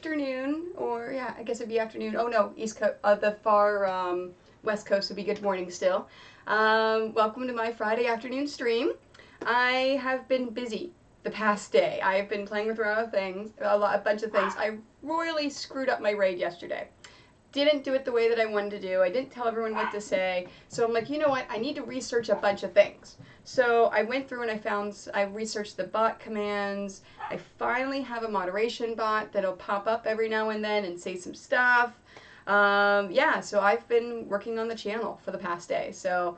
afternoon, or yeah, I guess it'd be afternoon. Oh no, East Coast, the far West Coast would be good morning still. Welcome to my Friday afternoon stream. I have been busy the past day. I have been playing with a bunch of things. I royally screwed up my raid yesterday. Didn't do it the way that I wanted to do. I didn't tell everyone what to say. So I'm like, you know what? I need to research a bunch of things. So I went through and I researched the bot commands. I finally have a moderation bot that'll pop up every now and then and say some stuff. Yeah, so I've been working on the channel for the past day. So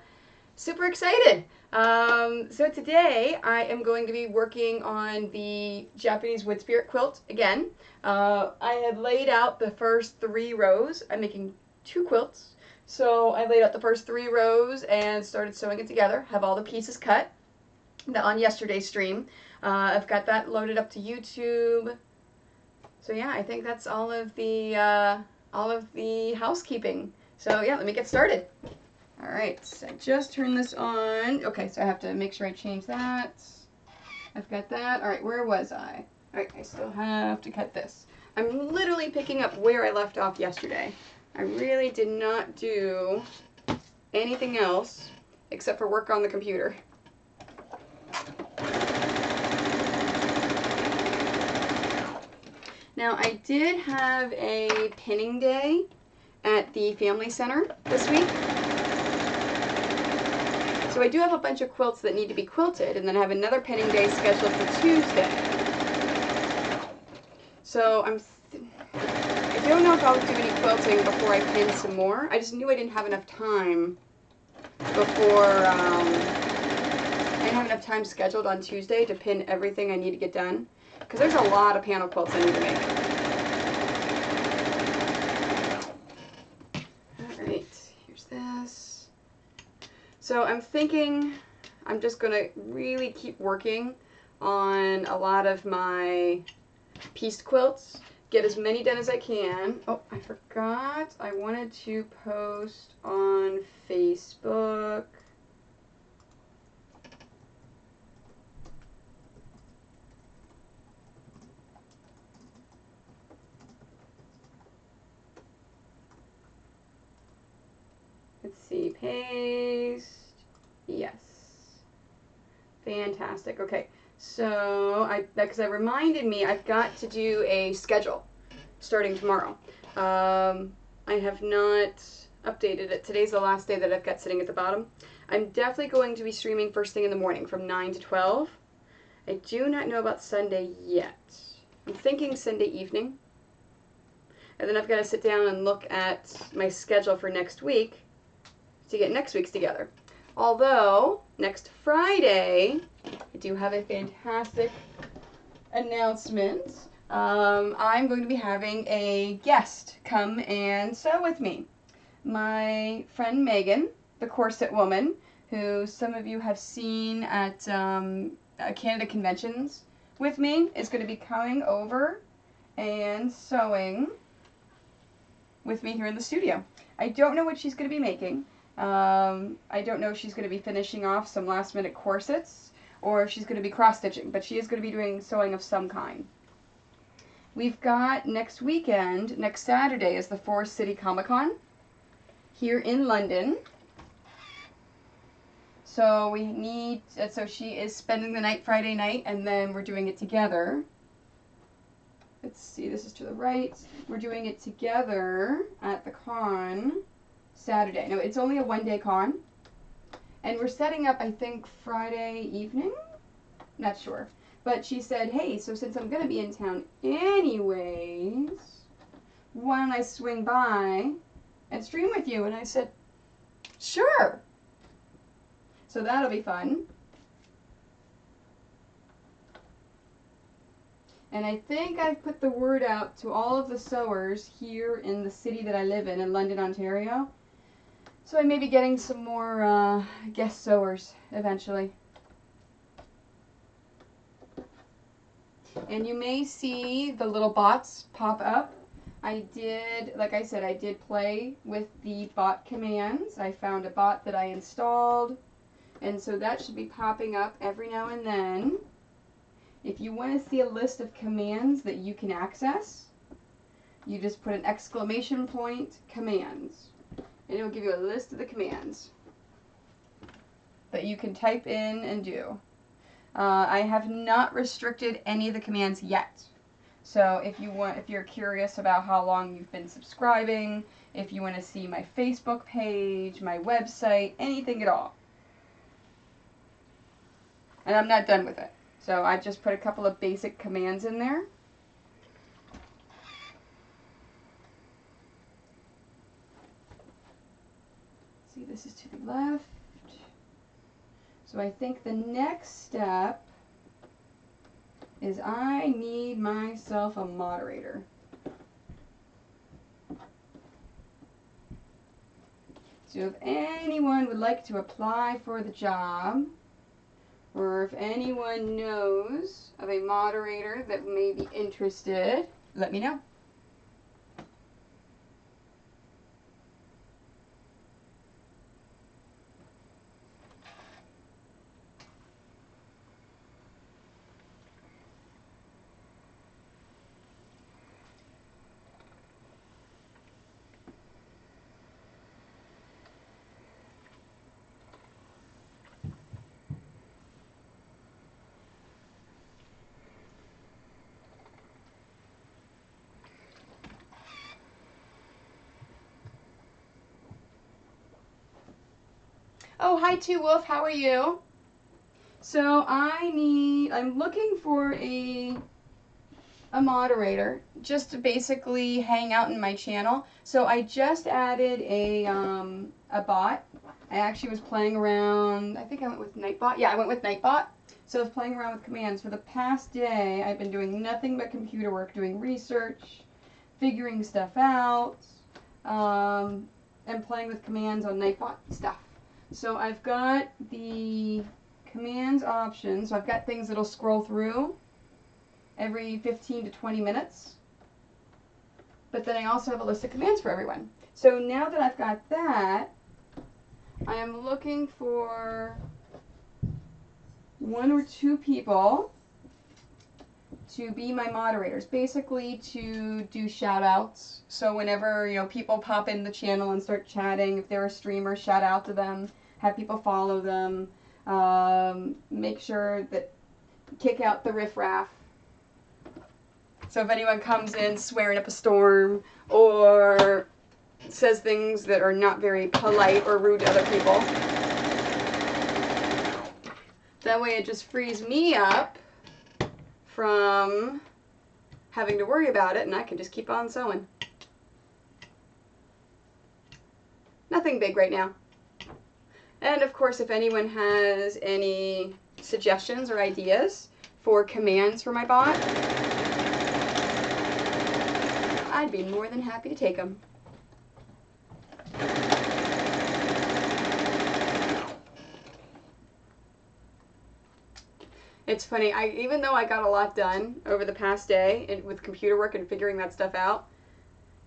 super excited. So today I am going to be working on the Japanese wood spirit quilt again. I had laid out the first 3 rows. I'm making 2 quilts. So I laid out the first 3 rows and started sewing it together. Have all the pieces cut on yesterday's stream. I've got that loaded up to YouTube. So yeah, I think that's all of the housekeeping. So yeah, let me get started. All right, so I just turned this on. Okay, so I have to make sure I change that. I've got that. All right, where was I? All right, I still have to cut this. I'm literally picking up where I left off yesterday. I really did not do anything else except for work on the computer. Now, I did have a pinning day at the Family Center this week. So I do have a bunch of quilts that need to be quilted, and then I have another pinning day scheduled for Tuesday. So I don't know if I'll do any quilting before I pin some more. I just knew I didn't have enough time before, I didn't have enough time scheduled on Tuesday to pin everything I need to get done. Because there's a lot of panel quilts I need to make. Alright, here's this. So I'm thinking I'm just going to really keep working on a lot of my pieced quilts. Get as many done as I can. Oh, I forgot. I wanted to post on Facebook. Let's see, paste. Yes. Fantastic. Okay, so because that reminded me, I've got to do a schedule starting tomorrow. I have not updated it. Today's the last day that I've got sitting at the bottom. I'm definitely going to be streaming first thing in the morning from 9 to 12. I do not know about Sunday yet. I'm thinking Sunday evening. And then I've got to sit down and look at my schedule for next week to get next week's together. Although, next Friday, I do have a fantastic announcement. I'm going to be having a guest come and sew with me. My friend Megan, the corset woman, who some of you have seen at Canada conventions with me, is going to be coming over and sewing with me here in the studio. I don't know what she's going to be making. I don't know if she's going to be finishing off some last minute corsets or if she's going to be cross stitching, but she is going to be doing sewing of some kind. We've got next weekend, next Saturday is the Forest City Comic Con here in London. So so she is spending the night Friday night, and then we're doing it together. Let's see, this is to the right. We're doing it together at the con Saturday. No, it's only a 1-day con. And we're setting up, I think, Friday evening? Not sure. But she said, hey, so since I'm going to be in town anyways, why don't I swing by and stream with you? And I said, sure. So that'll be fun. And I think I've put the word out to all of the sewers here in the city that I live in London, Ontario. So I may be getting some more guest sewers eventually. And you may see the little bots pop up. Like I said, I did play with the bot commands. I found a bot that I installed. And so that should be popping up every now and then. If you want to see a list of commands that you can access, you just put an exclamation point, commands, and it will give you a list of the commands that you can type in and do. I have not restricted any of the commands yet. So if you're curious about how long you've been subscribing, if you want to see my Facebook page, my website, anything at all. And I'm not done with it. So I just put a couple of basic commands in there. See, this is to the left. So I think the next step is I need myself a moderator. So if anyone would like to apply for the job, or if anyone knows of a moderator that may be interested, let me know. Oh, hi, Two Wolf. How are you? So I'm looking for a moderator just to basically hang out in my channel. So I just added a bot. I actually was playing around. I think I went with Nightbot. Yeah, I went with Nightbot. So I was playing around with commands. For the past day, I've been doing nothing but computer work, doing research, figuring stuff out, and playing with commands on Nightbot stuff. So I've got the commands option. So I've got things that'll scroll through every 15 to 20 minutes. But then I also have a list of commands for everyone. So now that I've got that, I am looking for 1 or 2 people to be my moderators, basically to do shout outs. So whenever, people pop in the channel and start chatting, if they're a streamer, shout out to them, have people follow them, make sure that kick out the riffraff. So if anyone comes in swearing up a storm or says things that are not very polite or rude to other people, that way it just frees me up from having to worry about it, and I can just keep on sewing. Nothing big right now. And of course, if anyone has any suggestions or ideas for commands for my bot, I'd be more than happy to take them. It's funny, even though I got a lot done over the past day with computer work and figuring that stuff out,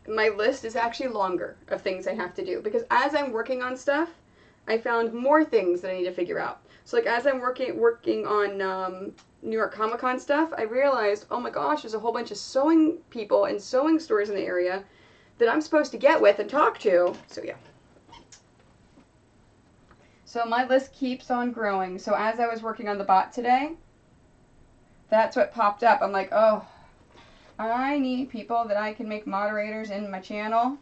my list is actually longer of things I have to do. Because as I'm working on stuff, I found more things that I need to figure out. So like as I'm working on New York Comic Con stuff, I realized, oh my gosh, there's a whole bunch of sewing people and sewing stores in the area that I'm supposed to get with and talk to. So yeah. So my list keeps on growing. So as I was working on the bot today, that's what popped up. I'm like, oh, I need people that I can make moderators in my channel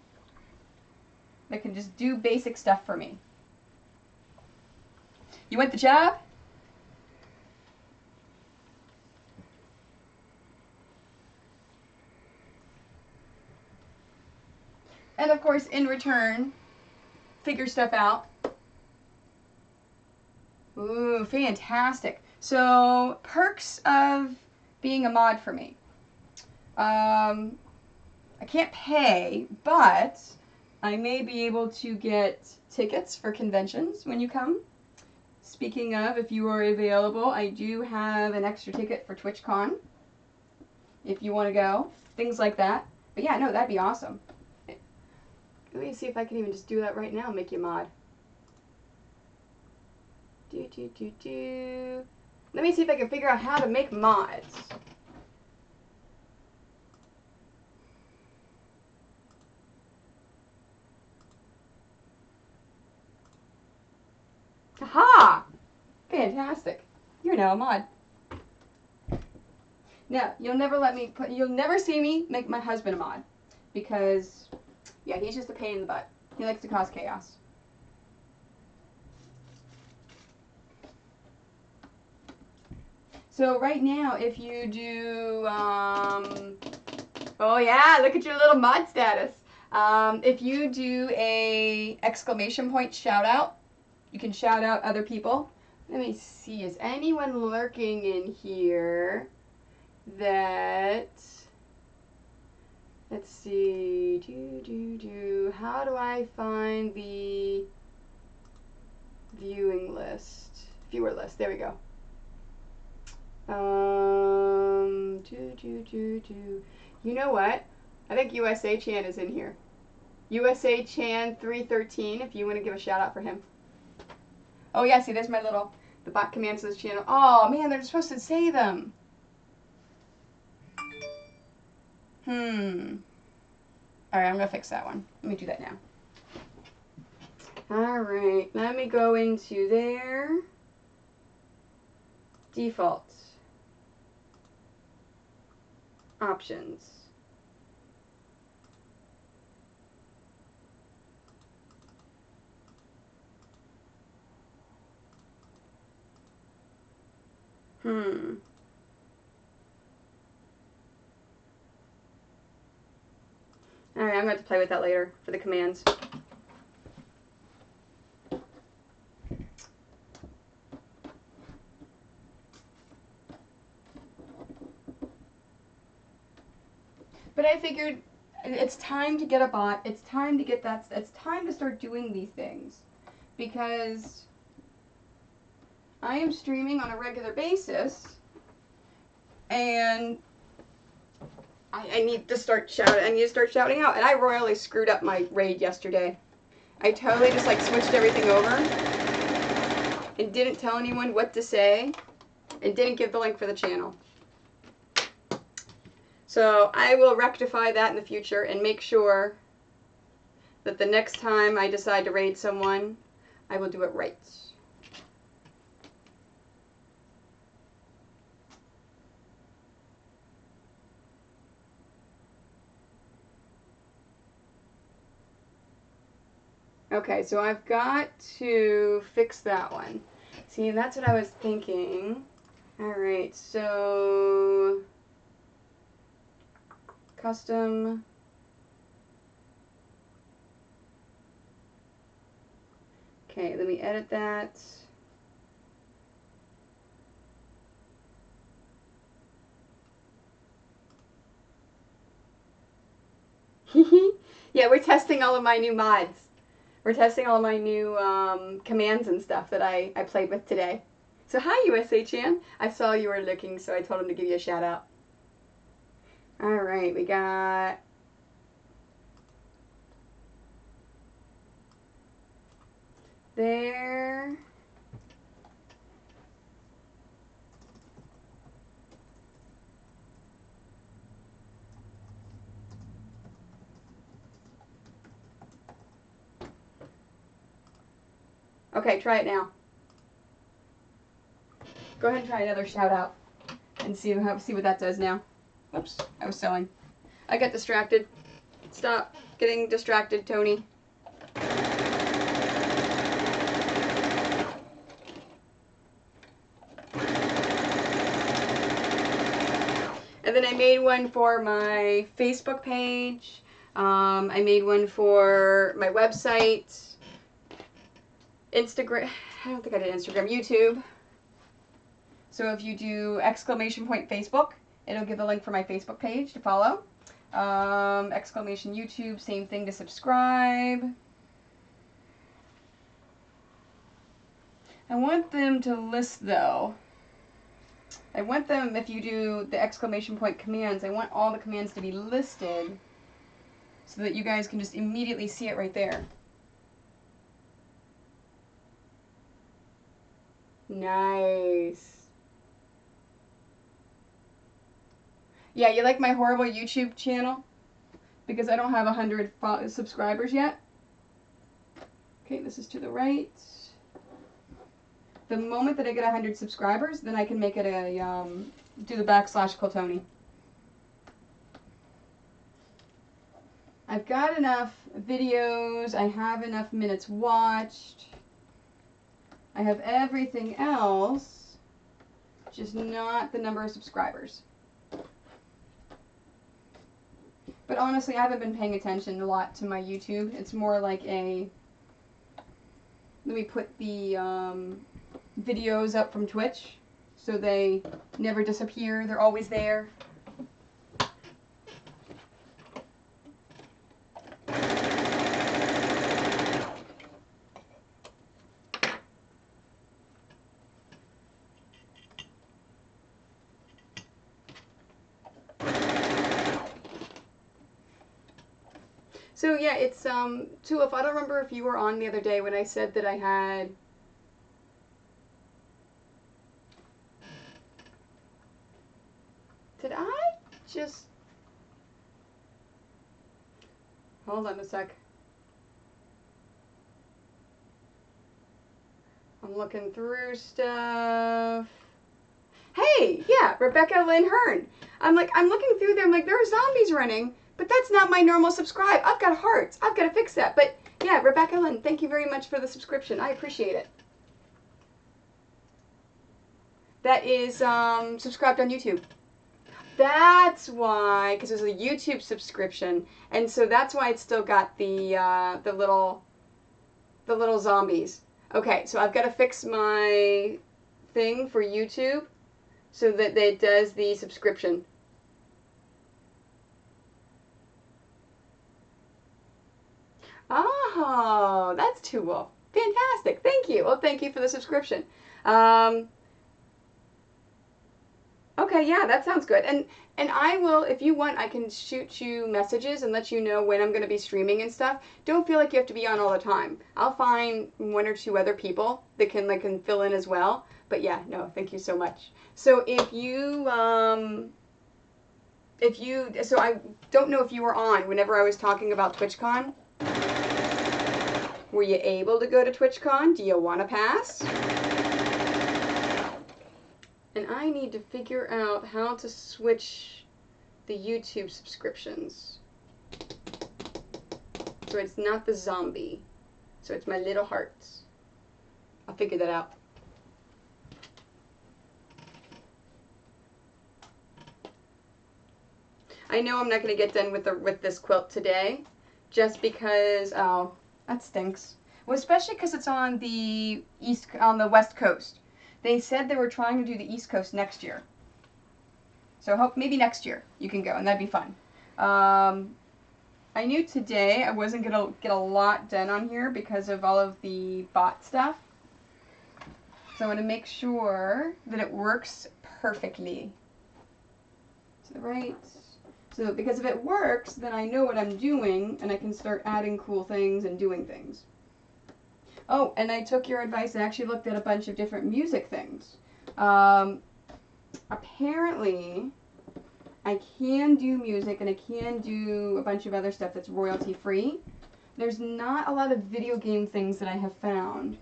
that can just do basic stuff for me. You want the job? And of course, in return, figure stuff out. Ooh, fantastic. So, perks of being a mod for me. I can't pay, but I may be able to get tickets for conventions when you come. Speaking of, if you are available, I do have an extra ticket for TwitchCon if you want to go. Things like that. But yeah, no, that'd be awesome. Let me see if I can even just do that right now, make you a mod. Let me see if I can figure out how to make mods. Fantastic. You're now a mod. Now, you'll never see me make my husband a mod. Because, yeah, he's just a pain in the butt. He likes to cause chaos. So right now, if you do, oh yeah, look at your little mod status. If you do a exclamation point shout out, you can shout out other people. Let me see, is anyone lurking in here that, let's see, how do I find the viewer list, there we go. You know what? I think USA Chan is in here. USA Chan 313, if you want to give a shout out for him. Oh yeah, see, there's my little, the bot commands to this channel. Oh man, they're supposed to say them. Alright, I'm going to fix that one. Let me do that now. Alright, let me go into there. Default. Options. Alright, I'm going to have to play with that later for the commands. But I figured it's time to get a bot. It's time to get that. It's time to start doing these things. Because I am streaming on a regular basis. And I need to start shouting. I need to start shouting out. And I royally screwed up my raid yesterday. I totally just like switched everything over. And didn't tell anyone what to say. And didn't give the link for the channel. So I will rectify that in the future and make sure that the next time I decide to raid someone, I will do it right. Okay, so I've got to fix that one. See, that's what I was thinking. Alright, so custom. Okay, let me edit that. Yeah, we're testing all of my new mods. We're testing all of my new commands and stuff that I played with today. So hi, USA Chan. I saw you were looking, so I told him to give you a shout out. Alright, we got there. Okay, try it now. Go ahead and try another shout out and see what that does now. Oops, I was sewing. I got distracted. Stop getting distracted, Tony. And then I made one for my Facebook page. I made one for my website. Instagram. I don't think I did Instagram. YouTube. So if you do exclamation point Facebook, it'll give the link for my Facebook page to follow. Exclamation YouTube, same thing to subscribe. I want them to list though. I want them, if you do the exclamation point commands, I want all the commands to be listed so that you guys can just immediately see it right there. Nice. Yeah, you like my horrible YouTube channel? Because I don't have 100 subscribers yet. Okay, this is to the right. The moment that I get 100 subscribers, then I can make it a, do the /Coltoni. I've got enough videos, I have enough minutes watched, I have everything else, just not the number of subscribers. But honestly, I haven't been paying attention a lot to my YouTube. It's more like a, let me put the videos up from Twitch so they never disappear, they're always there. So yeah, it's Tulip, I don't remember if you were on the other day when I said that I had did I just hold on a sec. I'm looking through stuff. Hey, yeah, Rebecca Lynn Hearn. I'm looking through there, I'm like, there are zombies running. But that's not my normal subscribe. I've got hearts. I've got to fix that. But yeah, Rebecca Lynn, thank you very much for the subscription. I appreciate it. That is subscribed on YouTube. That's why, because it's a YouTube subscription, and so that's why it's still got the little zombies. Okay, so I've got to fix my thing for YouTube so that it does the subscription. Oh, that's too well. Fantastic. Thank you. Well, thank you for the subscription. Okay, yeah, that sounds good. And I will, if you want, I can shoot you messages and let you know when I'm going to be streaming and stuff. Don't feel like you have to be on all the time. I'll find one or two other people that can fill in as well. But yeah, no, thank you so much. So so I don't know if you were on whenever I was talking about TwitchCon. Were you able to go to TwitchCon? Do you want to pass? And I need to figure out how to switch the YouTube subscriptions. So it's not the zombie. So it's my little hearts. I'll figure that out. I know I'm not going to get done with this quilt today, just because, oh, that stinks. Well, especially because it's on the West Coast. They said they were trying to do the East Coast next year. So hope maybe next year you can go, and that'd be fun. I knew today I wasn't going to get a lot done on here because of all of the bot stuff. So I want to make sure that it works perfectly. To the right. So because if it works, then I know what I'm doing, and I can start adding cool things and doing things. Oh, and I took your advice and actually looked at a bunch of different music things. Apparently, I can do music and I can do a bunch of other stuff that's royalty free. There's not a lot of video game things that I have found,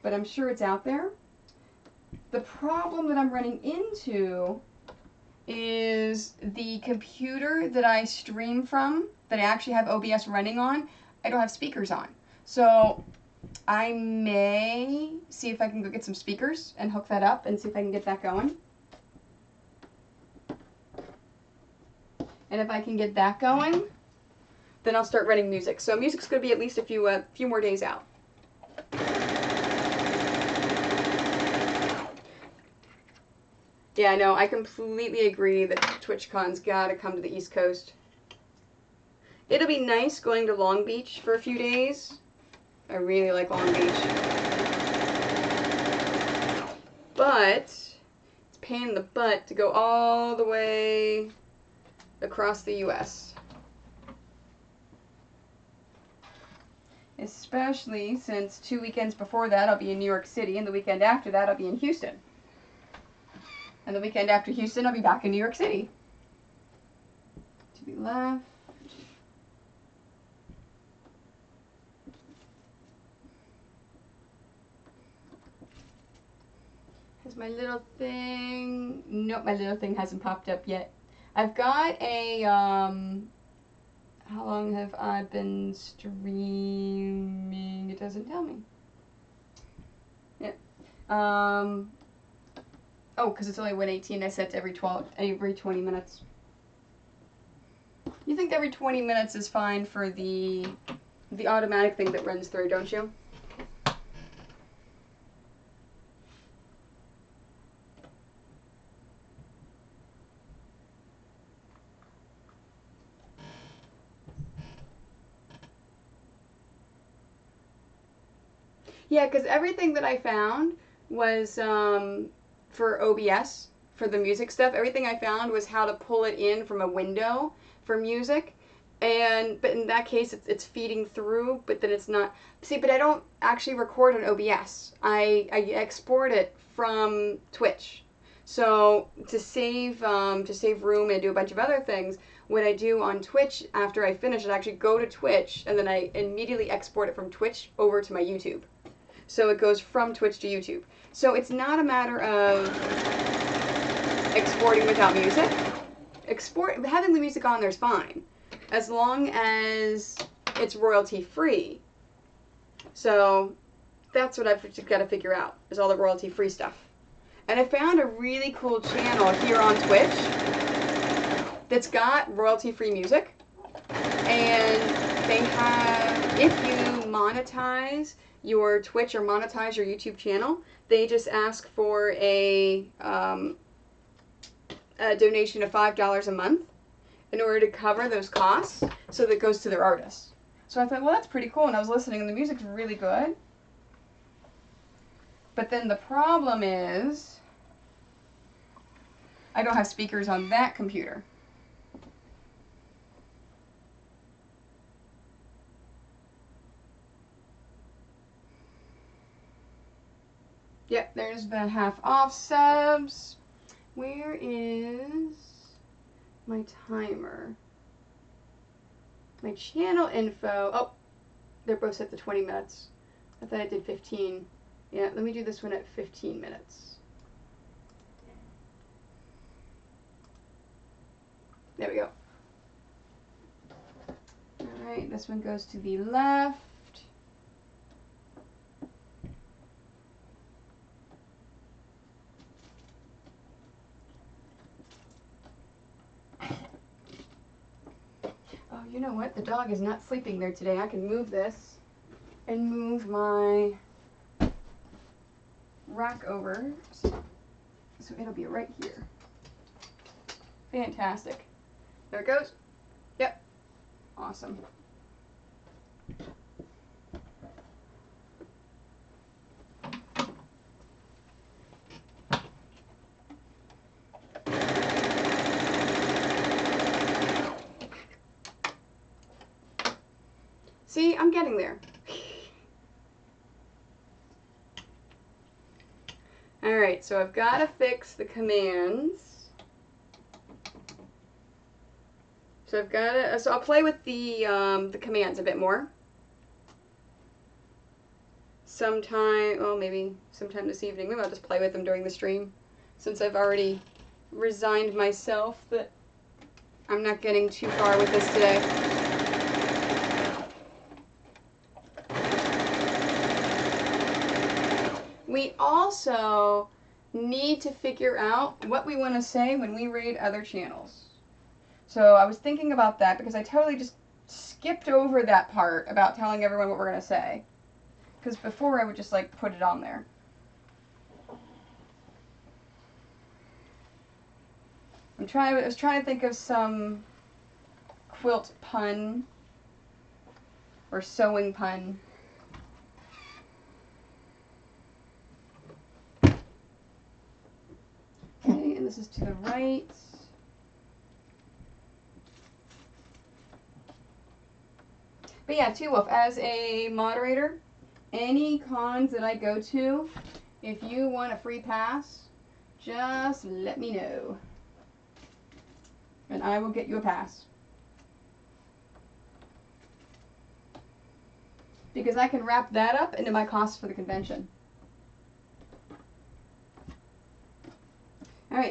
but I'm sure it's out there. The problem that I'm running into is the computer that I stream from, that I actually have OBS running on, I don't have speakers on. So I may see if I can go get some speakers and hook that up and see if I can get that going. And if I can get that going, then I'll start running music. So music's going to be at least a few more days out. Yeah, no, I completely agree that TwitchCon's got to come to the East Coast. It'll be nice going to Long Beach for a few days. I really like Long Beach. But it's a pain in the butt to go all the way across the U.S. Especially since 2 weekends before that I'll be in New York City, and the weekend after that I'll be in Houston. And the weekend after Houston, I'll be back in New York City. To the left. my little thing? Nope, my little thing hasn't popped up yet. I've got a, how long have I been streaming? It doesn't tell me. Yeah. Oh, because it's only 1:18. I set every 20 minutes. You think every 20 minutes is fine for the automatic thing that runs through, don't you? Yeah, because everything that I found was for OBS, for the music stuff. Everything I found was how to pull it in from a window for music. But in that case, it's feeding through, but then it's not. See, but I don't actually record on OBS. I export it from Twitch. So to save room and do a bunch of other things, what I do on Twitch after I finish it, I actually go to Twitch and then I immediately export it from Twitch over to my YouTube. So it goes from Twitch to YouTube. So it's not a matter of exporting without music. Having the music on there's fine, as long as it's royalty free. So that's what I've got to figure out, is all the royalty free stuff. And I found a really cool channel here on Twitch that's got royalty free music. And they have, if you monetize your Twitch or monetize your YouTube channel, they just ask for a donation of $5 a month in order to cover those costs, so that it goes to their artists. So I thought, well, that's pretty cool, and I was listening, and the music's really good. But then the problem is, I don't have speakers on that computer. Yep, there's the half off subs. Where is my timer? My channel info. Oh, they're both set to 20 minutes. I thought I did 15. Yeah, let me do this one at 15 minutes. There we go. Alright, this one goes to the left. Oh, you know what? The dog is not sleeping there today. I can move this and move my rack over, so it'll be right here. Fantastic. There it goes. Yep. Awesome. See, I'm getting there. Alright, so I've got to fix the commands. So I've got to, so I'll play with the commands a bit more. Maybe sometime this evening. Maybe I'll just play with them during the stream, since I've already resigned myself that I'm not getting too far with this today. We also need to figure out what we want to say when we raid other channels. So I was thinking about that because I totally just skipped over that part about telling everyone what we're going to say. Because before I would just like put it on there. I was trying to think of some quilt pun or sewing pun. Okay, and this is to the right. But yeah, Two Wolf, as a moderator, any cons that I go to, if you want a free pass, just let me know. And I will get you a pass. Because I can wrap that up into my cost for the convention.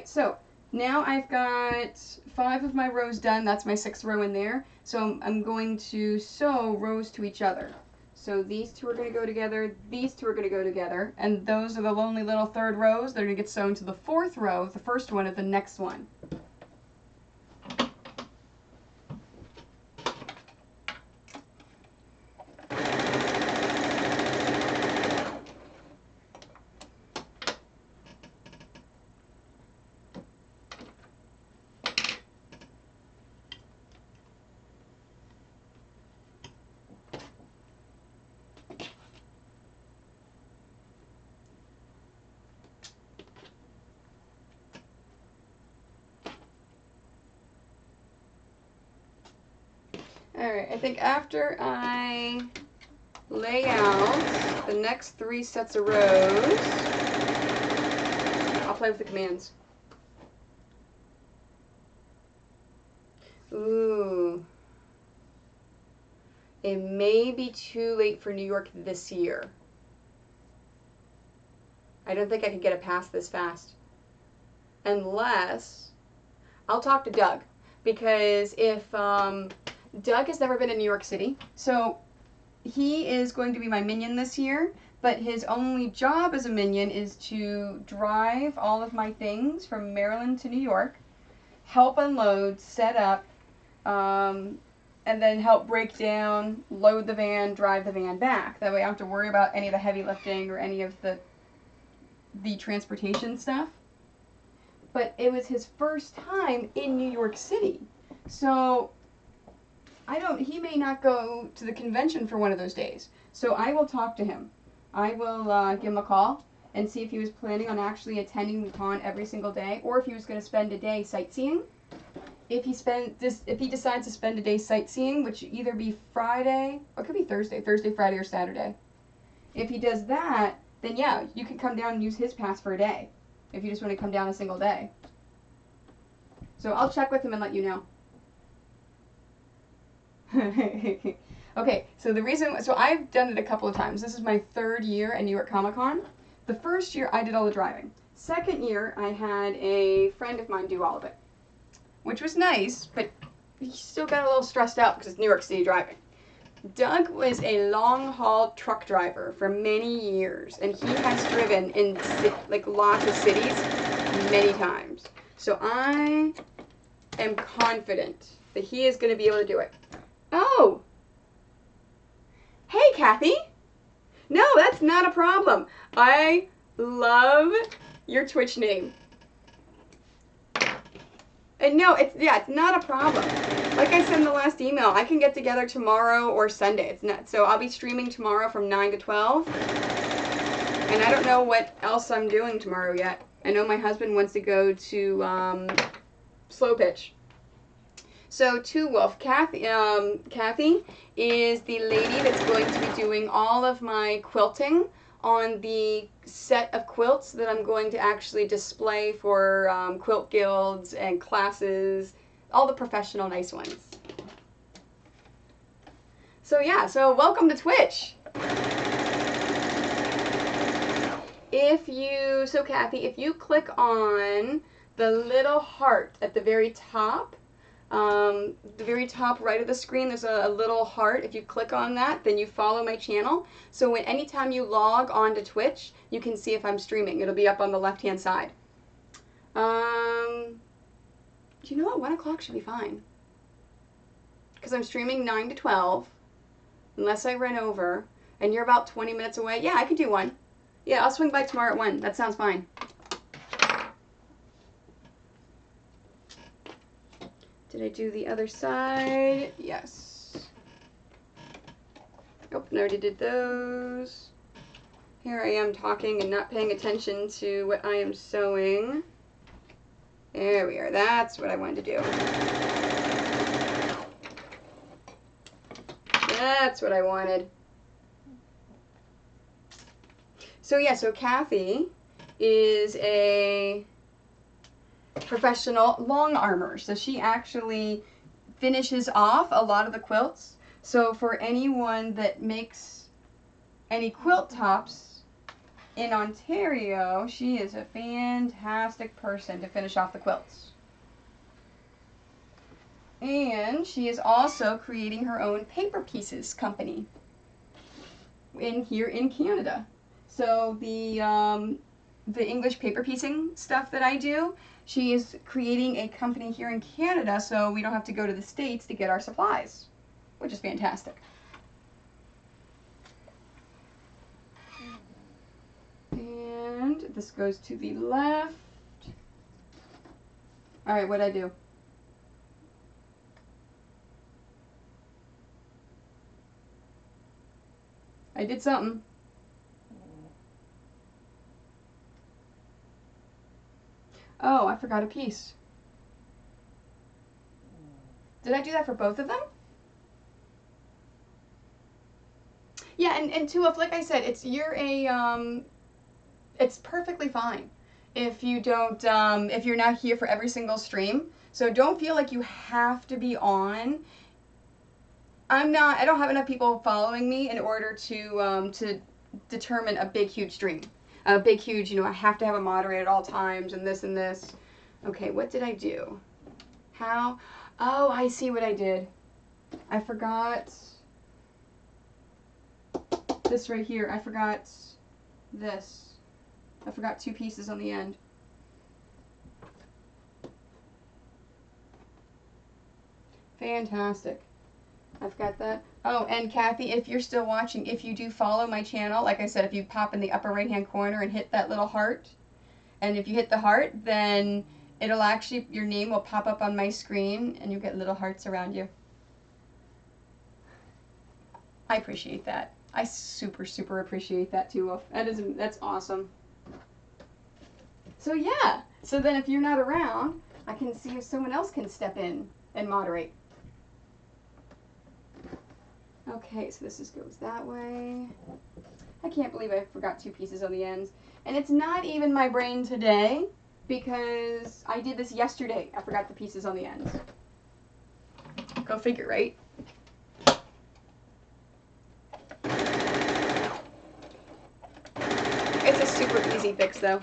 right, so now I've got 5 of my rows done. That's my 6th row in there. So I'm going to sew rows to each other. So these 2 are going to go together, these 2 are going to go together, and those are the lonely little 3rd rows. They're going to get sewn to the 4th row, the first one of the next one. Alright, I think after I lay out the next 3 sets of rows, I'll play with the commands. Ooh. It may be too late for New York this year. I don't think I can get it past this fast. Unless, I'll talk to Doug. Because if, Doug has never been in New York City, so he is going to be my minion this year, but his only job as a minion is to drive all of my things from Maryland to New York, help unload, set up, and then help break down, load the van, drive the van back. That way I don't have to worry about any of the heavy lifting or any of the transportation stuff. But it was his first time in New York City. So he may not go to the convention for one of those days. So I will talk to him. I will give him a call and see if he was planning on actually attending the con every single day, or if he was going to spend a day sightseeing. If he decides to spend a day sightseeing, which either be Friday, or it could be Thursday, Friday, or Saturday. If he does that, then yeah, you can come down and use his pass for a day, if you just want to come down a single day. So I'll check with him and let you know. Okay, so I've done it a couple of times. This is my 3rd year at New York Comic Con. The first year I did all the driving. Second year I had a friend of mine do all of it, which was nice, but he still got a little stressed out because it's New York City driving. Doug was a long-haul truck driver for many years, and he has driven in lots of cities many times. So I am confident that he is going to be able to do it. Oh! Hey, Kathy! No, that's not a problem. I love your Twitch name. And no, it's not a problem. Like I said in the last email, I can get together tomorrow or Sunday. It's not, so I'll be streaming tomorrow from 9 to 12. And I don't know what else I'm doing tomorrow yet. I know my husband wants to go to Slow Pitch. So Two Wolf, Kathy is the lady that's going to be doing all of my quilting on the set of quilts that I'm going to actually display for quilt guilds and classes, all the professional nice ones. So yeah, so welcome to Twitch. So Kathy, if you click on the little heart at the very top right of the screen, there's a little heart. If you click on that, then you follow my channel. So anytime you log on to Twitch, you can see if I'm streaming. It'll be up on the left-hand side. Do you know what? 1 o'clock should be fine. Because I'm streaming 9 to 12, unless I run over, and you're about 20 minutes away. Yeah, I could do 1. Yeah, I'll swing by tomorrow at 1. That sounds fine. Did I do the other side? Yes. Oh, I already did those. Here I am talking and not paying attention to what I am sewing. There we are. That's what I wanted to do. That's what I wanted. So yeah, so Kathy is a professional long armor. So she actually finishes off a lot of the quilts. So for anyone that makes any quilt tops, in Ontario. She is a fantastic person to finish off the quilts. And she is also creating her own paper pieces company here in Canada. So the English paper piecing stuff that I do, she is creating a company here in Canada, so we don't have to go to the States to get our supplies, which is fantastic. And this goes to the left. All right, what'd I do? I did something. Oh, I forgot a piece. Did I do that for both of them? Yeah, and Tuaf, like I said, it's perfectly fine if you don't, if you're not here for every single stream. So don't feel like you have to be on. I don't have enough people following me in order to determine a big, huge stream. A big, huge, I have to have a moderator at all times and this and this. Okay, what did I do? How? Oh, I see what I did. I forgot this right here. I forgot this. I forgot 2 pieces on the end. Fantastic. I've got that. Oh, and Kathy, if you're still watching, if you do follow my channel, like I said, if you pop in the upper right-hand corner and hit that little heart, and if you hit the heart, then it'll actually, your name will pop up on my screen, and you'll get little hearts around you. I appreciate that. I super, super appreciate that too. That's awesome. So yeah, so then if you're not around, I can see if someone else can step in and moderate. Okay, so this just goes that way. I can't believe I forgot 2 pieces on the ends. And it's not even my brain today, because I did this yesterday. I forgot the pieces on the ends. Go figure, right? It's a super easy fix, though.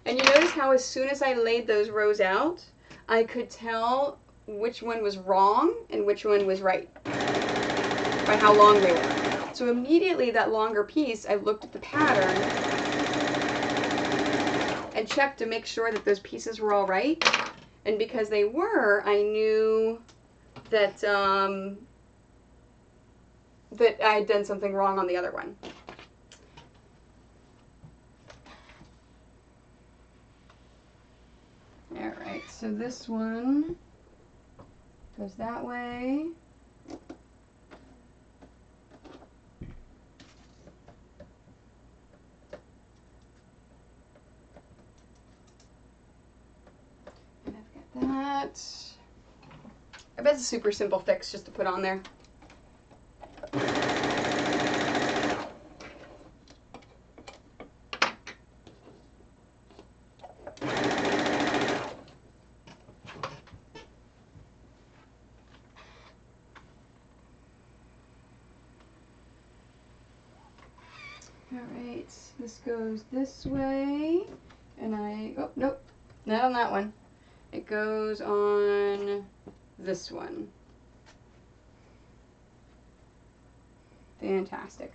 And you notice how as soon as I laid those rows out, I could tell which one was wrong and which one was right by how long they were. So immediately that longer piece, I looked at the pattern and checked to make sure that those pieces were all right. And because they were, I knew that that I had done something wrong on the other one. All right, so this one goes that way. And I've got that. I bet it's a super simple fix just to put on there. Alright, this goes this way, and oh, nope, not on that one. It goes on this one. Fantastic.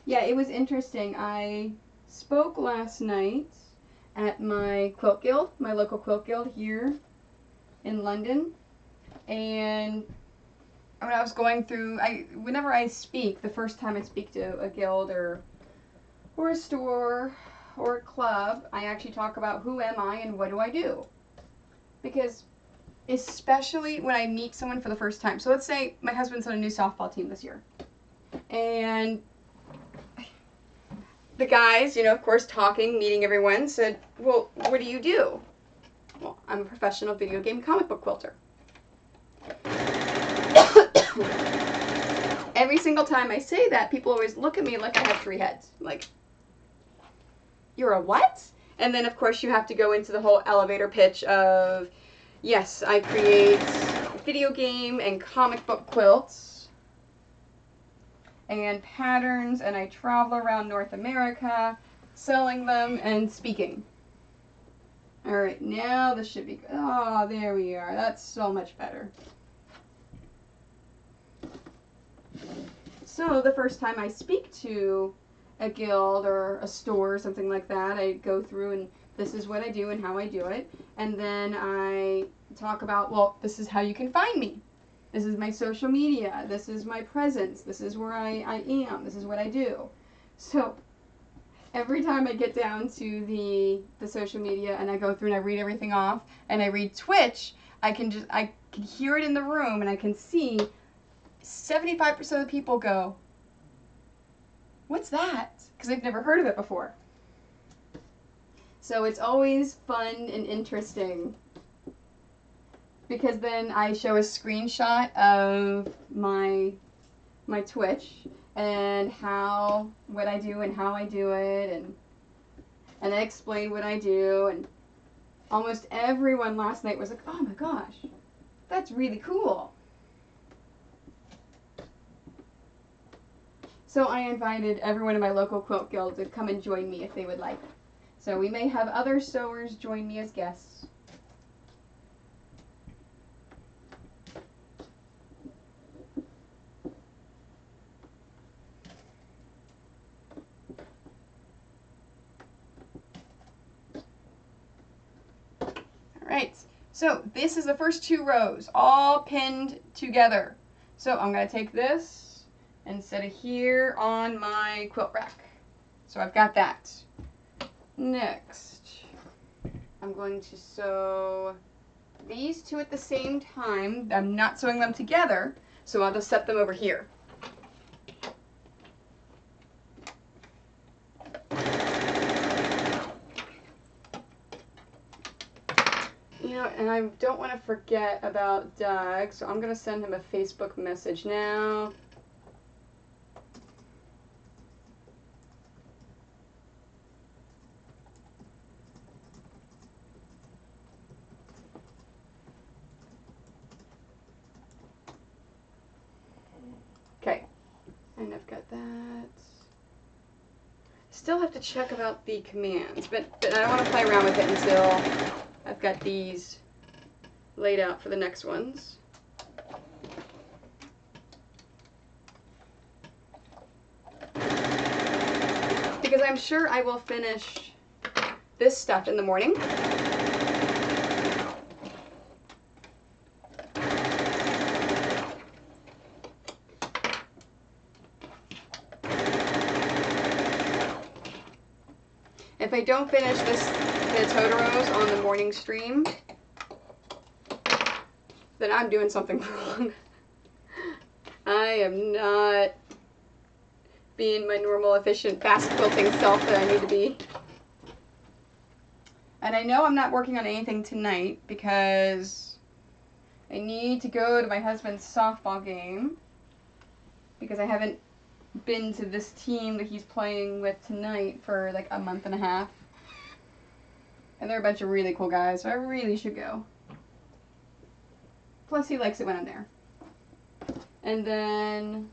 Yeah, it was interesting. I spoke last night at my quilt guild, my local quilt guild here in London, and when I was going through, whenever I speak, the first time I speak to a guild or a store or a club, I actually talk about who am I and what do I do. Because especially when I meet someone for the first time. So let's say my husband's on a new softball team this year. And the guys, of course, talking, meeting everyone, said, well, what do you do? Well, I'm a professional video game comic book quilter. Every single time I say that, people always look at me like I have 3 heads. Like, you're a what? And then, of course, you have to go into the whole elevator pitch of, yes, I create video game and comic book quilts and patterns, and I travel around North America selling them and speaking. All right, now this should be good. Oh, there we are. That's so much better. So the first time I speak to a guild or a store or something like that, I go through and this is what I do and how I do it. And then I talk about, well, this is how you can find me. This is my social media. This is my presence. This is where I am. This is what I do. So every time I get down to the social media and I go through and I read everything off and I read Twitch, I can hear it in the room and I can see 75% of the people go, what's that? Because they've never heard of it before. So it's always fun and interesting because then I show a screenshot of my Twitch and what I do and how I do it, and I explain what I do, and almost everyone last night was like, oh my gosh, that's really cool. So I invited everyone in my local quilt guild to come and join me if they would like. So we may have other sewers join me as guests. Alright, so this is the first 2 rows, all pinned together. So I'm going to take this and set it here on my quilt rack. So I've got that. Next, I'm going to sew these 2 at the same time. I'm not sewing them together, so I'll just set them over here. You know, and I don't want to forget about Doug, so I'm going to send him a Facebook message now. Okay, and I've got that. Still have to check about the commands, but I don't want to play around with it until I've got these laid out for the next ones. Because I'm sure I will finish this stuff in the morning. If I don't finish the Totoros on the morning stream, then I'm doing something wrong. I am not being my normal, efficient, fast quilting self that I need to be. And I know I'm not working on anything tonight because I need to go to my husband's softball game because I haven't been to this team that he's playing with tonight for like a month and a half. And they're a bunch of really cool guys, so I really should go. Plus he likes it when I'm there. And then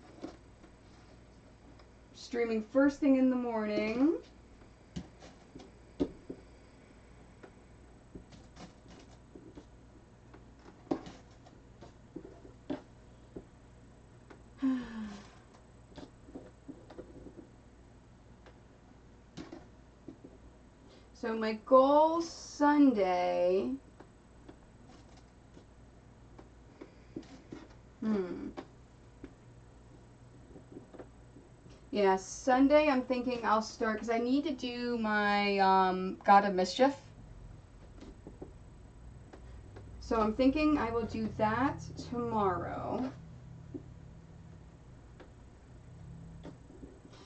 streaming first thing in the morning. So my goal Sunday, yeah, Sunday I'm thinking I'll start, because I need to do my God of Mischief. So I'm thinking I will do that tomorrow.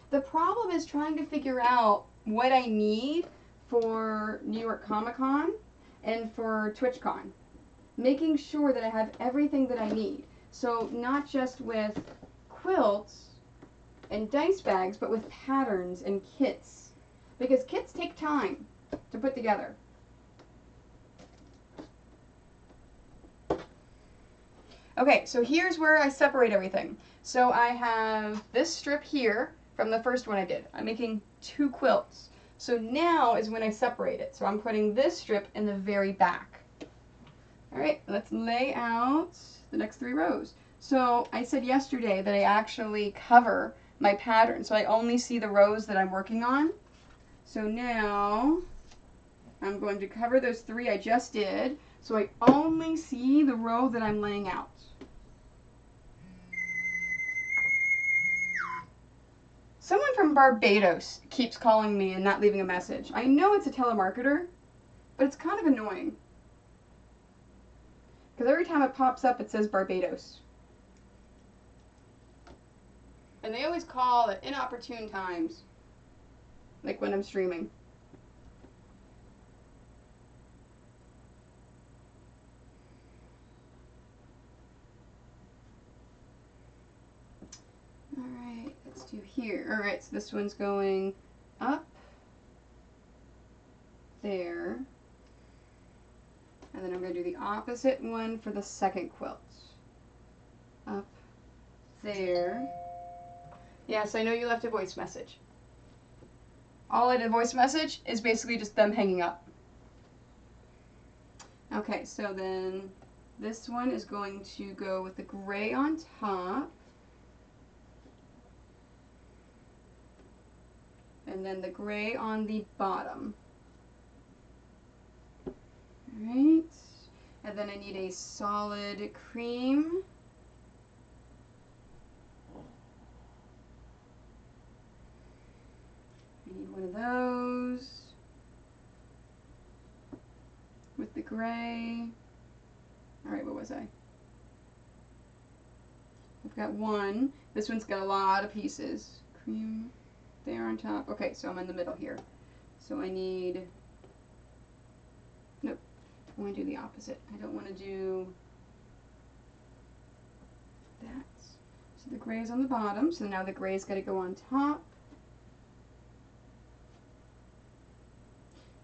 The problem is trying to figure out what I need for New York Comic Con and for TwitchCon. Making sure that I have everything that I need. So not just with quilts and dice bags, but with patterns and kits. Because kits take time. to put together. Okay, so here's where I separate everything. So I have this strip here from the first one I did. I'm making 2 quilts. So now is when I separate it. So I'm putting this strip in the very back. All right, let's lay out the next 3 rows. So I said yesterday that I actually cover my pattern, so I only see the rows that I'm working on. So now I'm going to cover those 3 I just did, so I only see the row that I'm laying out. Someone from Barbados keeps calling me and not leaving a message. I know it's a telemarketer, but it's kind of annoying. Because every time it pops up, it says Barbados. And they always call at inopportune times, like when I'm streaming. Alright, let's do here. Alright, so this one's going up, there, and then I'm going to do the opposite one for the second quilt. Up, there. Yes, I know you left a voice message. All I did voice message is basically just them hanging up. Okay, so then this one is going to go with the gray on top. And then the gray on the bottom. Alright. And then I need a solid cream. I need one of those. With the gray. Alright, what was I? I've got one. This one's got a lot of pieces. Cream there on top. Okay, so I'm in the middle here. So I need, nope, I want to do the opposite. I don't want to do that. So the gray is on the bottom, so now the gray's got to go on top.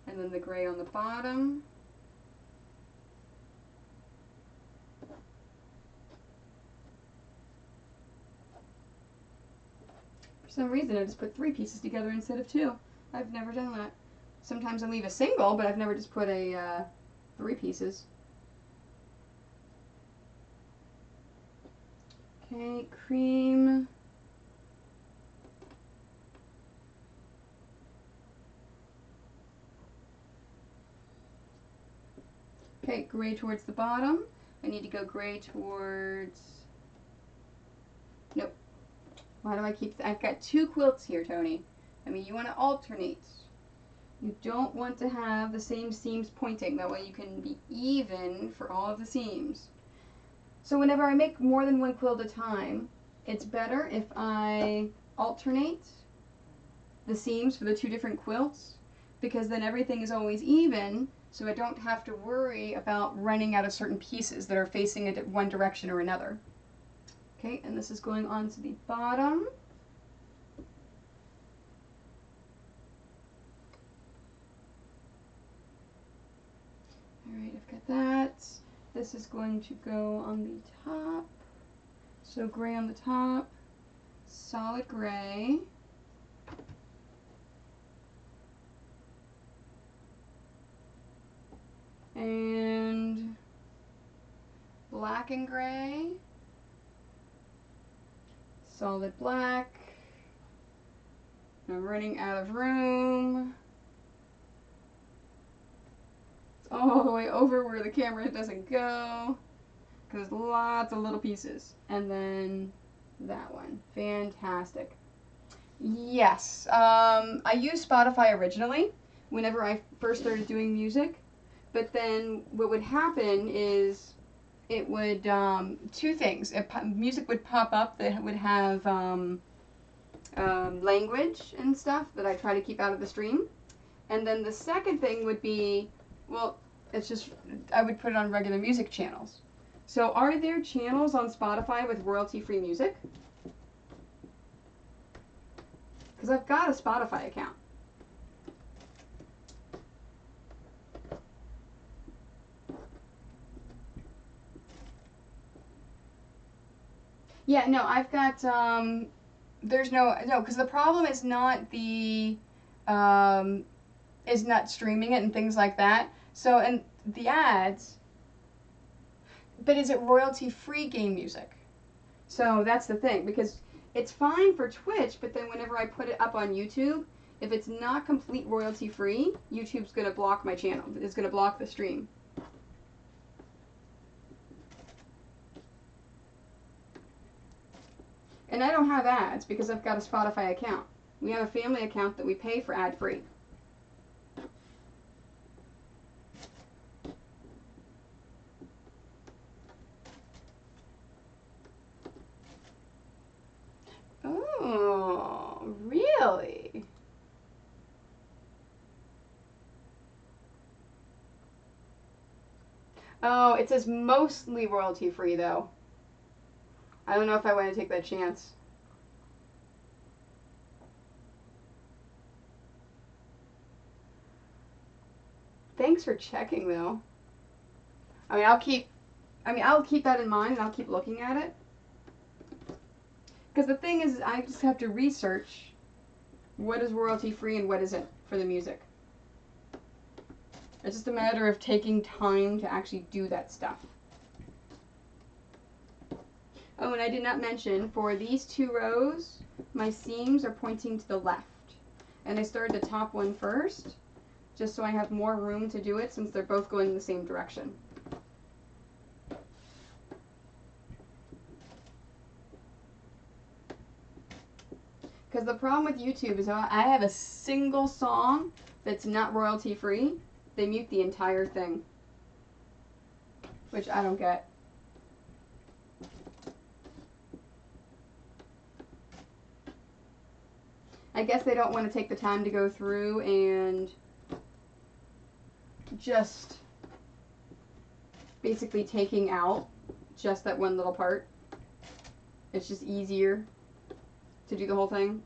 And then the gray on the bottom. For some reason I just put 3 pieces together instead of 2. I've never done that. Sometimes I leave a single, but I've never just put a 3 pieces. Okay, cream. Okay, gray towards the bottom. I need to go gray towards, nope. Why do I keep, I've got 2 quilts here, Tony. I mean, you want to alternate. You don't want to have the same seams pointing. That way you can be even for all of the seams. So whenever I make more than 1 quilt at a time, it's better if I alternate the seams for the 2 different quilts, because then everything is always even, so I don't have to worry about running out of certain pieces that are facing it one direction or another. Okay, and this is going on to the bottom. Alright, I've got that. This is going to go on the top. So gray on the top, solid gray. And black and gray. Solid black. I'm running out of room. It's all the way over where the camera doesn't go, because lots of little pieces. And then that one. Fantastic. Yes, I used Spotify originally whenever I first started doing music, but then what would happen is it would, 2 things. Music would pop up that would have language and stuff that I try to keep out of the stream. And then the second thing would be, well, it's just, I would put it on regular music channels. So are there channels on Spotify with royalty-free music? Because I've got a Spotify account. Yeah, no, I've got there's no, because the problem um is not streaming it and things like that. So, and the ads, but is it royalty free game music? So that's the thing, because it's fine for Twitch, but then whenever I put it up on YouTube, if it's not complete royalty free, YouTube's gonna block my channel. It's gonna block the stream. And I don't have ads because I've got a Spotify account. We have a family account that we pay for ad free. Oh, really? Oh, it says mostly royalty free though. I don't know if I want to take that chance. Thanks for checking though. I mean, I'll keep that in mind and I'll keep looking at it. Because the thing is, I just have to research what is royalty free and what isn't for the music. It's just a matter of taking time to actually do that stuff. Oh, and I did not mention, for these 2 rows, my seams are pointing to the left. And I started the top one first, just so I have more room to do it since they're both going in the same direction. Because the problem with YouTube is I have a single song that's not royalty free, they mute the entire thing. Which I don't get. I guess they don't want to take the time to go through and just basically taking out just that one little part. It's just easier to do the whole thing.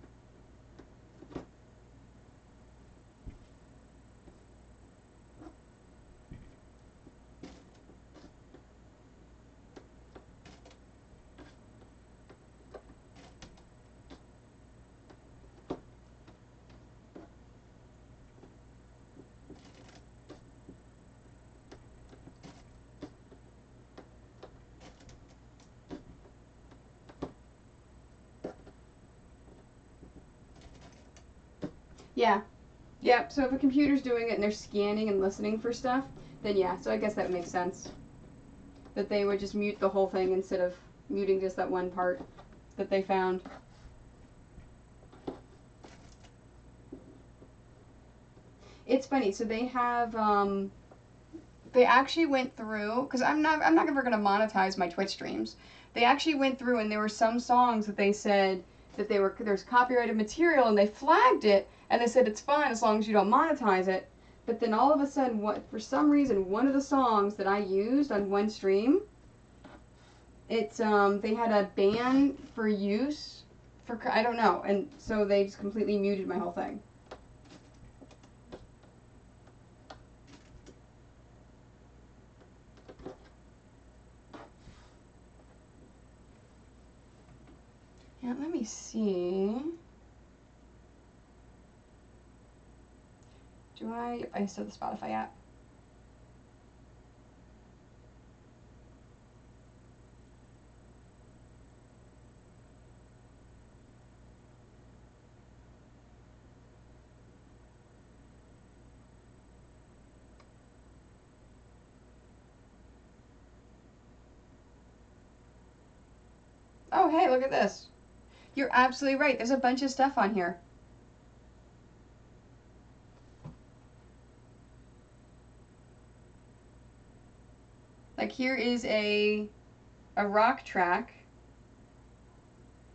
Yeah. Yeah, so if a computer's doing it and they're scanning and listening for stuff, then yeah, so I guess that makes sense. That they would just mute the whole thing instead of muting just that one part that they found. It's funny, so they have, they actually went through, because I'm not ever going to monetize my Twitch streams. They actually went through and there were some songs that they said that there's copyrighted material and they flagged it and they said it's fine as long as you don't monetize it. But then all of a sudden, for some reason, one of the songs that I used on one stream, it's they had a ban for use for, I don't know, and so they just completely muted my whole thing. Yeah, let me see. I still have the Spotify app. Oh, hey, look at this. You're absolutely right. There's a bunch of stuff on here. Like here is a rock track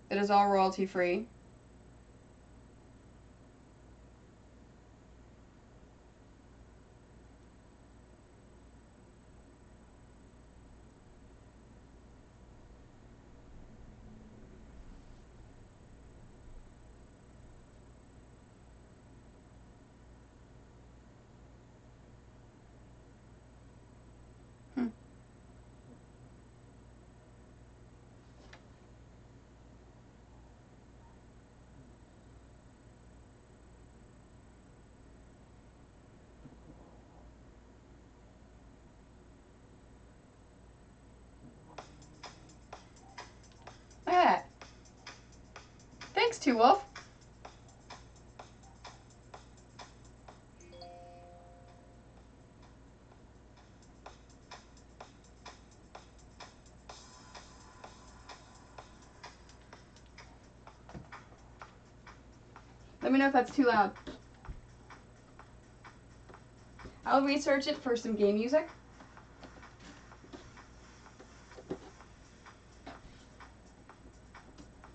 that is all royalty free. Hmm. Two Wolf? Let me know if that's too loud. I'll research it for some game music.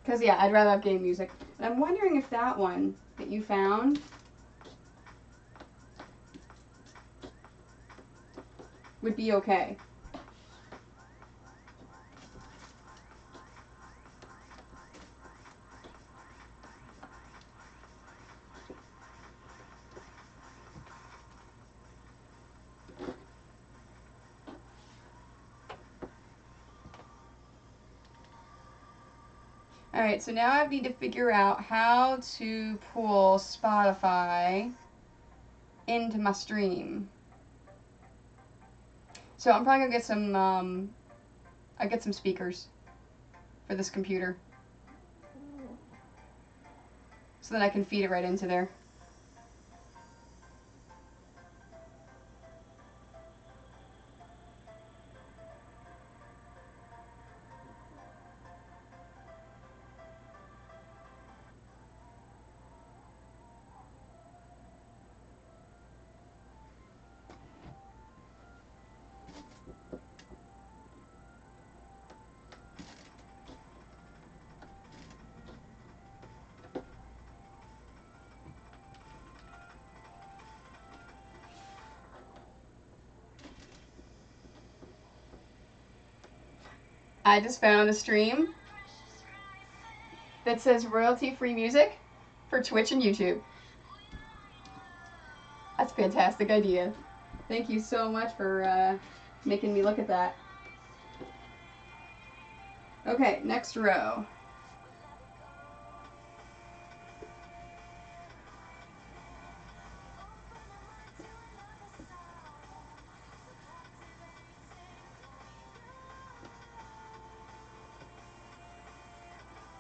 Because, yeah, I'd rather have game music. And I'm wondering if that one that you found would be okay. Alright, so now I need to figure out how to pull Spotify into my stream. So I'm probably gonna get some, I get some speakers for this computer. So that I can feed it right into there. I just found a stream that says royalty-free music for Twitch and YouTube. That's a fantastic idea. Thank you so much for making me look at that. Okay, next row.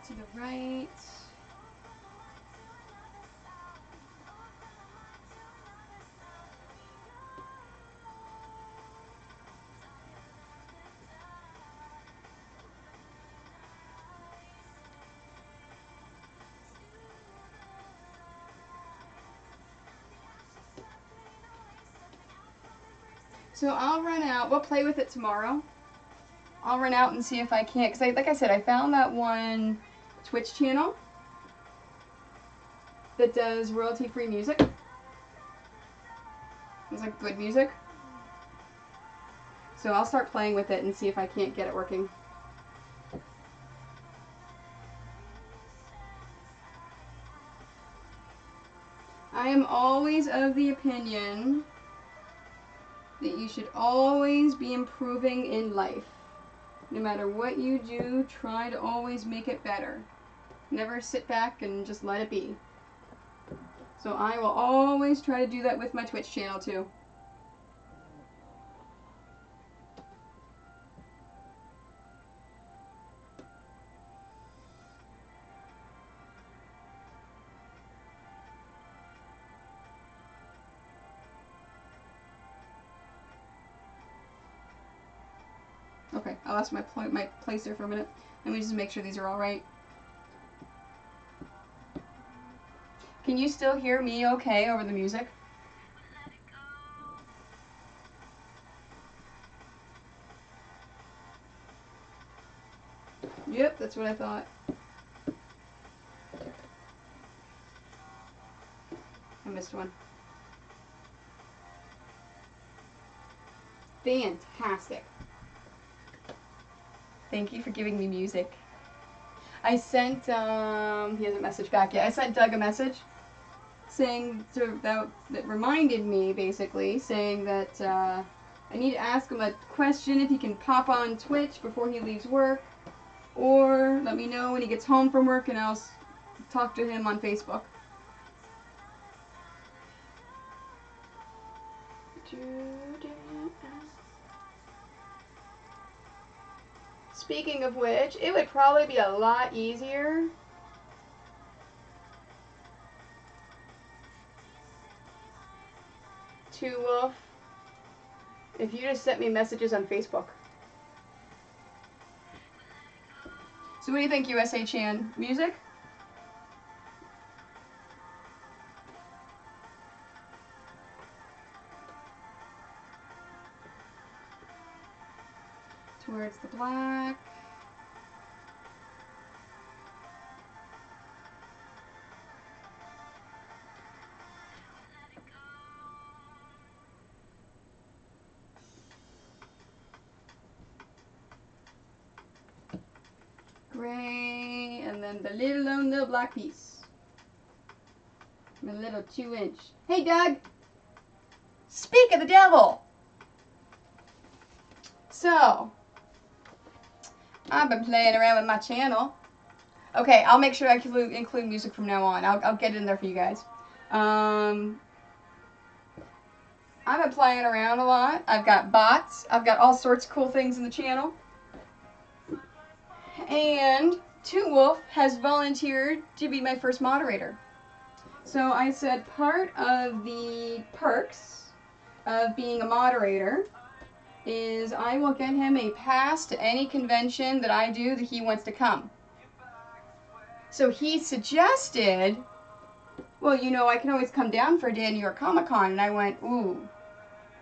To the right. So I'll run out. We'll play with it tomorrow. I'll run out and see if I can't. Because like I said, I found that one Twitch channel that does royalty-free music. It's like good music. So I'll start playing with it and see if I can't get it working. I am always of the opinion that you should always be improving in life. No matter what you do, try to always make it better. Never sit back and just let it be. So I will always try to do that with my Twitch channel too. Okay, I lost my place there for a minute. Let me just make sure these are all right. Can you still hear me okay over the music? Yep, that's what I thought. I missed one. Fantastic. Thank you for giving me music. I sent, he hasn't messaged back yet. I sent Doug a message saying, that reminded me, basically, saying that I need to ask him a question if he can pop on Twitch before he leaves work, or let me know when he gets home from work and I'll talk to him on Facebook. Speaking of which, it would probably be a lot easier Two Wolf, if you just sent me messages on Facebook. So what do you think, USA Chan? Music? Towards the black. Gray, and then the little on the black piece. My little 2-inch. Hey, Doug! Speak of the devil! So, I've been playing around with my channel. Okay, I'll make sure I include music from now on. I'll get it in there for you guys. I've been playing around a lot. I've got bots. I've got all sorts of cool things in the channel. And Two Wolf has volunteered to be my first moderator. So I said part of the perks of being a moderator is I will get him a pass to any convention that I do that he wants to come. So he suggested, well, you know, I can always come down for a day at New York Comic Con. And I went, ooh,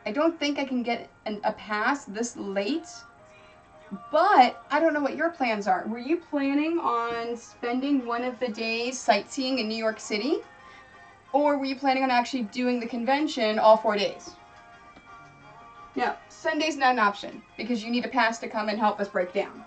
I don't think I can get a pass this late. But I don't know what your plans are. Were you planning on spending one of the days sightseeing in New York City? Or were you planning on actually doing the convention all 4 days? No, Sunday's not an option because you need a pass to come and help us break down.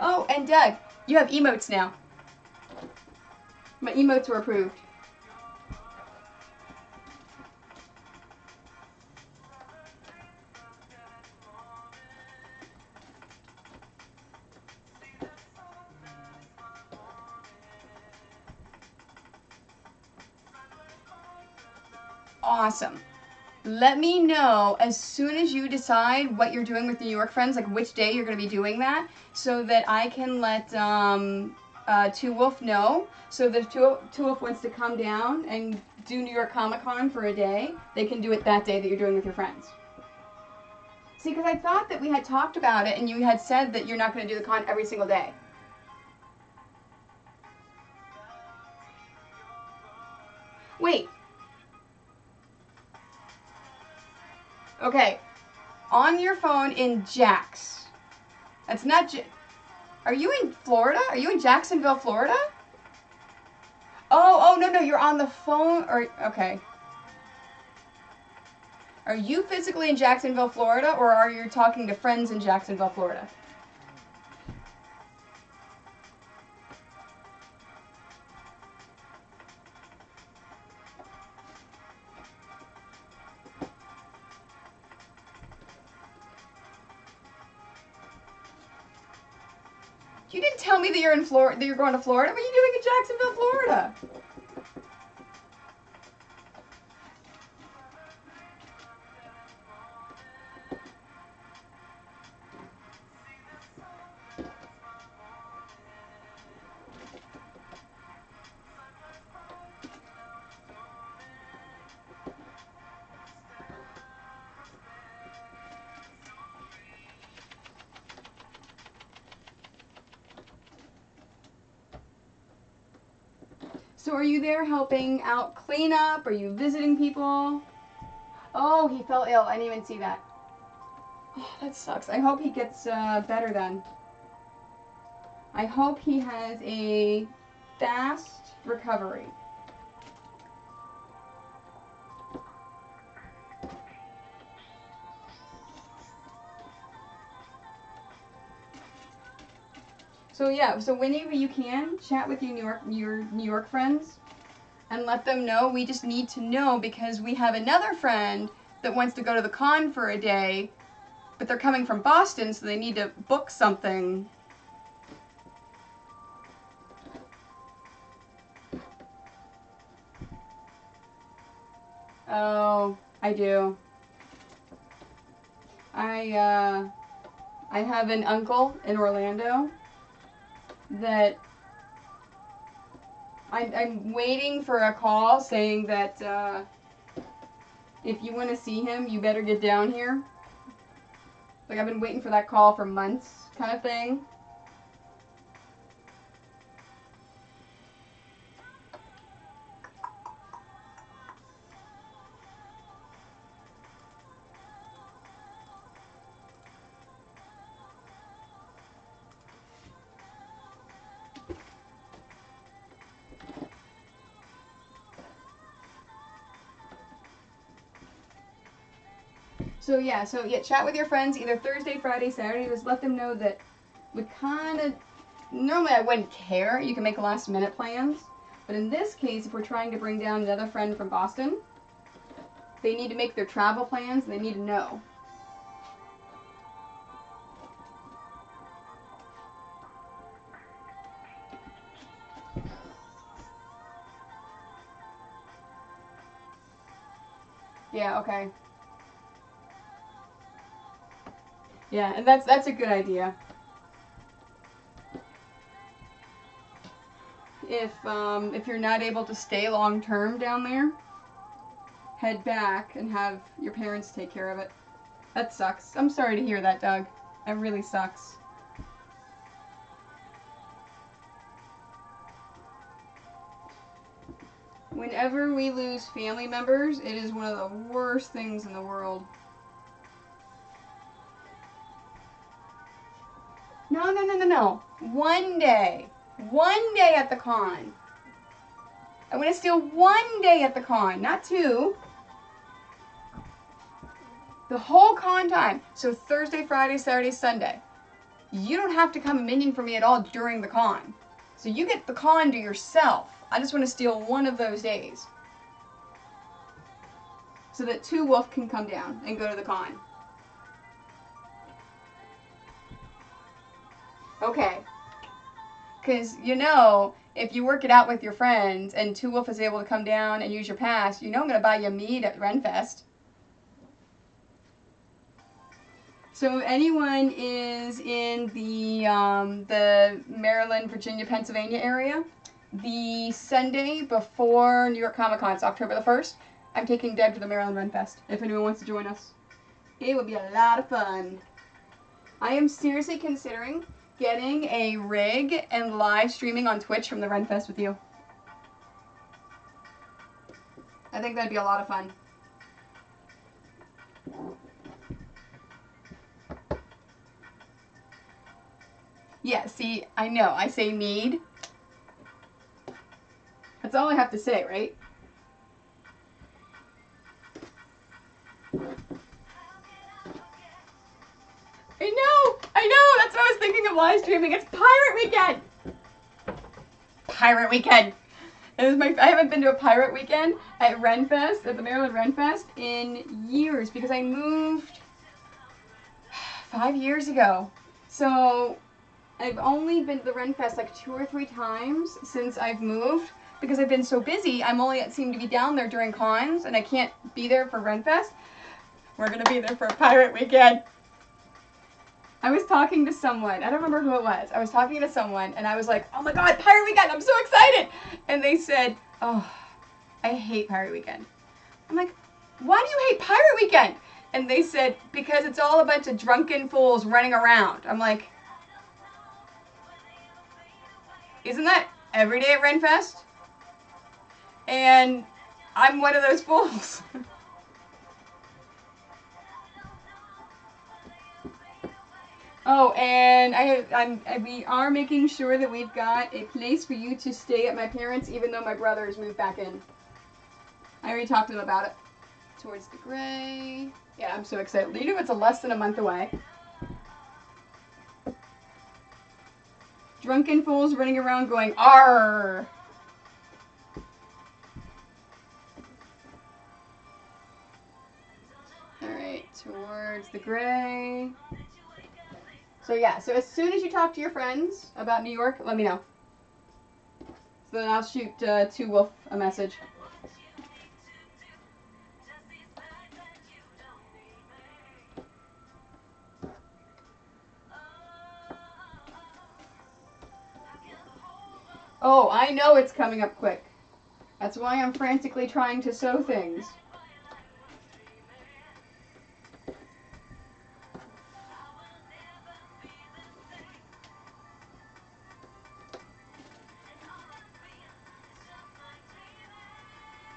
Oh, and Doug, you have emotes now. My emotes were approved. Awesome. Let me know as soon as you decide what you're doing with New York Friends, like which day you're going to be doing that, so that I can let Two Wolf know. So that if Two Wolf wants to come down and do New York Comic Con for a day, they can do it that day that you're doing with your friends. See, because I thought that we had talked about it and you had said that you're not going to do the con every single day. Wait. Okay. On your phone in Jax. That's not... Are you in Florida? Are you in Jacksonville, Florida? Oh, no, you're on the phone, or, okay. Are you physically in Jacksonville, Florida, or are you talking to friends in Jacksonville, Florida? You didn't tell me that you're in Florida, that you're going to Florida. What are you doing in Jacksonville, Florida? So are you there helping out cleanup? Are you visiting people? Oh, he fell ill. I didn't even see that. Oh, that sucks. I hope he gets better then. I hope he has a fast recovery. So yeah, so whenever you can, chat with your New York friends and let them know. We just need to know because we have another friend that wants to go to the con for a day, but they're coming from Boston, so they need to book something. Oh, I do. I have an uncle in Orlando that I'm waiting for a call saying that if you want to see him, you better get down here. Like, I've been waiting for that call for months, kind of thing. So yeah, chat with your friends either Thursday, Friday, Saturday. Just let them know that we kind of, normally I wouldn't care. You can make last minute plans. But in this case, if we're trying to bring down another friend from Boston, they need to make their travel plans and they need to know. Yeah, okay. Yeah, and that's a good idea. If you're not able to stay long term down there, head back and have your parents take care of it. That sucks. I'm sorry to hear that, Doug. That really sucks. Whenever we lose family members, it is one of the worst things in the world. No. One day. One day at the con. I want to steal one day at the con, not two. The whole con time. So Thursday, Friday, Saturday, Sunday. You don't have to come a minion for me at all during the con. So you get the con to yourself. I just want to steal one of those days. So that Two Wolf can come down and go to the con. Okay. Because, if you work it out with your friends and Two Wolf is able to come down and use your pass, I'm going to buy you mead at Renfest. So anyone is in the Maryland, Virginia, Pennsylvania area, the Sunday before New York Comic Con, it's October the 1st, I'm taking Deb to the Maryland Renfest, if anyone wants to join us. It would be a lot of fun. I am seriously considering getting a rig and live streaming on Twitch from the Renfest with you. I think that'd be a lot of fun. Yeah, see, I know. I say mead. That's all I have to say, right? I know. That's what I was thinking of live streaming. It's Pirate Weekend. Pirate Weekend. I haven't been to a Pirate Weekend at Renfest, at the Maryland Renfest, in years because I moved 5 years ago. So I've only been to the Renfest like 2 or 3 times since I've moved because I've been so busy. I'm only seem to be down there during cons and I can't be there for Renfest. We're gonna be there for a Pirate Weekend. I was talking to someone, I don't remember who it was. I was talking to someone and I was like, oh my god, Pirate Weekend, I'm so excited! And they said, oh, I hate Pirate Weekend. I'm like, why do you hate Pirate Weekend? And they said, because it's all a bunch of drunken fools running around. I'm like, isn't that every day at Renfest? And I'm one of those fools. Oh, and we are making sure that we've got a place for you to stay at my parents', even though my brother has moved back in. I already talked to them about it. Towards the gray. Yeah, I'm so excited. It's less than a month away. Drunken fools running around going, "Arr!" Alright, towards the gray. So yeah, so as soon as you talk to your friends about New York, let me know. So then I'll shoot Two Wolf a message. Oh, I know it's coming up quick. That's why I'm frantically trying to sew things.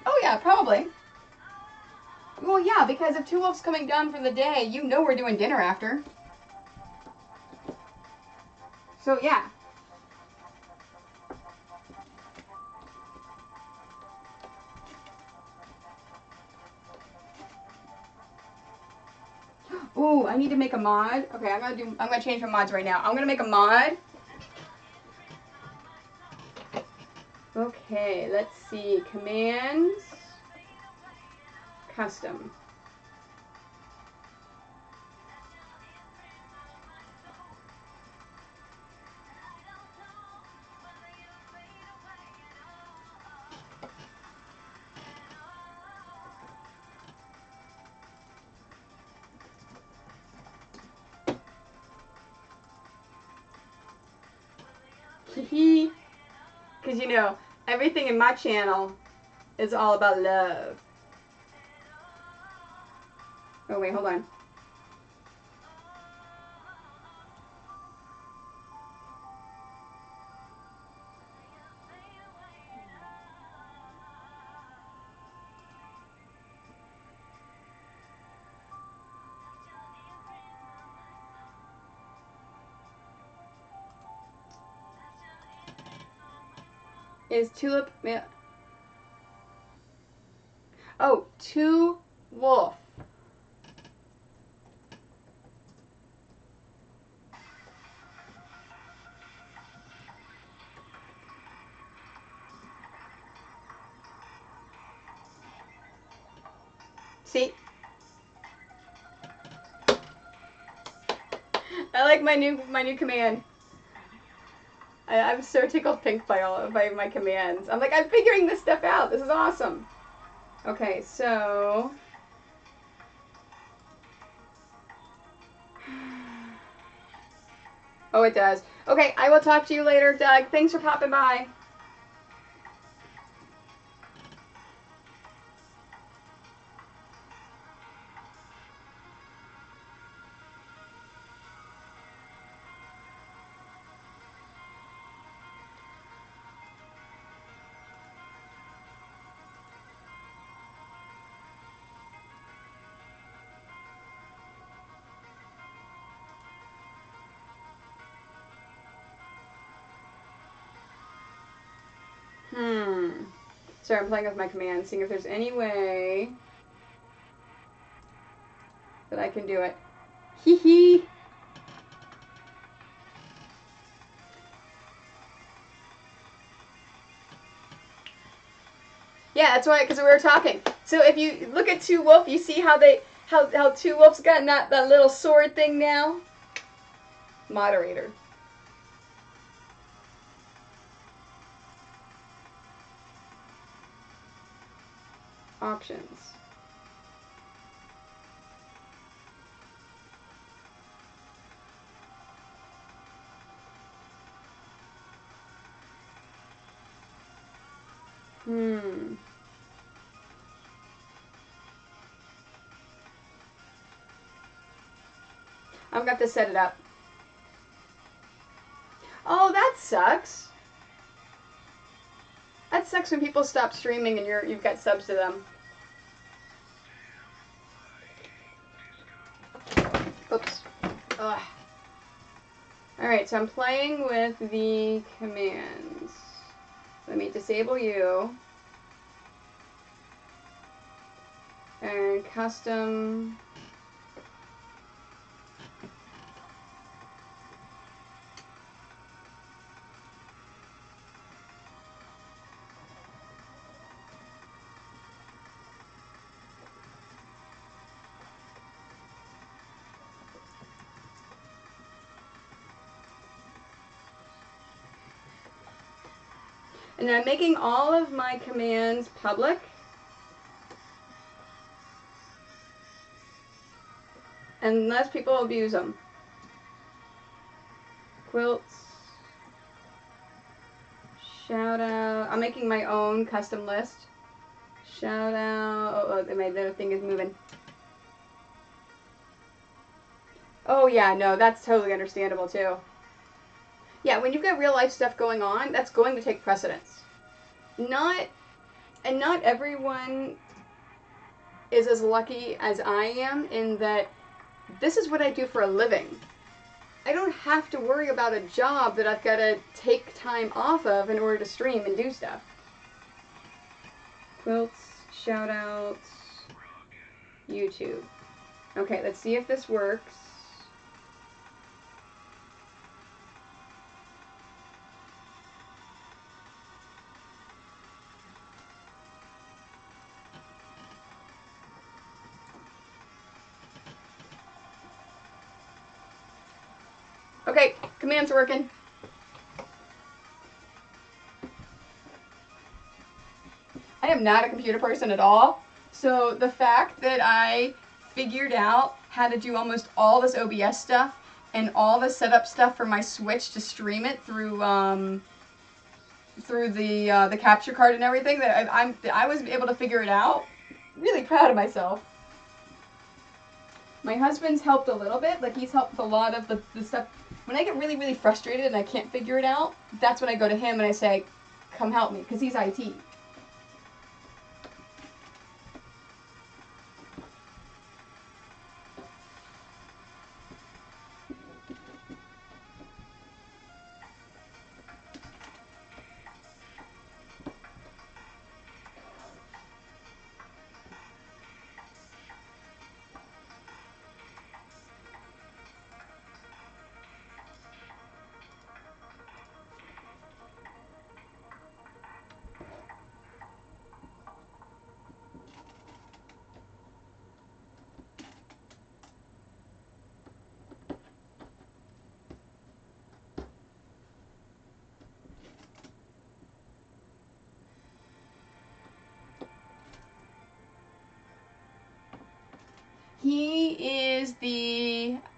Oh yeah, probably. Well, yeah, because if Two Wolf's coming down for the day, you know we're doing dinner after. So yeah. Ooh, I need to make a mod. Okay, I'm gonna change my mods right now. I'm gonna make a mod. Okay, let's see. Commands. Custom. Hee. Because you know, everything in my channel is all about love. Oh wait, hold on. Is Tulip... Oh, Two Wolf. See? I like my new command. I'm so tickled pink by my commands. I'm like, I'm figuring this stuff out. This is awesome. Okay, so... Oh, it does. Okay, I will talk to you later, Doug. Thanks for popping by. Sorry, I'm playing with my commands, seeing if there's any way that I can do it. Hee hee. Yeah, that's why, because we were talking. So if you look at Two Wolf, you see how how Two Wolf's got that little sword thing now? Moderator. Options. I'm gonna have to set it up. Oh, that sucks. That sucks when people stop streaming and you've got subs to them. Oops. Ugh. Alright, so I'm playing with the commands. Let me disable you. And custom. And I'm making all of my commands public. Unless people abuse them. Quilts. Shout out. I'm making my own custom list. Shout out. Oh, my little thing is moving. Oh, yeah, no, that's totally understandable, too. Yeah, when you've got real life stuff going on, that's going to take precedence. Not everyone is as lucky as I am in that this is what I do for a living. I don't have to worry about a job that I've got to take time off of in order to stream and do stuff. Quilts, shoutouts, YouTube. Okay, let's see if this works. Okay, command's working. I am not a computer person at all, so the fact that I figured out how to do almost all this OBS stuff and all the setup stuff for my Switch to stream it through the capture card and everything, that I was able to figure it out. Really proud of myself. My husband's helped a little bit, like he's helped with a lot of the stuff. When I get really, really frustrated and I can't figure it out, that's when I go to him and I say, come help me, because he's IT.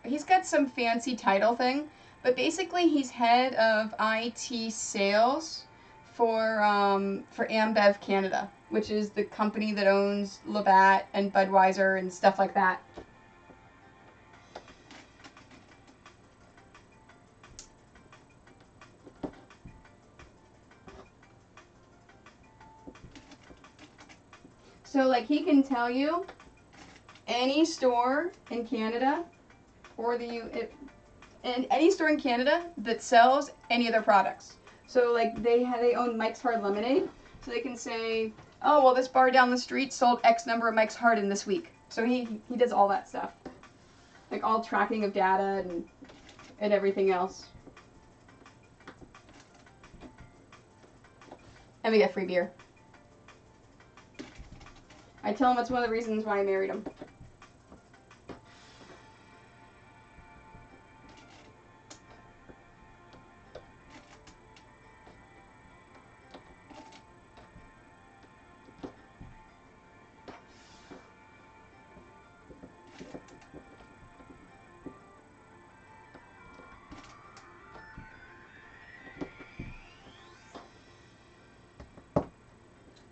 He's got some fancy title thing, but basically he's head of IT sales for Ambev Canada, which is the company that owns Labatt and Budweiser and stuff like that. So like he can tell you any store in Canada or and any store in Canada that sells any of their products. So like they own Mike's Hard Lemonade, so they can say, oh well, this bar down the street sold X number of Mike's Hard in this week. So he does all that stuff, like all tracking of data and everything else. And we get free beer. I tell him that's one of the reasons why I married him.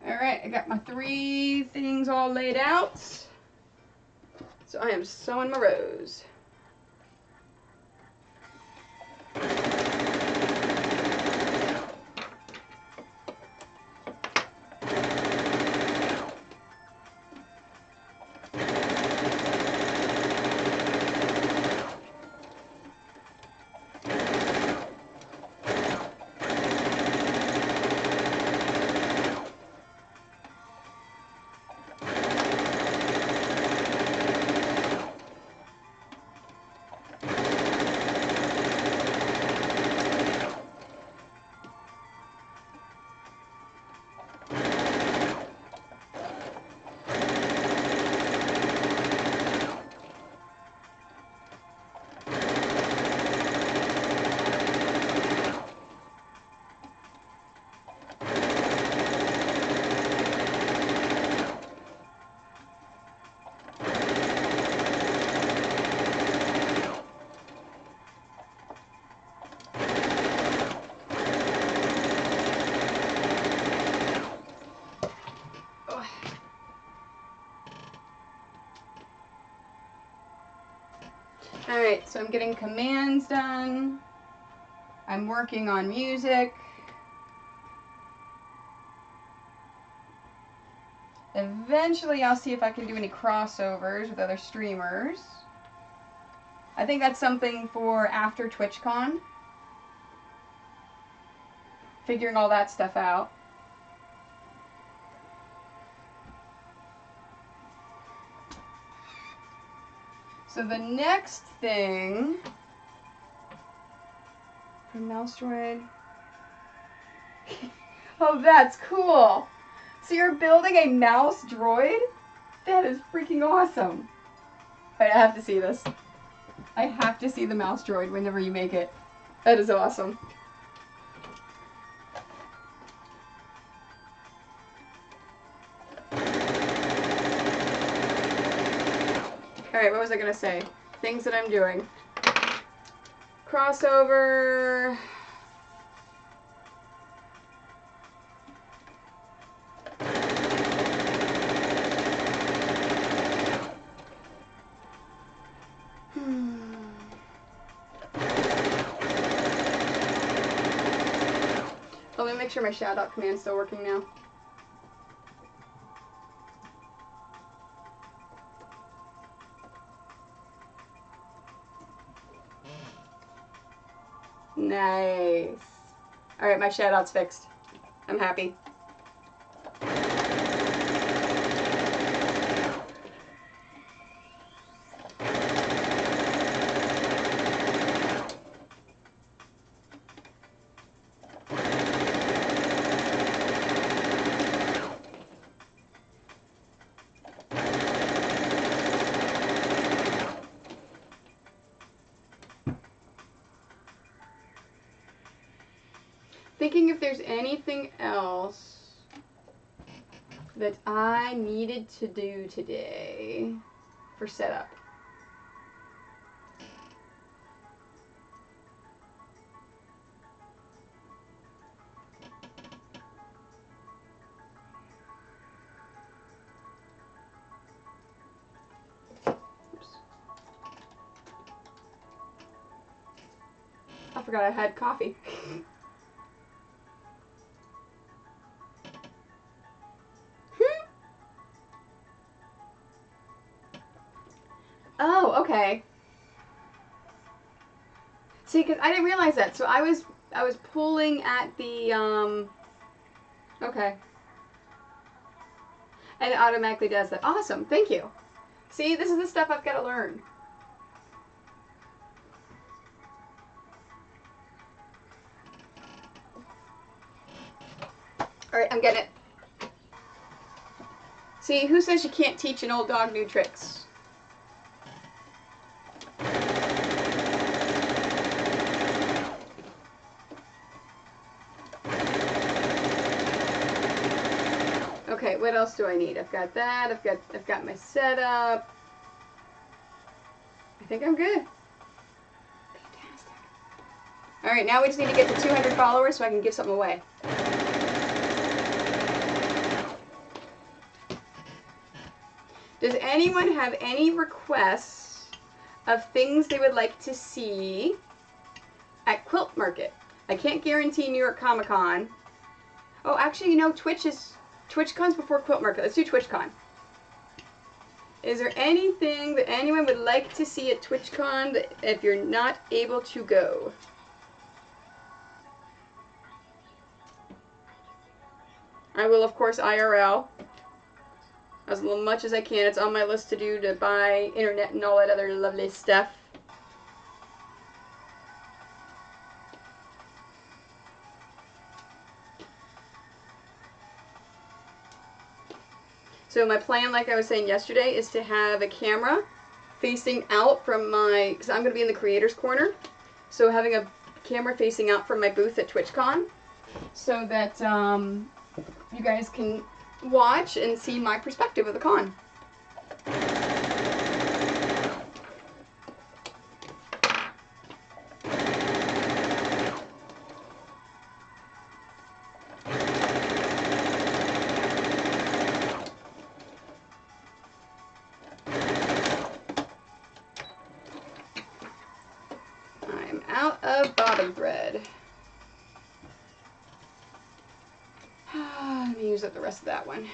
Alright, I got my 3 things all laid out. So I am sewing my rows. Alright, so I'm getting commands done. I'm working on music. Eventually I'll see if I can do any crossovers with other streamers. I think that's something for after TwitchCon. Figuring all that stuff out. So the next thing from Mouse Droid. Oh, that's cool. So you're building a mouse droid? That is freaking awesome. Alright, I have to see this. I have to see the mouse droid whenever you make it. That is awesome. Alright, what was I going to say? Things that I'm doing. Crossover. Let me make sure my shout out command's still working now. Nice. Alright, my shout out's fixed. I'm happy. Thinking if there's anything else that I needed to do today for setup. Oops. I forgot I had coffee. Oh, okay. See, because I didn't realize that. So I was pulling at the okay. And it automatically does that. Awesome. Thank you. See, this is the stuff I've got to learn. All right, I'm getting it. See, who says you can't teach an old dog new tricks? Okay, what else do I need? I've got that. I've got my setup. I think I'm good. Fantastic. All right, now we just need to get to 200 followers so I can give something away. Does anyone have any requests of things they would like to see at Quilt Market? I can't guarantee New York Comic Con. Oh, actually, you know, TwitchCon's before Quilt Market. Let's do TwitchCon. Is there anything that anyone would like to see at TwitchCon that if you're not able to go? I will, of course, IRL. As much as I can. It's on my list to do to buy internet and all that other lovely stuff. So my plan, like I was saying yesterday, is to have a camera facing out from my, because I'm going to be in the creator's corner. So having a camera facing out from my booth at TwitchCon so that you guys can watch and see my perspective of the con. out of bobbin thread. Let me use up the rest of that one.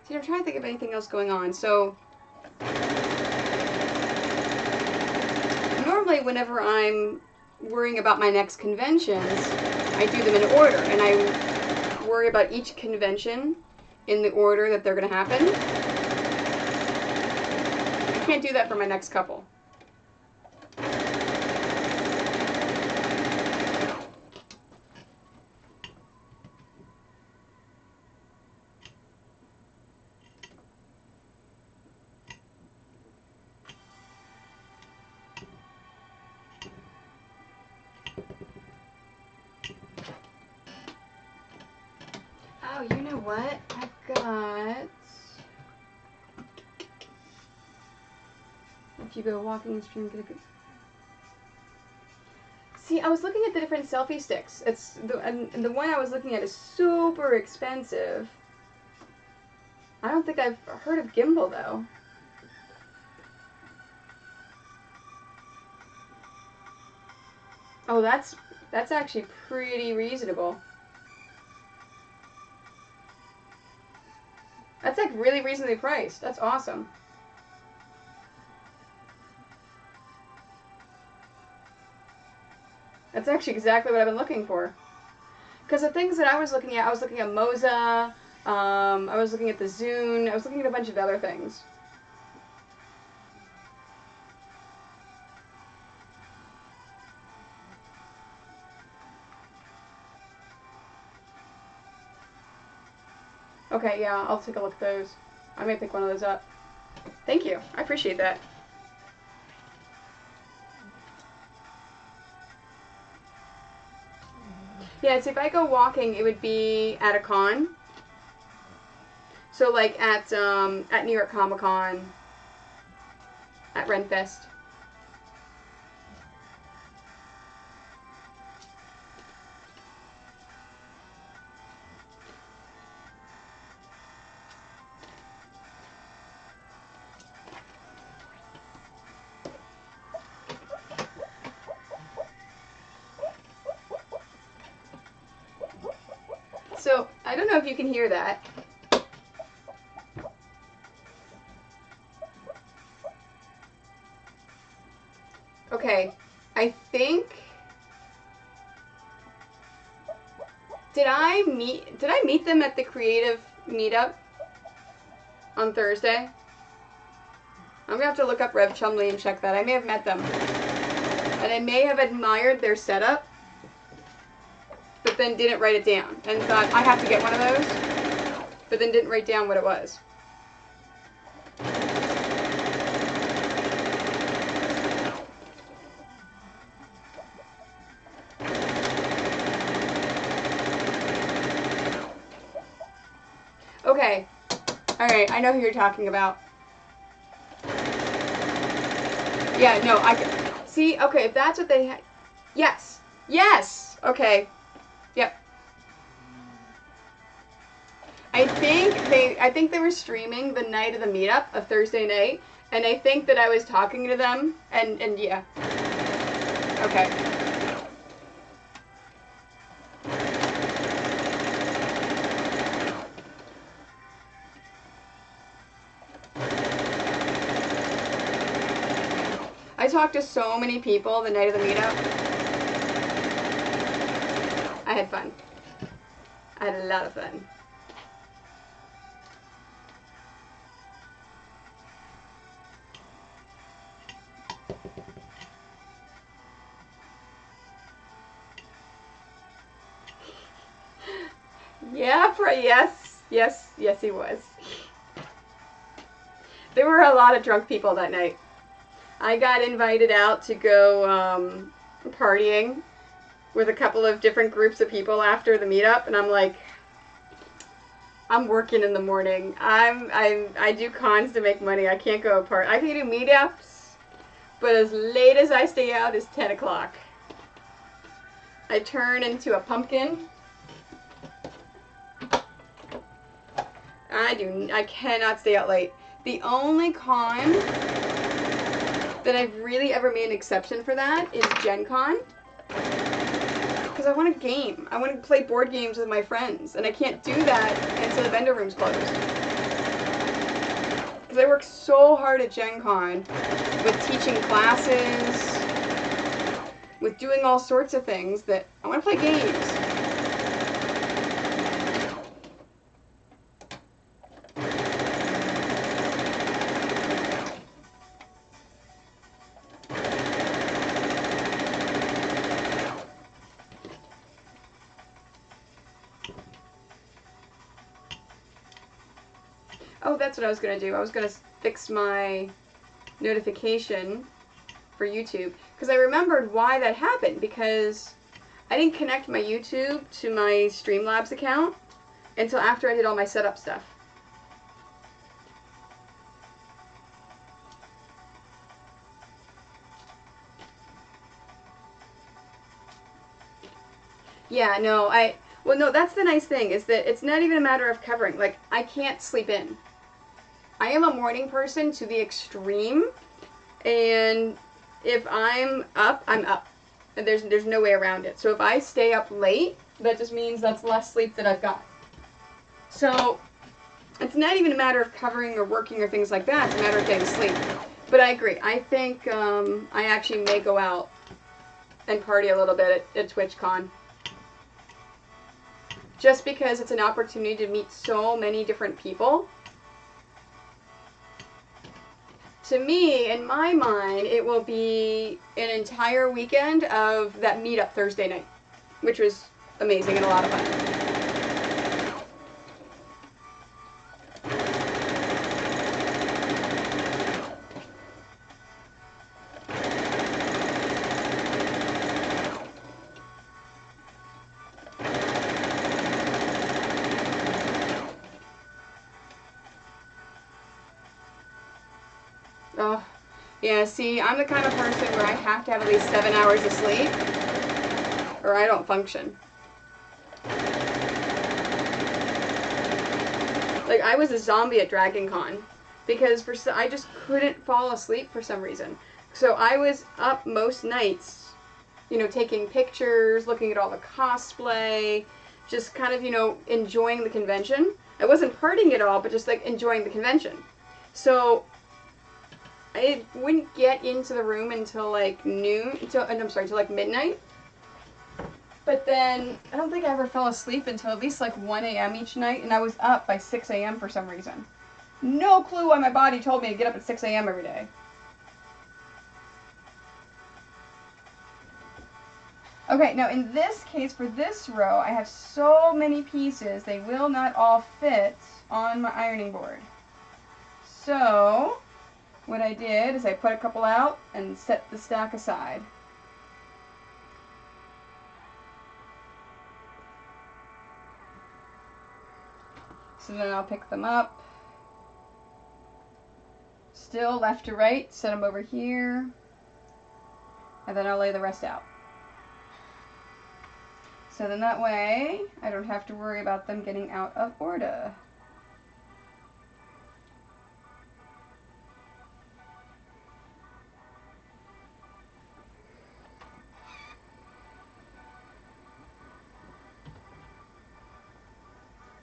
See, I'm trying to think of anything else going on. So normally whenever I'm worrying about my next conventions, I do them in order, and I worry about each convention in the order that they're going to happen. I can't do that for my next couple. Oh, you know what? I've got... If you go walking and stream, get a good... See, I was looking at the different selfie sticks. It's and the one I was looking at is super expensive. I don't think I've heard of Gimbal, though. Oh, that's actually pretty reasonable. That's like really reasonably priced. That's awesome. That's actually exactly what I've been looking for. Because the things that I was looking at Moza, I was looking at the Zune, I was looking at a bunch of other things. Okay, yeah, I'll take a look at those. I may pick one of those up. Thank you. I appreciate that. Yeah, so if I go walking, it would be at a con. So like at New York Comic Con, at Renfest. So I don't know if you can hear that. Okay, I think... Did I meet them at the creative meetup on Thursday? I'm gonna have to look up Rev Chumley and check that. I may have met them. And I may have admired their setup, but then didn't write it down. And thought, I have to get one of those, but then didn't write down what it was. Okay. Alright, I know who you're talking about. Yeah, no, I can... See, okay, if that's what they... Yes! Yes! Okay. Yep. I think they were streaming the night of the meetup, of Thursday night, and I think that I was talking to them, and yeah. Okay. I talked to so many people the night of the meetup. I had fun. I had a lot of fun. Yeah, yes, he was. There were a lot of drunk people that night. I got invited out to go partying with a couple of different groups of people after the meetup, and I'm like, I'm working in the morning. I do cons to make money. I can't go apart. I can do meetups, but as late as I stay out is 10 o'clock. I turn into a pumpkin. I cannot stay out late. The only con that I've really ever made an exception for that is Gen Con. Because I want to game. I want to play board games with my friends. And I can't do that until the vendor room's closed. Because I work so hard at Gen Con with teaching classes, with doing all sorts of things that I want to play games. Oh, that's what I was going to do. I was going to fix my notification for YouTube. Because I remembered why that happened. Because I didn't connect my YouTube to my Streamlabs account until after I did all my setup stuff. Yeah, no, well, no, that's the nice thing, is that it's not even a matter of covering. Like, I can't sleep in. I am a morning person to the extreme, and if I'm up, I'm up. And there's no way around it. So if I stay up late, that just means that's less sleep that I've got. So it's not even a matter of covering or working or things like that. It's a matter of getting sleep. But I agree. I think I actually may go out and party a little bit at TwitchCon. Just because it's an opportunity to meet so many different people. To me, in my mind, it will be an entire weekend of that meetup Thursday night, which was amazing and a lot of fun. Oh, yeah, see, I'm the kind of person where I have to have at least 7 hours of sleep, or I don't function. Like, I was a zombie at Dragon Con, because I just couldn't fall asleep for some reason. So I was up most nights, you know, taking pictures, looking at all the cosplay, just kind of, you know, enjoying the convention. I wasn't partying at all, but just, like, enjoying the convention. So I wouldn't get into the room until like noon, until like midnight. But then I don't think I ever fell asleep until at least like 1 a.m. each night, and I was up by 6 a.m. for some reason. No clue why my body told me to get up at 6 a.m. every day. Okay, now in this case, for this row, I have so many pieces, they will not all fit on my ironing board. So what I did is I put a couple out and set the stack aside. So then I'll pick them up. Still left to right, set them over here. And then I'll lay the rest out. So then that way, I don't have to worry about them getting out of order.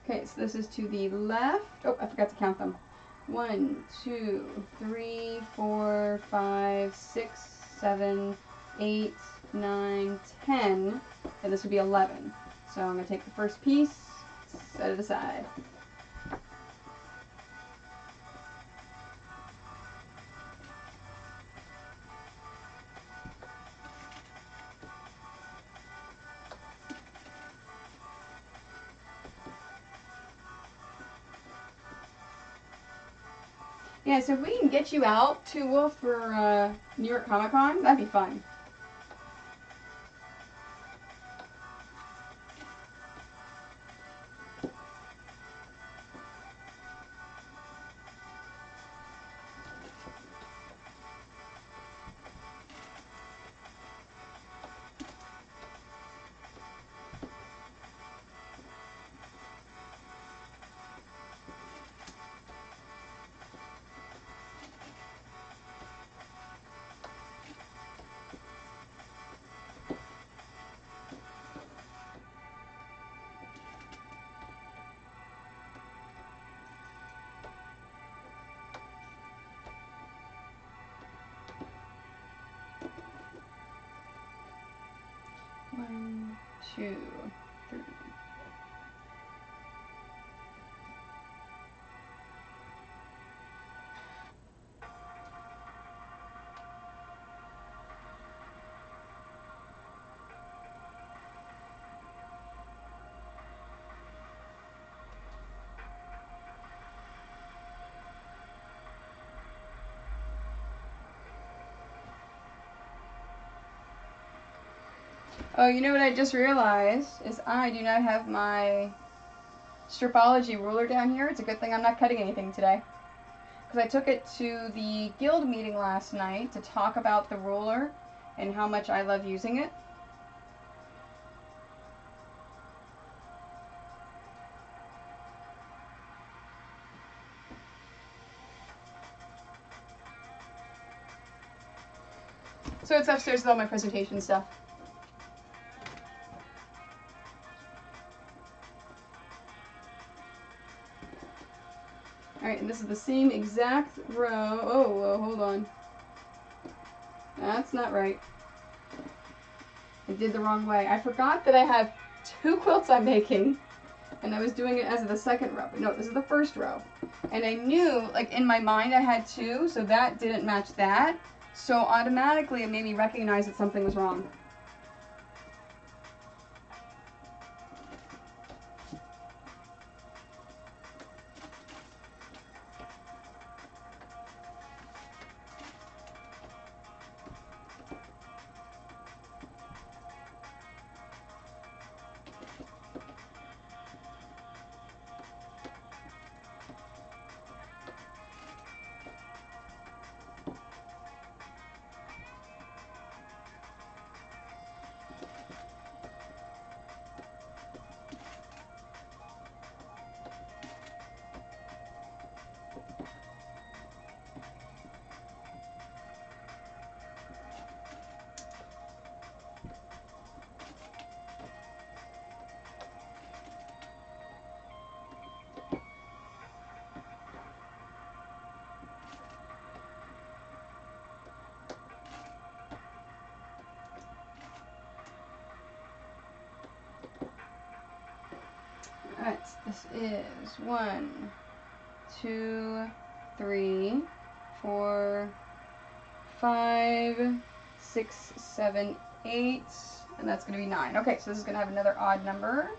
Okay, so this is to the left. Oh, I forgot to count them. 1, 2, 3, 4, 5, 6, 7, 8, 9, 10. And this would be 11. So I'm going to take the first piece, set it aside. Yeah, so if we can get you out to Wolf for New York Comic Con, that'd be fun. One, two, three. Oh, you know what I just realized is I do not have my Stripology ruler down here. It's a good thing I'm not cutting anything today. Because I took it to the guild meeting last night to talk about the ruler and how much I love using it. So it's upstairs with all my presentation stuff. Alright, and this is the same exact row. Oh, hold on. That's not right. I did the wrong way. I forgot that I have 2 quilts I'm making, and I was doing it as the second row. But no, this is the first row. And I knew, like, in my mind I had 2, so that didn't match that. So automatically it made me recognize that something was wrong. Alright, this is 1, 2, 3, 4, 5, 6, 7, 8, and that's going to be 9. Okay, so this is going to have another odd number.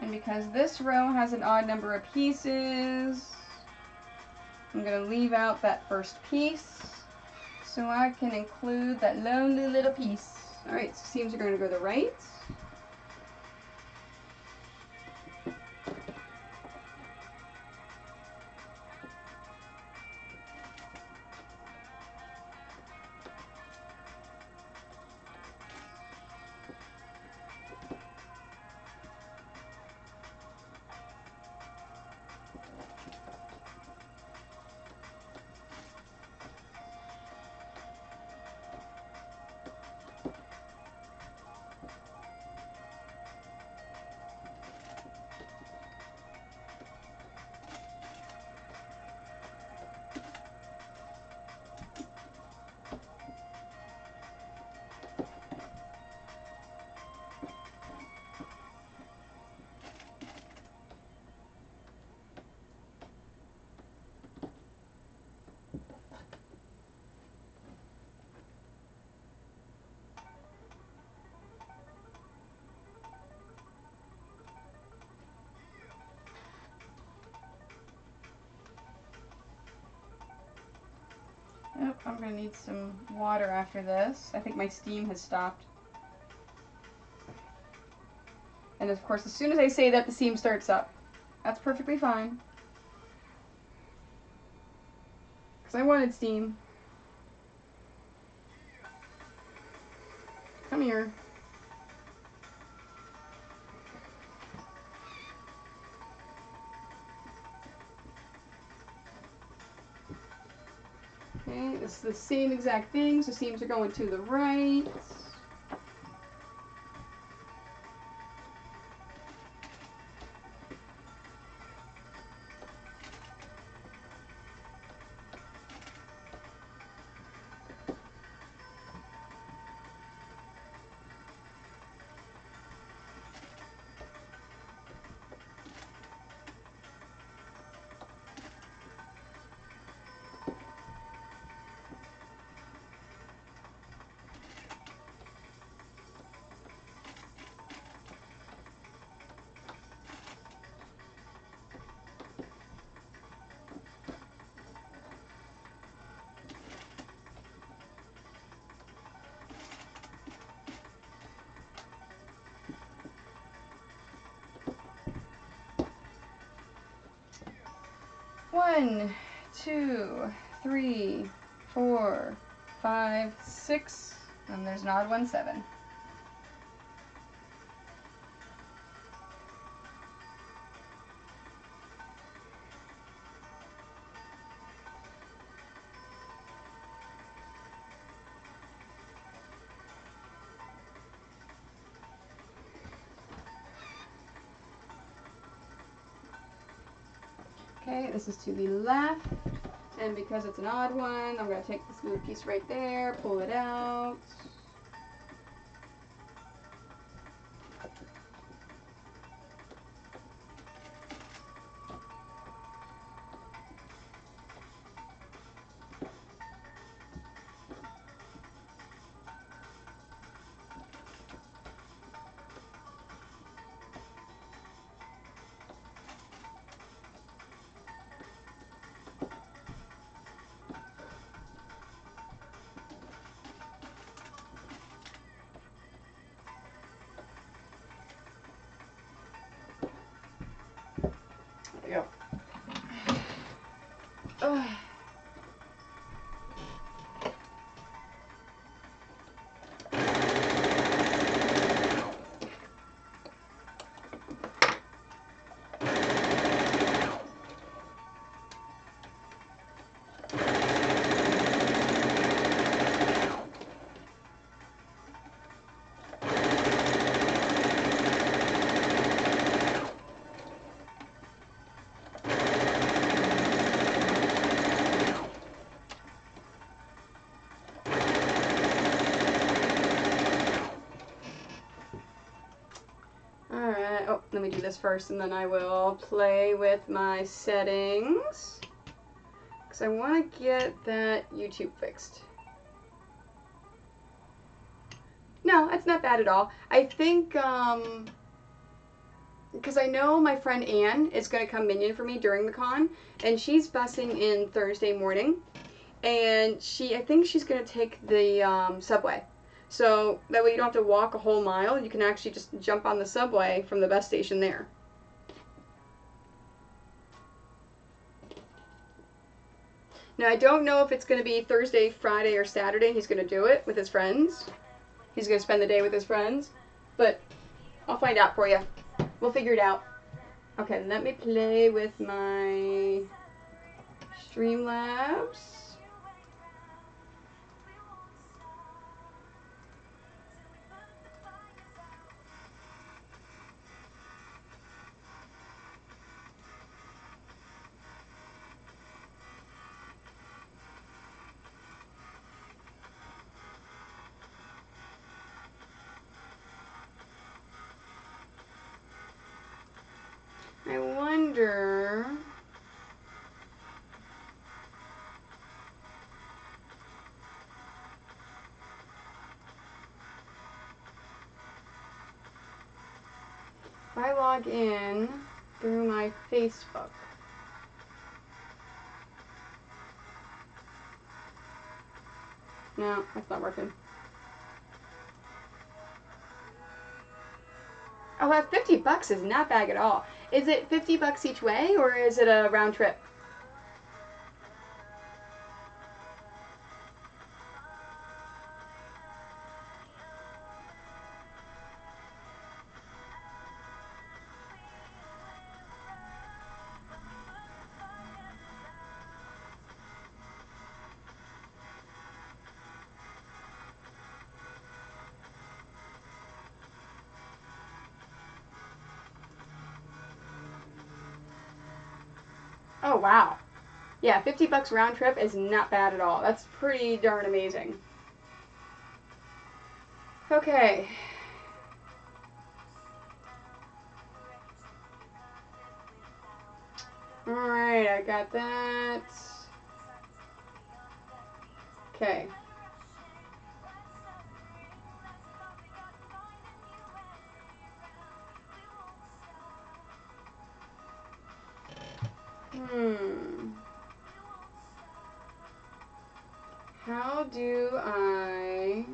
And because this row has an odd number of pieces, I'm going to leave out that first piece so I can include that lonely little piece. Alright, so seams are going to go to the right. I'm going to need some water after this. I think my steam has stopped. And of course, as soon as I say that, the steam starts up. That's perfectly fine. Because I wanted steam. Come here. Okay, this is the same exact thing, so steams are going to the right. One, 2, 3, 4, 5, 6, and there's an odd one, 7. Okay, this is to the left, and because it's an odd one, I'm going to take this little piece right there, pull it out. There we go. Ugh. Alright, oh, let me do this first and then I will play with my settings. Because I want to get that YouTube fixed. No, it's not bad at all. I think, because I know my friend Anne is going to come minion for me during the con, and she's busing in Thursday morning, and I think she's going to take the subway. So that way you don't have to walk a whole mile. You can actually just jump on the subway from the bus station there. Now, I don't know if it's going to be Thursday, Friday, or Saturday he's going to do it with his friends. He's going to spend the day with his friends. But I'll find out for you. We'll figure it out. Okay, let me play with my Streamlabs. I wonder... if I log in through my Facebook. No, that's not working. Oh, that $50 is not bad at all. Is it $50 each way, or is it a round trip? Oh, wow. Yeah, $50 round trip is not bad at all. That's pretty darn amazing. Okay. Alright, I got that. Okay. How do I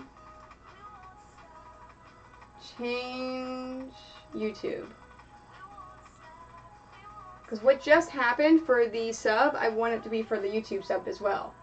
change YouTube? Because what just happened for the sub, I want it to be for the YouTube sub as well.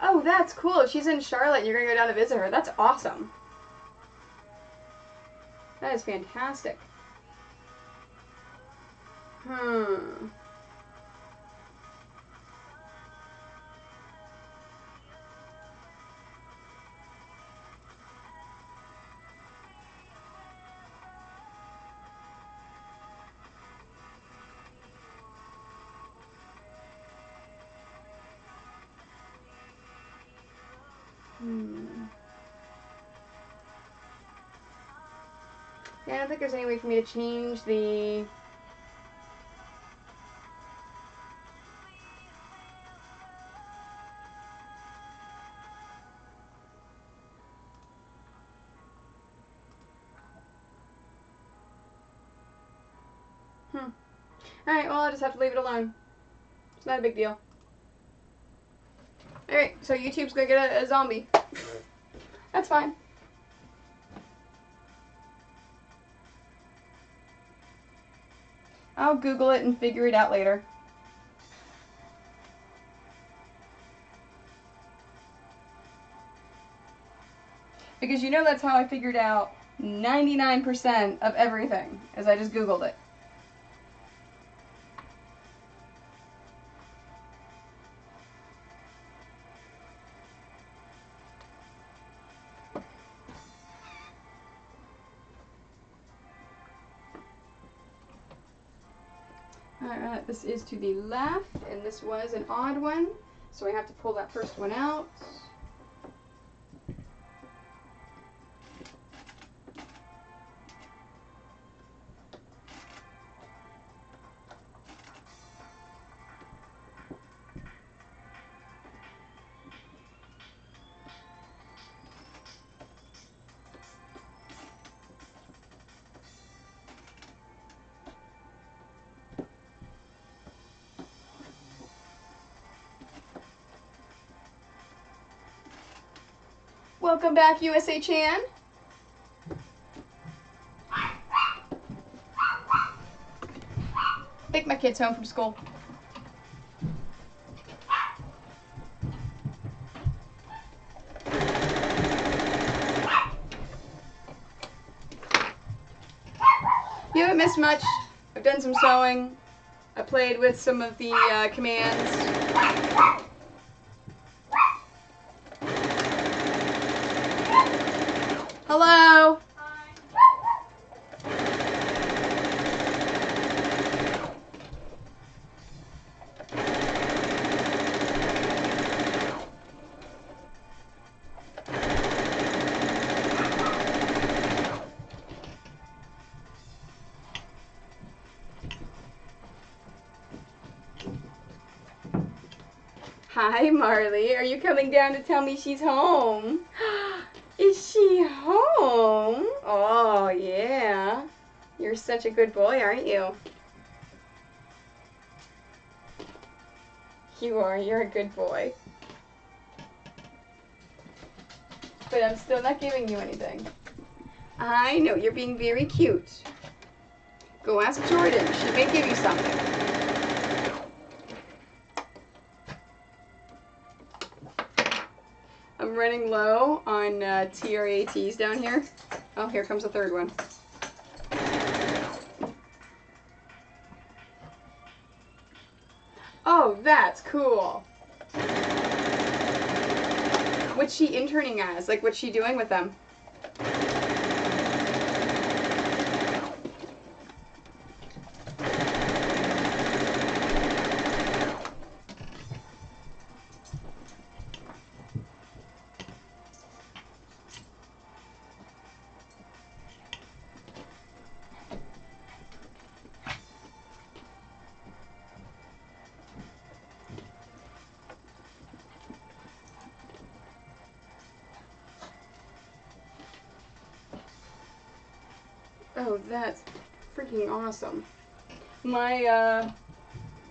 Oh, that's cool. If she's in Charlotte and you're going to go down to visit her, that's awesome. That is fantastic. Yeah, I don't think there's any way for me to change the... Alright, well, I'll just have to leave it alone. It's not a big deal. Alright, so YouTube's gonna get a zombie. That's fine. I'll Google it and figure it out later. Because you know that's how I figured out 99% of everything, is I just Googled it. Alright, this is to the left, and this was an odd one, so I have to pull that first one out. Welcome back, USA Chan. Take my kids home from school. You haven't missed much. I've done some sewing. I played with some of the commands. Hi, Marley. Are you coming down to tell me she's home? Is she home? Oh, yeah. You're such a good boy, aren't you? You are. You're a good boy. But I'm still not giving you anything. I know. You're being very cute. Go ask Jordan. She may give you something. I'm running low on TRATs down here. Oh, here comes a third one. Oh, that's cool. What's she interning as? Like, what's she doing with them? Oh, that's freaking awesome. My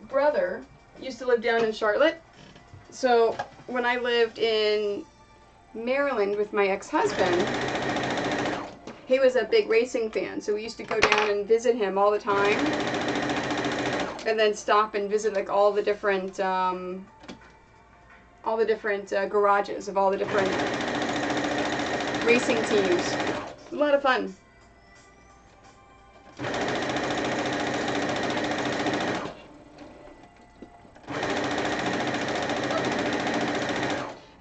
brother used to live down in Charlotte. So when I lived in Maryland with my ex-husband, he was a big racing fan. So we used to go down and visit him all the time. And then stop and visit like all the different garages of all the different racing teams. It was a lot of fun.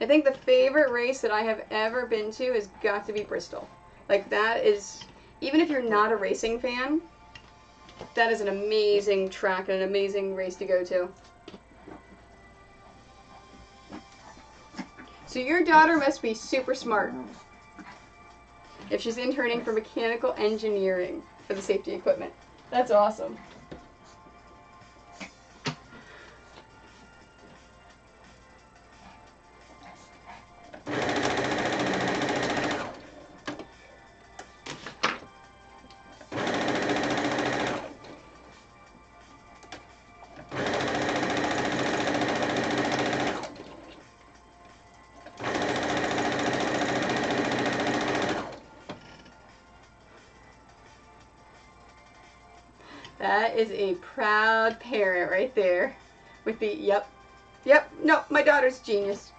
I think the favorite race that I have ever been to has got to be Bristol. Like that is, even if you're not a racing fan, that is an amazing track and an amazing race to go to. So your daughter must be super smart if she's interning for mechanical engineering for the safety equipment. That's awesome. That is a proud parent right there. With the, yep, no, my daughter's genius.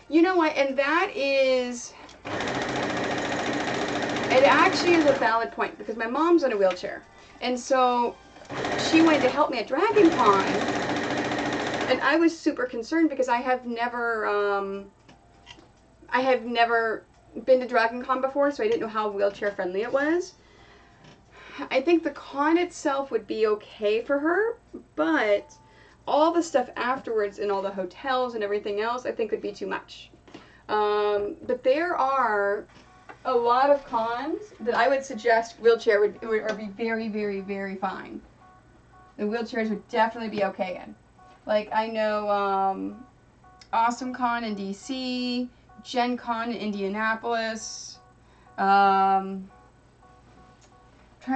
You know what, and that is, it actually is a valid point because my mom's in a wheelchair. And so she wanted to help me at Dragon Con. And I was super concerned because I have never been to Dragon Con before, so I didn't know how wheelchair friendly it was. I think the con itself would be okay for her, but all the stuff afterwards in all the hotels and everything else, I think would be too much. But there are a lot of cons that I would suggest wheelchair would be very, very, very fine. The wheelchairs would definitely be okay in. Like I know Awesome Con in DC, Gen Con in Indianapolis. Trying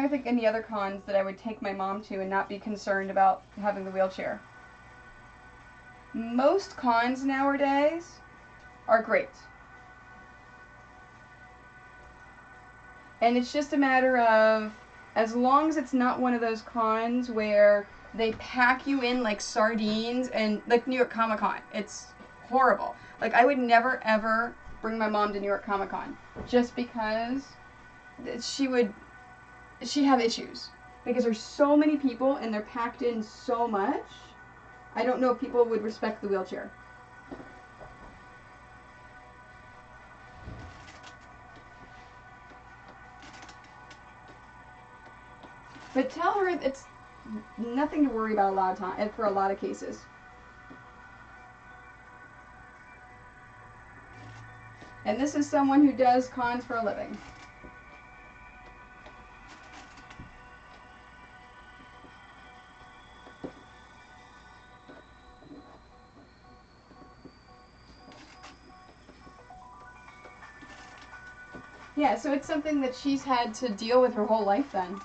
to think any other cons that I would take my mom to and not be concerned about having the wheelchair. Most cons nowadays are great. And it's just a matter of, as long as it's not one of those cons where they pack you in like sardines, and like New York Comic Con, it's horrible. Like I would never ever bring my mom to New York Comic Con just because she'd have issues. because there's so many people and they're packed in so much. I don't know if people would respect the wheelchair. But tell her it's nothing to worry about a lot of time for a lot of cases. And this is someone who does cons for a living. Yeah, so it's something that she's had to deal with her whole life then.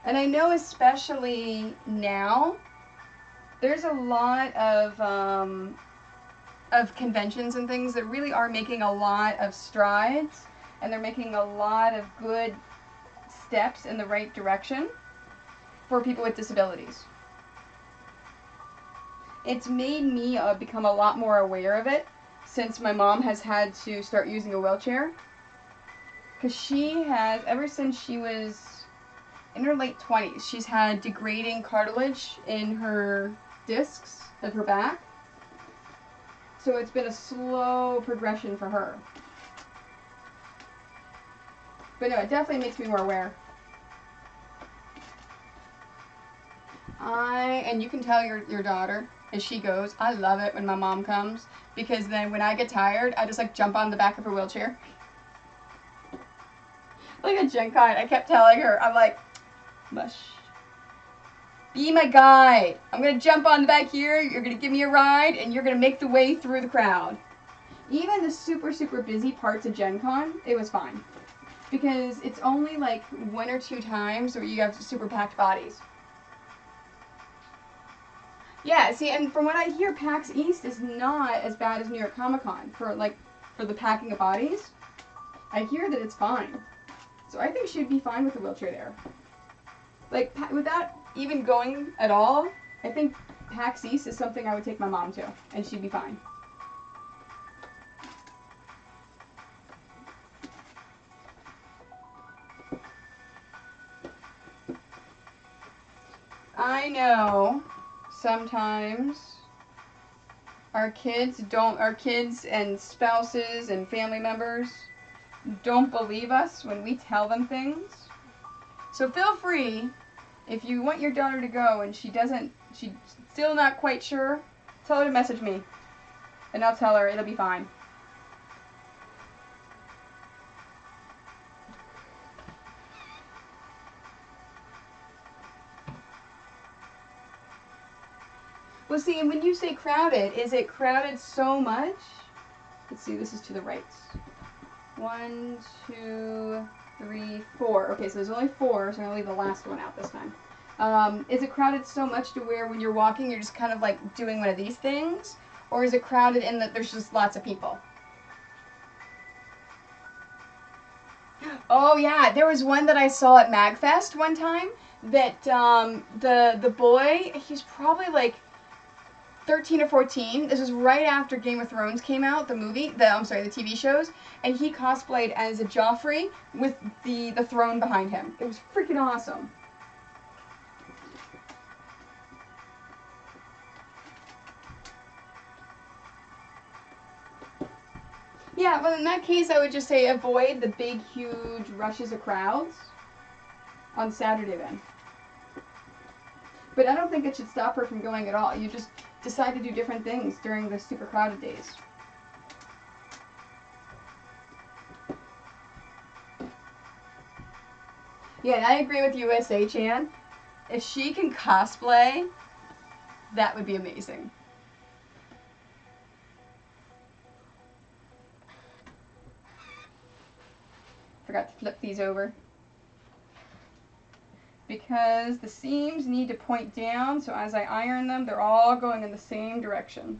And I know especially now, there's a lot of conventions and things that really are making a lot of strides, and they're making a lot of good steps in the right direction for people with disabilities. It's made me become a lot more aware of it since my mom has had to start using a wheelchair. Because she has, ever since she was in her late 20s, she's had degrading cartilage in her discs of her back. So it's been a slow progression for her. But no, it definitely makes me more aware. And you can tell your daughter as she goes, I love it when my mom comes, because then when I get tired, I just like jump on the back of her wheelchair. Like at Gen Con, I kept telling her, I'm like, mush. Be my guide. I'm going to jump on the back here, you're going to give me a ride, and you're going to make the way through the crowd. Even the super, super busy parts of Gen Con, it was fine. Because it's only like 1 or 2 times where you have super packed bodies. Yeah, see, and from what I hear, PAX East is not as bad as New York Comic Con for the packing of bodies. I hear that it's fine. So I think she'd be fine with the wheelchair there. Like, without even going at all, I think PAX East is something I would take my mom to, and she'd be fine. I know sometimes our kids and spouses and family members don't believe us when we tell them things. So feel free, if you want your daughter to go and she's still not quite sure, tell her to message me. And I'll tell her it'll be fine. Well, see, when you say crowded, is it crowded so much? Let's see, this is to the right. 1, 2, 3, 4. Okay, so there's only 4, so I'm going to leave the last one out this time. Is it crowded so much to where when you're walking, you're just kind of like doing one of these things? Or is it crowded in that there's just lots of people? Oh, yeah, there was one that I saw at MagFest one time that the boy, he's probably like 13 or 14. This was right after Game of Thrones came out, the movie, the TV shows, and he cosplayed as a Joffrey with the throne behind him. It was freaking awesome. Yeah, well in that case I would just say avoid the big, huge rushes of crowds on Saturday then. But I don't think it should stop her from going at all. You just decide to do different things during the super crowded days. Yeah, and I agree with USA Chan. If she can cosplay, that would be amazing. Forgot to flip these over. Because the seams need to point down, so as I iron them, they're all going in the same direction.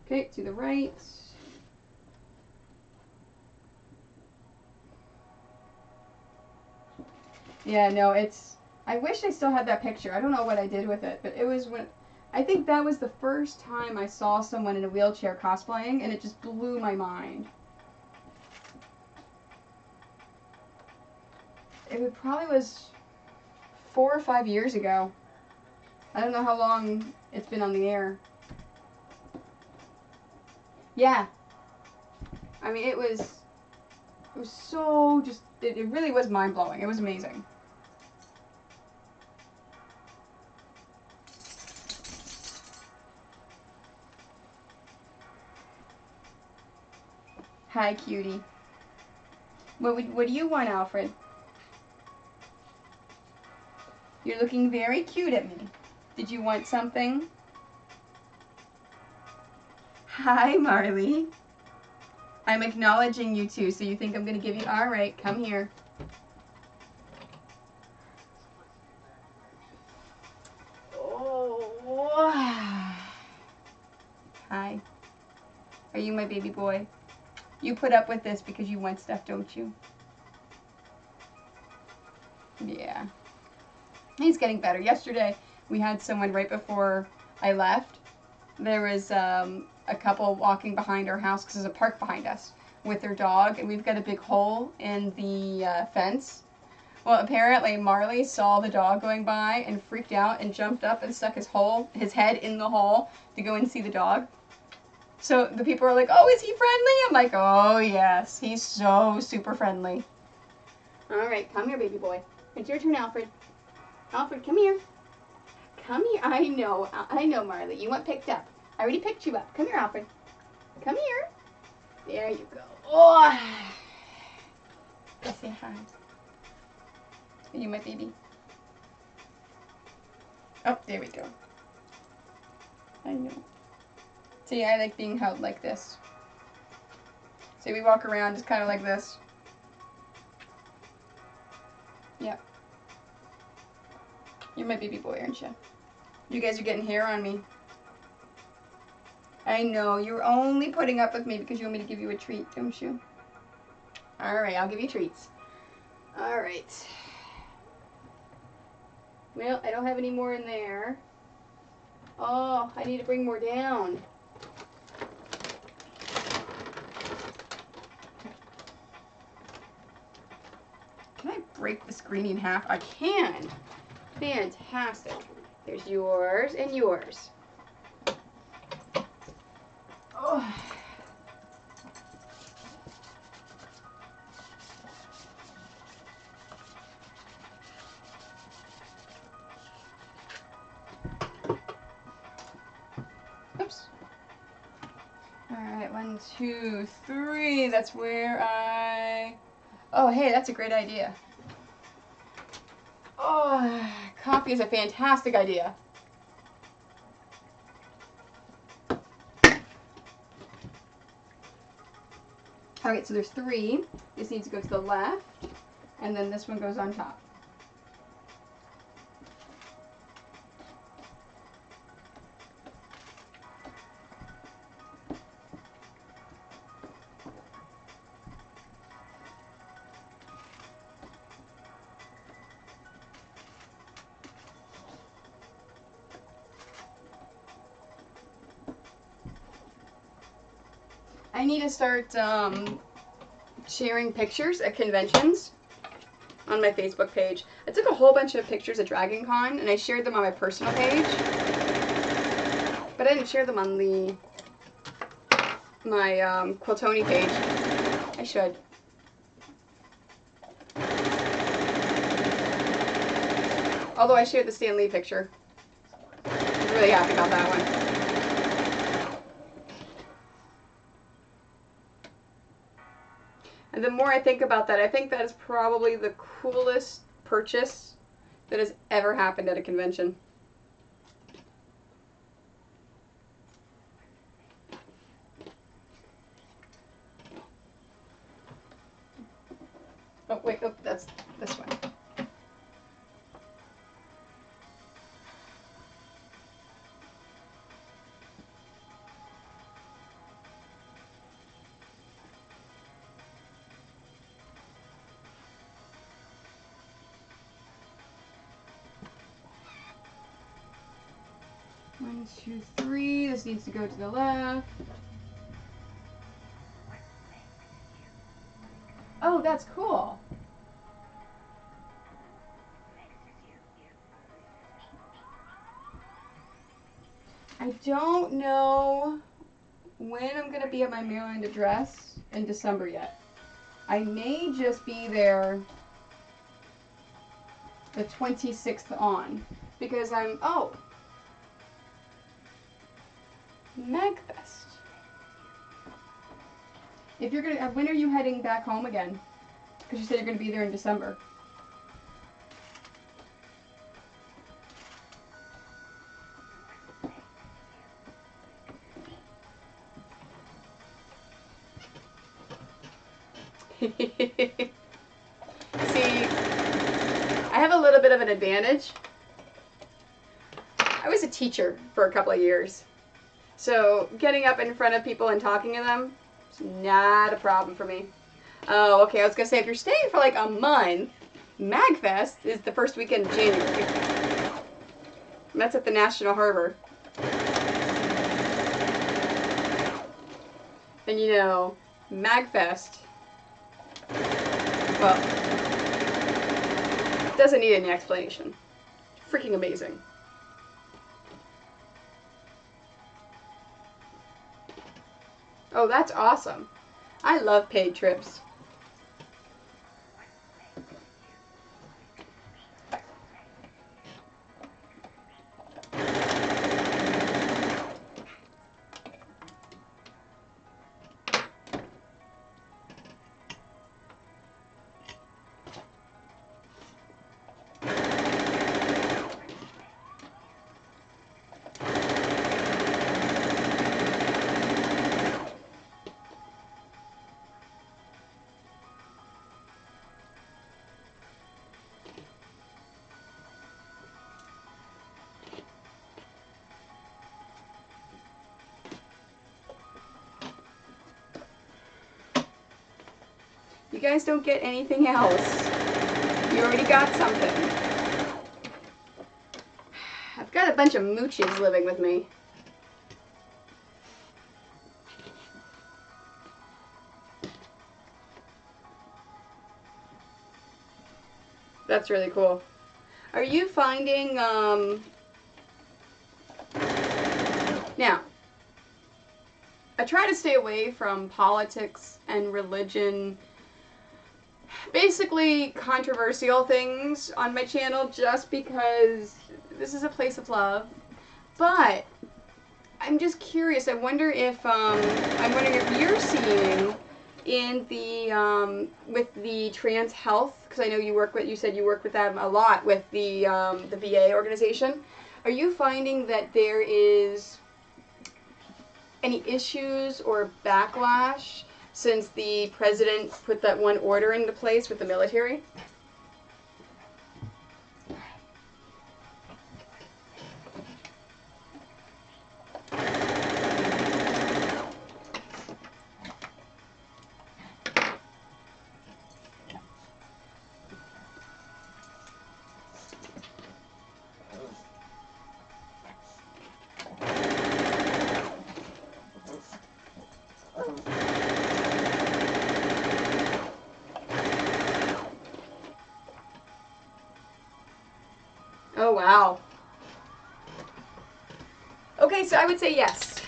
Okay, to the right. Yeah, no, it's I wish I still had that picture. I don't know what I did with it, but it was when I think that was the first time I saw someone in a wheelchair cosplaying, and it just blew my mind. It probably was 4 or 5 years ago. I don't know how long it's been on the air. Yeah. I mean, it was so just, it really was mind-blowing. It was amazing. Hi, cutie. What do you want, Alfred? You're looking very cute at me. Did you want something? Hi, Marley. I'm acknowledging you too, so you think I'm going to give you... All right, come here. Oh. Hi. Are you my baby boy? You put up with this because you want stuff, don't you? Yeah. He's getting better. Yesterday, we had someone right before I left. There was a couple walking behind our house because there's a park behind us with their dog, and we've got a big hole in the fence. Well, apparently Marley saw the dog going by and freaked out and jumped up and stuck his head in the hole to go and see the dog. So the people are like, "Oh, is he friendly?" I'm like, "Oh, yes. He's so super friendly." All right, come here, baby boy. It's your turn, Alfred. Alfred, come here. Come here. I know, Marley. You want picked up. I already picked you up. Come here, Alfred. Come here. There you go. Oh. Let's say hi. Are you my baby? Oh, there we go. I know. See, I like being held like this. See, we walk around just kind of like this. Yep. You're my baby boy, aren't you? You guys are getting hair on me. I know. You're only putting up with me because you want me to give you a treat, don't you? Alright, I'll give you treats. Alright. Well, I don't have any more in there. Oh, I need to bring more down. Can I break the screen in half? I can. Fantastic. There's yours and yours. Oh. Oops. Alright, 1, 2, 3. That's where I... Oh, hey, that's a great idea. Oh, coffee is a fantastic idea. Alright, so there's 3. This needs to go to the left, and then this one goes on top. I need to start sharing pictures at conventions on my Facebook page. I took a whole bunch of pictures at Dragon Con, and I shared them on my personal page. But I didn't share them on my Quiltoni page. I should. Although I shared the Stan Lee picture. I was really happy about that one. And the more I think about that, I think that is probably the coolest purchase that has ever happened at a convention. Oh, wait, oh, that's this one. 1, 2, 3. This needs to go to the left. Oh, that's cool. I don't know when I'm going to be at my Maryland address in December yet. I may just be there the 26th on, because MagFest. If you're going to, when are you heading back home again? Because you said you're going to be there in December. See, I have a little bit of an advantage. I was a teacher for a couple of years. So getting up in front of people and talking to them is not a problem for me. Oh, okay, I was going to say, if you're staying for like a month, MagFest is the first weekend of January. And that's at the National Harbor. And you know, MagFest, well, doesn't need any explanation. Freaking amazing. Oh, that's awesome. I love paid trips. You guys don't get anything else. You already got something. I've got a bunch of mooches living with me. That's really cool. Are you finding, now, I try to stay away from politics and religion, basically controversial things on my channel, just because this is a place of love. But I'm just curious. I'm wondering if you're seeing in the with the trans health, because I know you said you work with them a lot with the VA organization. Are you finding that there is any issues or backlash since the president put that one order into place with the military? Oh, wow. Okay, so I would say yes.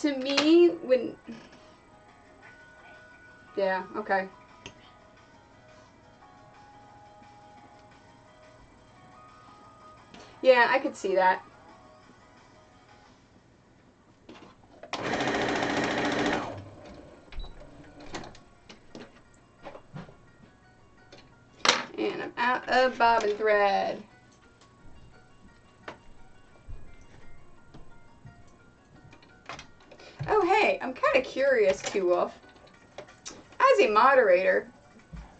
To me, yeah, okay. Yeah, I could see that. And I'm out of bobbin thread. Oh, hey, I'm kind of curious, Two Wolf. As a moderator,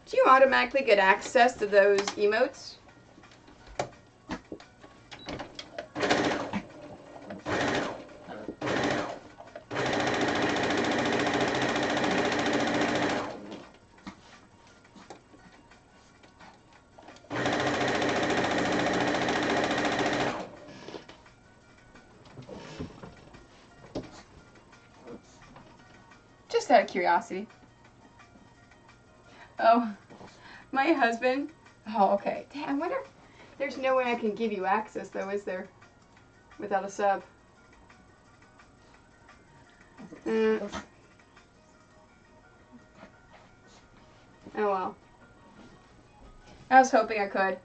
do you automatically get access to those emotes? Just out of curiosity. Oh, my husband. Oh, okay. Damn, I wonder if there's no way I can give you access, though, is there? Without a sub. Oh, well. I was hoping I could.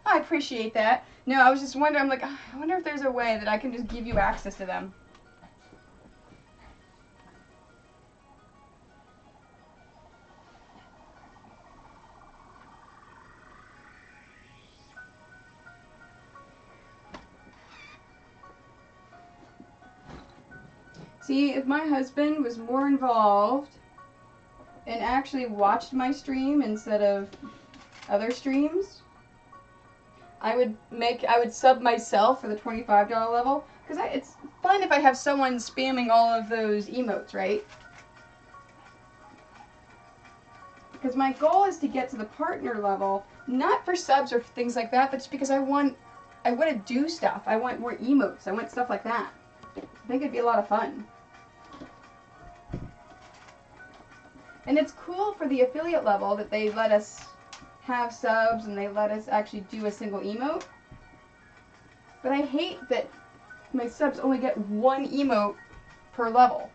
I appreciate that. No, I was just wondering, I'm like, I wonder if there's a way that I can just give you access to them. See, if my husband was more involved and actually watched my stream instead of other streams, I would sub myself for the $25 level, because it's fun if I have someone spamming all of those emotes, right? Because my goal is to get to the partner level, not for subs or things like that, but just because I want to do stuff. I want more emotes. I want stuff like that. I think it'd be a lot of fun. And it's cool for the affiliate level that they let us have subs and they let us actually do a single emote. But I hate that my subs only get one emote per level.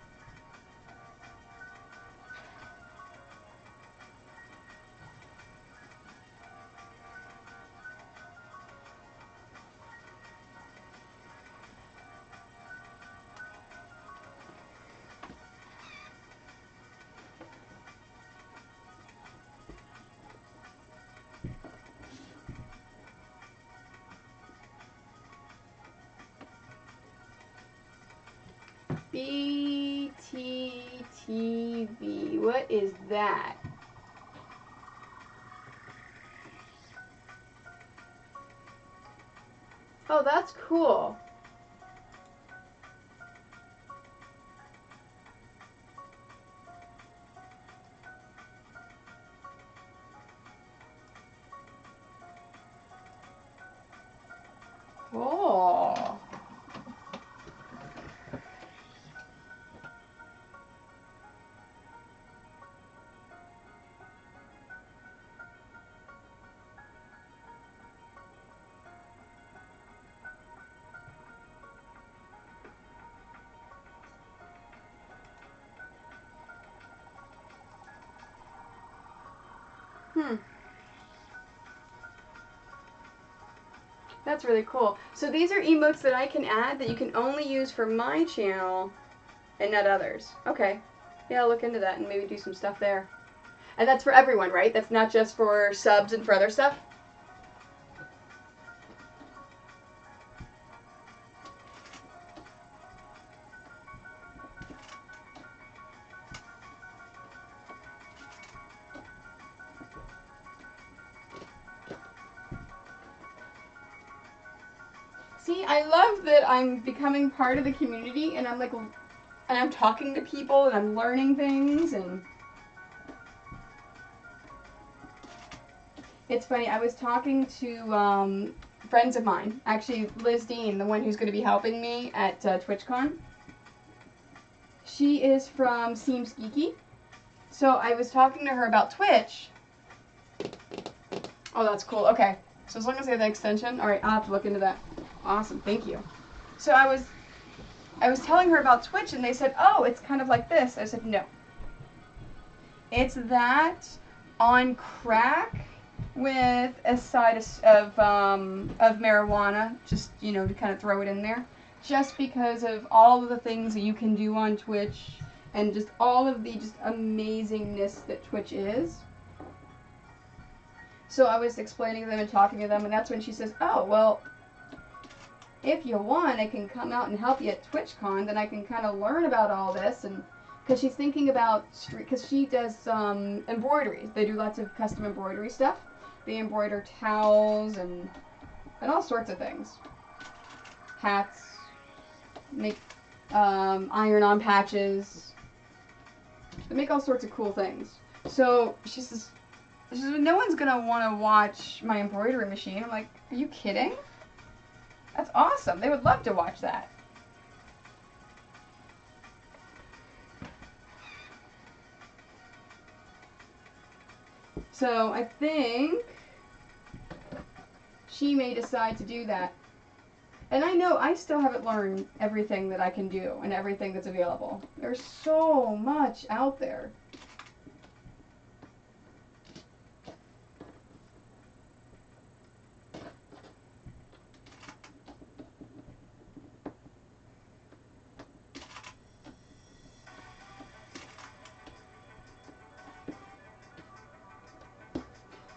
BTTV. What is that? Oh, that's cool. Oh. That's really cool. So these are emotes that I can add that you can only use for my channel and not others. Okay. Yeah, I'll look into that and maybe do some stuff there. And that's for everyone, right? That's not just for subs and for other stuff? See, I love that I'm becoming part of the community and I'm talking to people and I'm learning things, and it's funny, I was talking to friends of mine, actually Liz Dean, the one who's going to be helping me at TwitchCon. She is from Seems Geeky, so I was talking to her about Twitch. Oh, that's cool. Okay, so as long as I have the extension, all right, I'll have to look into that. Awesome, thank you. So I was telling her about Twitch, and they said, oh, it's kind of like this. I said, no. It's that on crack with a side of marijuana, just, you know, to kind of throw it in there. Just because of all of the things that you can do on Twitch and just all of the just amazingness that Twitch is. So I was explaining to them and talking to them, and that's when she says, oh, well, if you want, I can come out and help you at TwitchCon, then I can kind of learn about all this. And because she's thinking about, because she does embroidery. They do lots of custom embroidery stuff. They embroider towels and all sorts of things. Hats, make iron-on patches. They make all sorts of cool things. So she says, no one's going to want to watch my embroidery machine. I'm like, are you kidding? That's awesome. They would love to watch that. So I think she may decide to do that. And I know I still haven't learned everything that I can do and everything that's available. There's so much out there.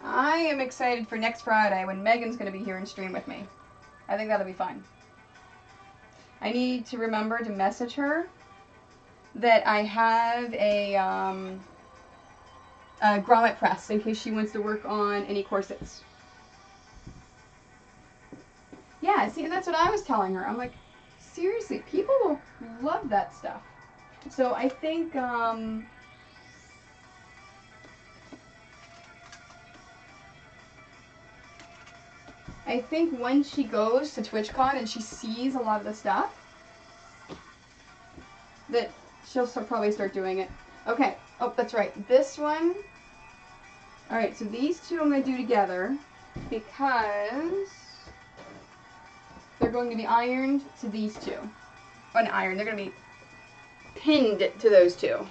I am excited for next Friday when Megan's going to be here and stream with me. I think that'll be fun. I need to remember to message her that I have a grommet press in case she wants to work on any corsets. Yeah, see, and that's what I was telling her. I'm like, seriously, people will love that stuff. So I think when she goes to TwitchCon and she sees a lot of the stuff, that she'll probably start doing it. Okay. Oh, that's right. This one. All right. So these two I'm going to do together because they're going to be ironed to these two. Oh, not ironed. They're going to be pinned to those two.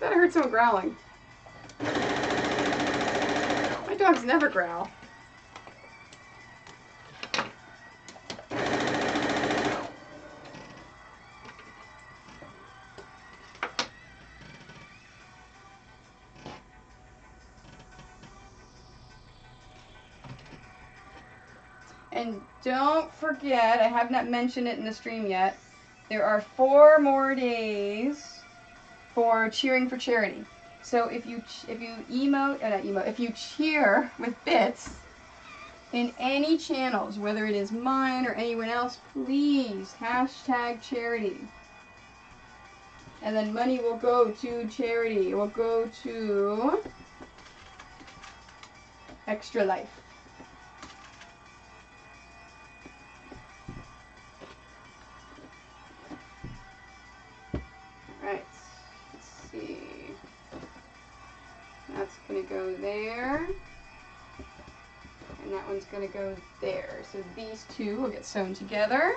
I heard someone growling. My dogs never growl. And don't forget, I have not mentioned it in the stream yet, there are 4 more days for cheering for charity. So if you if you cheer with bits in any channels, whether it is mine or anyone else, please hashtag charity. And then money will go to charity. It will go to Extra Life. Alright, let's see. That's going to go there. And that one's going to go there. So these two will get sewn together.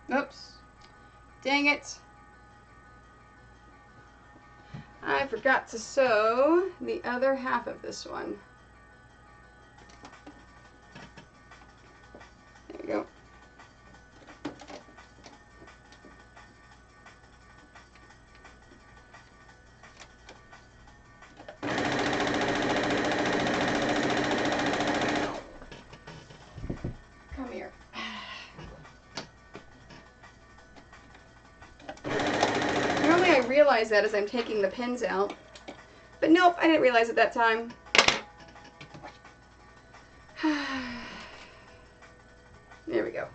Oops. Dang it. I forgot to sew the other half of this one. There we go. Come here. Normally I realize that as I'm taking the pins out, but nope, I didn't realize at that time. There we go.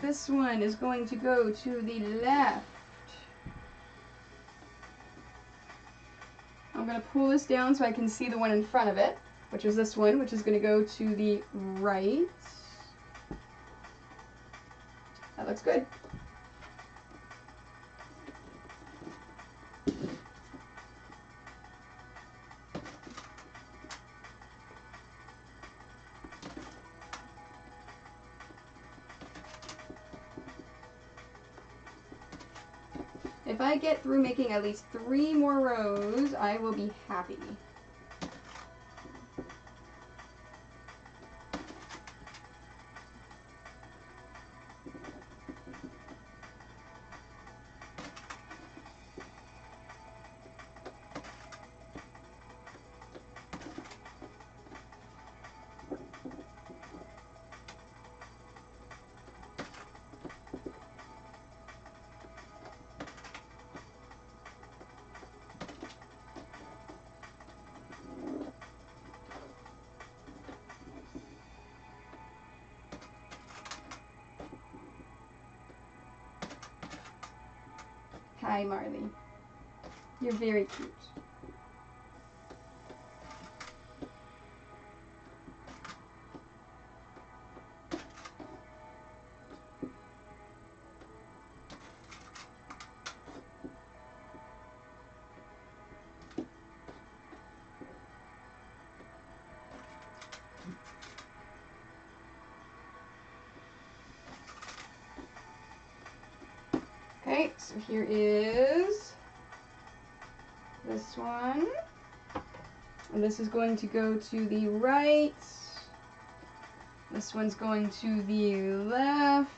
This one is going to go to the left. I'm going to pull this down so I can see the one in front of it, which is this one, which is going to go to the right. That looks good. If I get through making at least 3 more rows, I will be happy. Hi, Marley. You're very cute. Okay, so here is this one. And this is going to go to the right. This one's going to the left.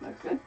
Looks good.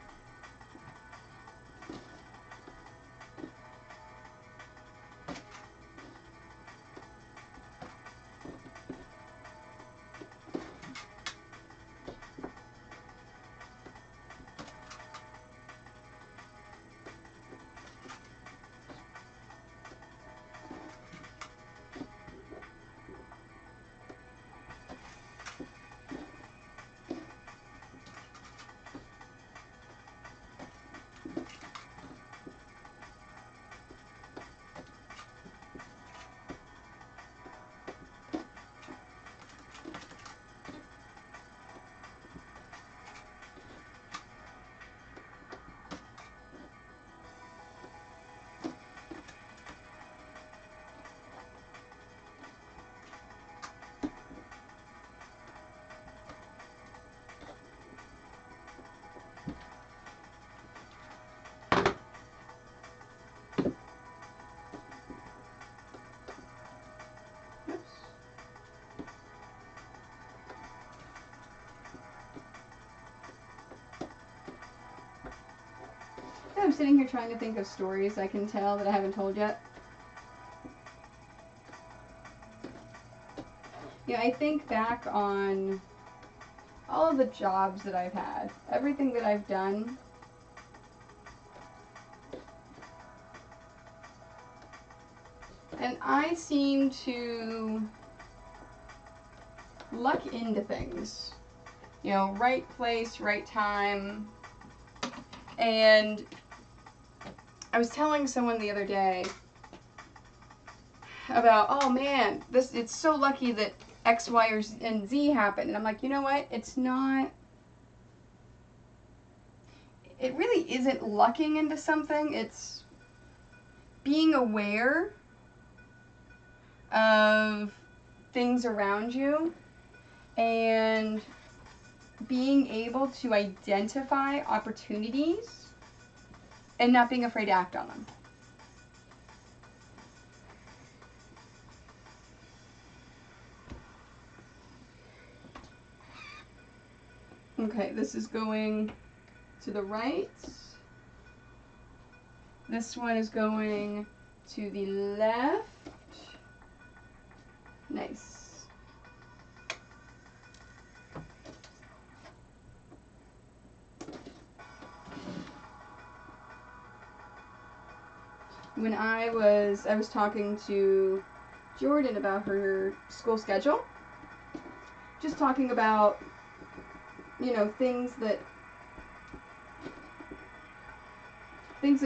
I'm sitting here trying to think of stories I can tell that I haven't told yet. Yeah, I think back on all of the jobs that I've had, everything that I've done. And I seem to luck into things. You know, right place, right time. And I was telling someone the other day about, oh man, it's so lucky that X, Y, and Z happened. And I'm like, you know what? It's not, it really isn't lucking into something. It's being aware of things around you and being able to identify opportunities and not being afraid to act on them. Okay, this is going to the right. This one is going to the left. Nice. When I was talking to Jordan about her school schedule, just talking about, you know, things that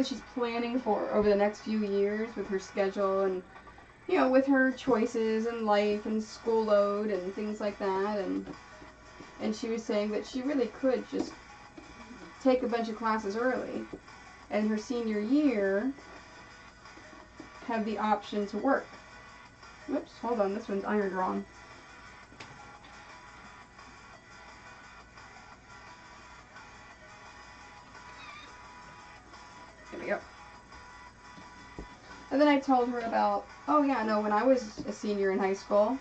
she's planning for over the next few years with her schedule and, you know, with her choices in life and school load and things like that. And she was saying that she really could just take a bunch of classes early and her senior year have the option to work. Whoops, hold on, this one's ironed wrong. There we go. And then I told her about, oh yeah, no, when I was a senior in high school,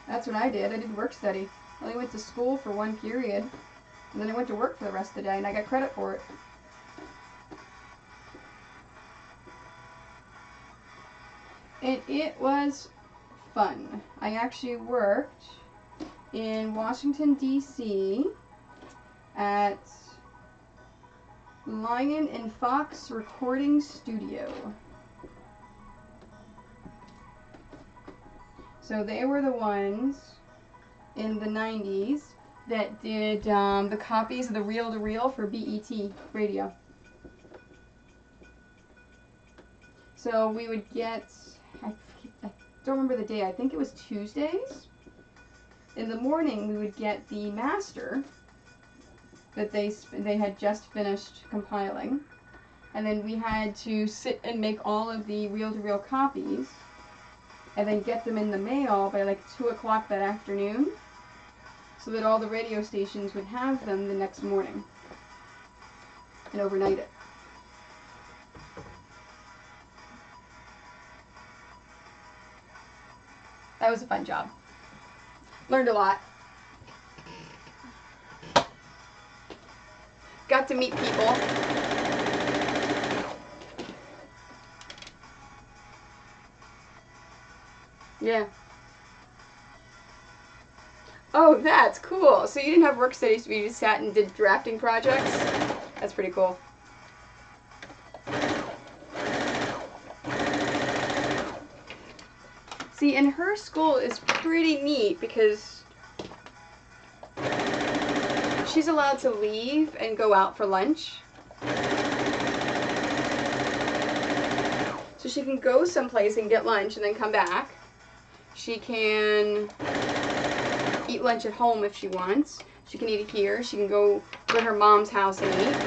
that's what I did. I did work study. I only went to school for one period, and then I went to work for the rest of the day, and I got credit for it. And it was fun. I actually worked in Washington, D.C. at Lion and Fox Recording Studio. So they were the ones in the 90s that did the copies of the reel-to-reel for BET radio. So we would get, I don't remember the day, I think it was Tuesdays. In the morning we would get the master that they had just finished compiling. And then we had to sit and make all of the reel-to-reel copies and then get them in the mail by like 2 o'clock that afternoon so that all the radio stations would have them the next morning and overnight it. That was a fun job. Learned a lot. Got to meet people. Yeah. Oh, that's cool. So you didn't have work studies, but you just sat and did drafting projects? That's pretty cool. See, and her school is pretty neat because she's allowed to leave and go out for lunch. So she can go someplace and get lunch and then come back. She can eat lunch at home if she wants. She can eat it here. She can go to her mom's house and eat.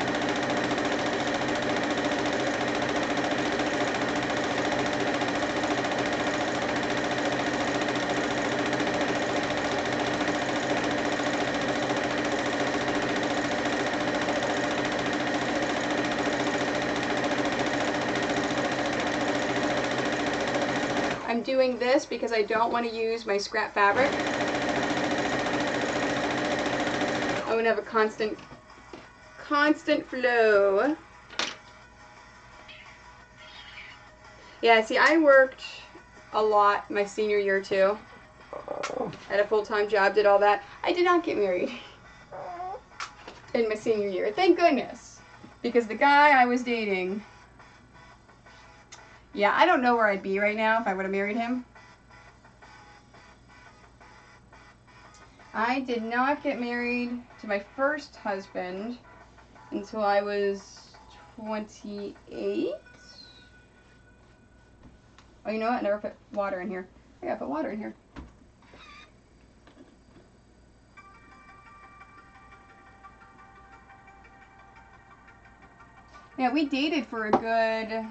I'm doing this because I don't want to use my scrap fabric. I want to have a constant flow. Yeah, see, I worked a lot my senior year too. Had a full-time job, did all that. I did not get married in my senior year, thank goodness. Because the guy I was dating, yeah, I don't know where I'd be right now if I would have married him. I did not get married to my first husband until I was 28. Oh, you know what? I never put water in here. I gotta put water in here. Yeah, we dated for a good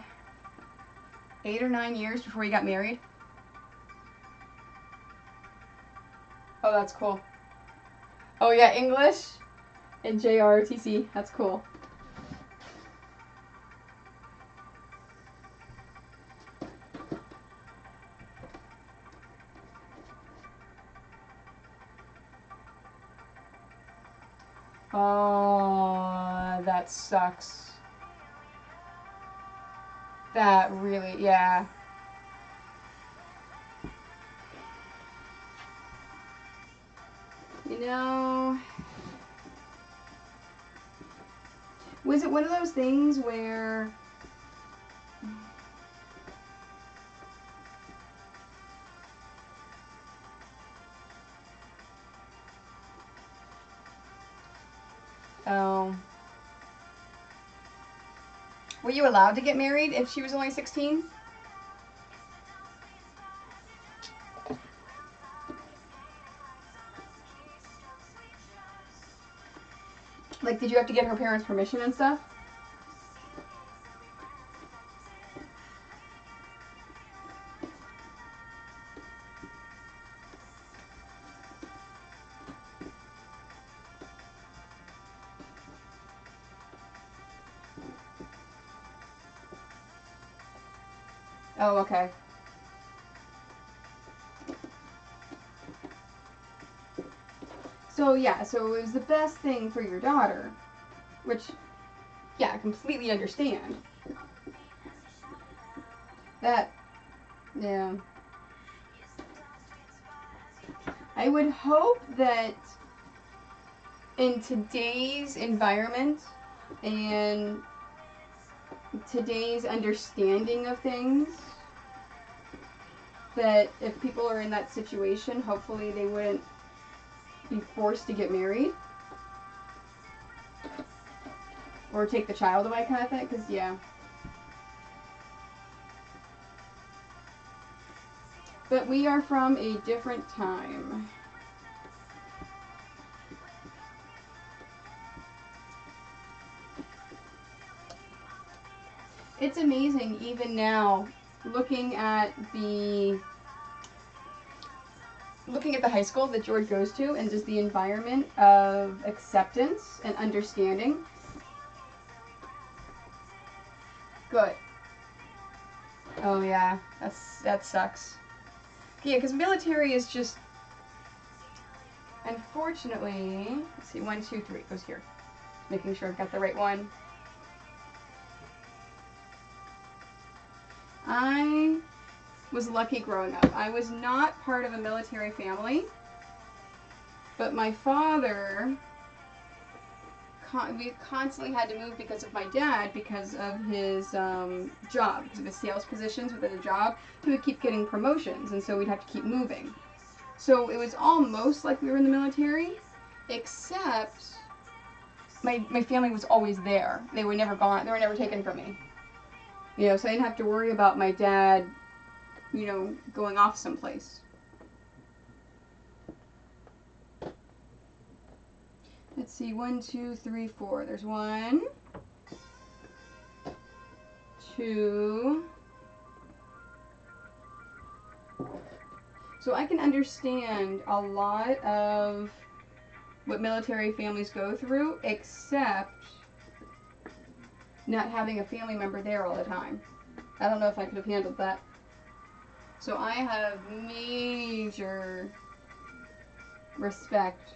8 or 9 years before we got married. Oh, that's cool. Oh yeah, English and JROTC. That's cool. Oh, that sucks. That really, yeah. You know, was it one of those things where Oh. Were you allowed to get married if she was only 16? Like, did you have to get her parents' permission and stuff? Oh, okay. So, yeah, so it was the best thing for your daughter, which, yeah, I completely understand. That, yeah. I would hope that in today's environment and today's understanding of things, that if people are in that situation, hopefully they wouldn't be forced to get married or take the child away kind of thing, because, yeah. But we are from a different time. It's amazing even now looking at the high school that George goes to and just the environment of acceptance and understanding. Good. Oh yeah, that sucks. Yeah, because military is just, unfortunately, let's see, 1, 2, 3 goes here. Making sure I've got the right one. I was lucky growing up. I was not part of a military family, but my father, we constantly had to move because of my dad, because of his job, because of his sales positions within the job. He would keep getting promotions, and so we'd have to keep moving. So it was almost like we were in the military, except my family was always there. They were never gone. They were never taken from me. You know, so I didn't have to worry about my dad, you know, going off someplace. Let's see, 1, 2, 3, 4. There's 1, 2. So I can understand a lot of what military families go through, except not having a family member there all the time. I don't know if I could have handled that. So I have major respect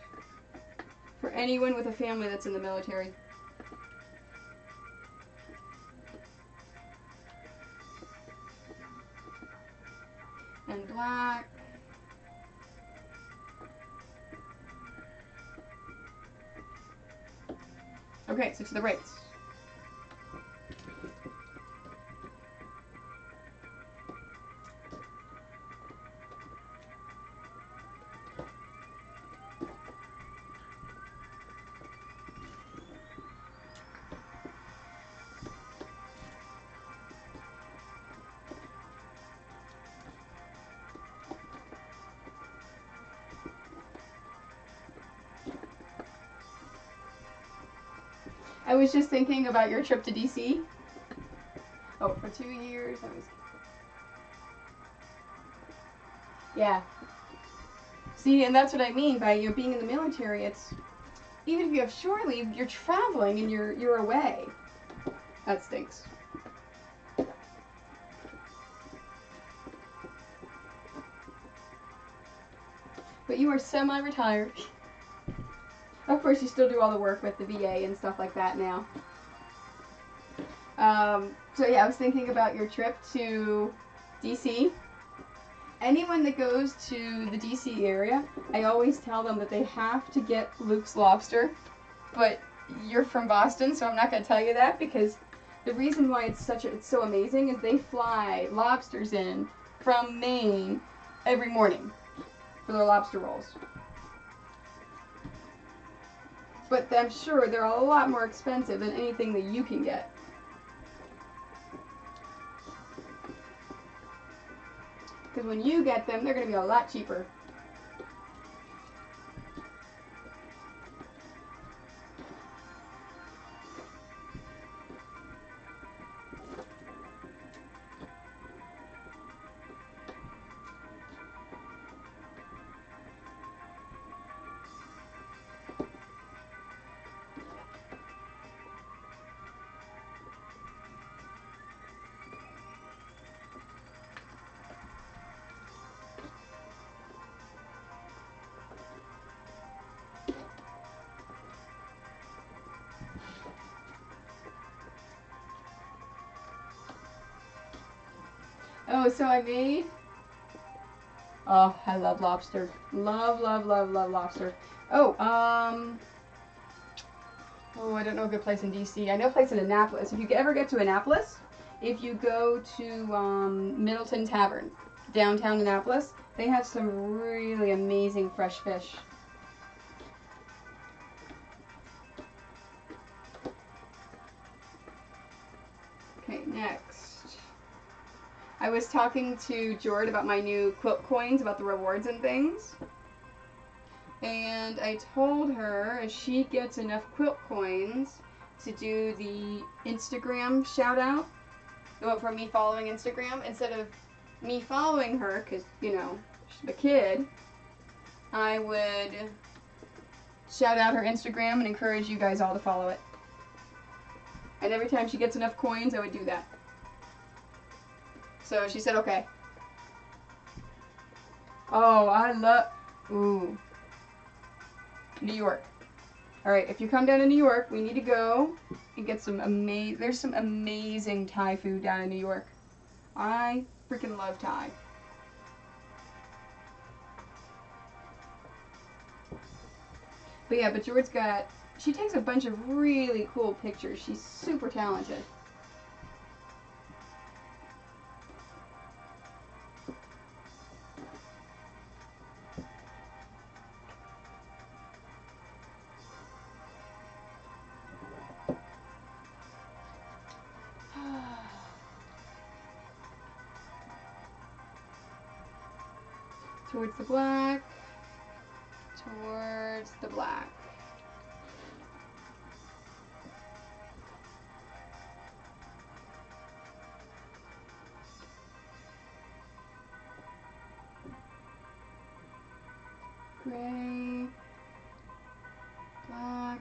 for anyone with a family that's in the military. And black. Okay, so to the rates. I was just thinking about your trip to DC. Oh, for 2 years. Yeah. See, and that's what I mean by, you know, being in the military. It's, even if you have shore leave, you're traveling and you're away. That stinks. But you are semi-retired. Of course, you still do all the work with the VA and stuff like that now. So yeah, I was thinking about your trip to DC. Anyone that goes to the DC area, I always tell them that they have to get Luke's Lobster. But you're from Boston, so I'm not going to tell you that, because the reason why it's so amazing is they fly lobsters in from Maine every morning for their lobster rolls. but I'm sure they're a lot more expensive than anything that you can get. Because when you get them, they're going to be a lot cheaper. Oh, so I made... Oh, I love lobster. Love, love, love, love lobster. Oh, oh, I don't know a good place in DC. I know a place in Annapolis. If you ever get to Annapolis, if you go to Middleton Tavern, downtown Annapolis, they have some really amazing fresh fish. Okay, next. I was talking to Jord about my new quilt coins, about the rewards and things. And I told her if she gets enough quilt coins to do the Instagram shout out from me following Instagram, instead of me following her, because, you know, she's a kid, I would shout out her Instagram and encourage you guys all to follow it. And every time she gets enough coins, I would do that. So she said, okay. Oh, I love... Ooh. New York. Alright, if you come down to New York, we need to go and get some amazing... There's some amazing Thai food down in New York. I freaking love Thai. But yeah, but Jord's got... She takes a bunch of really cool pictures. She's super talented. Towards the black. Towards the black. Gray. Black.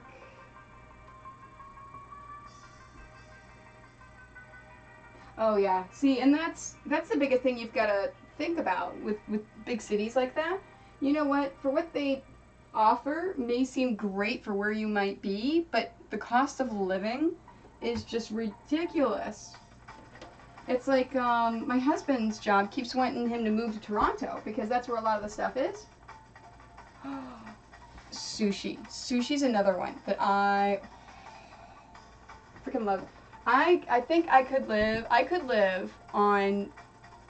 Oh yeah. See, and that's the biggest thing you've got to think about with big cities like that. You know what? For what they offer may seem great for where you might be, but the cost of living is just ridiculous. It's like my husband's job keeps wanting him to move to Toronto because that's where a lot of the stuff is. Sushi. Sushi's another one that I freaking love. I think I could live on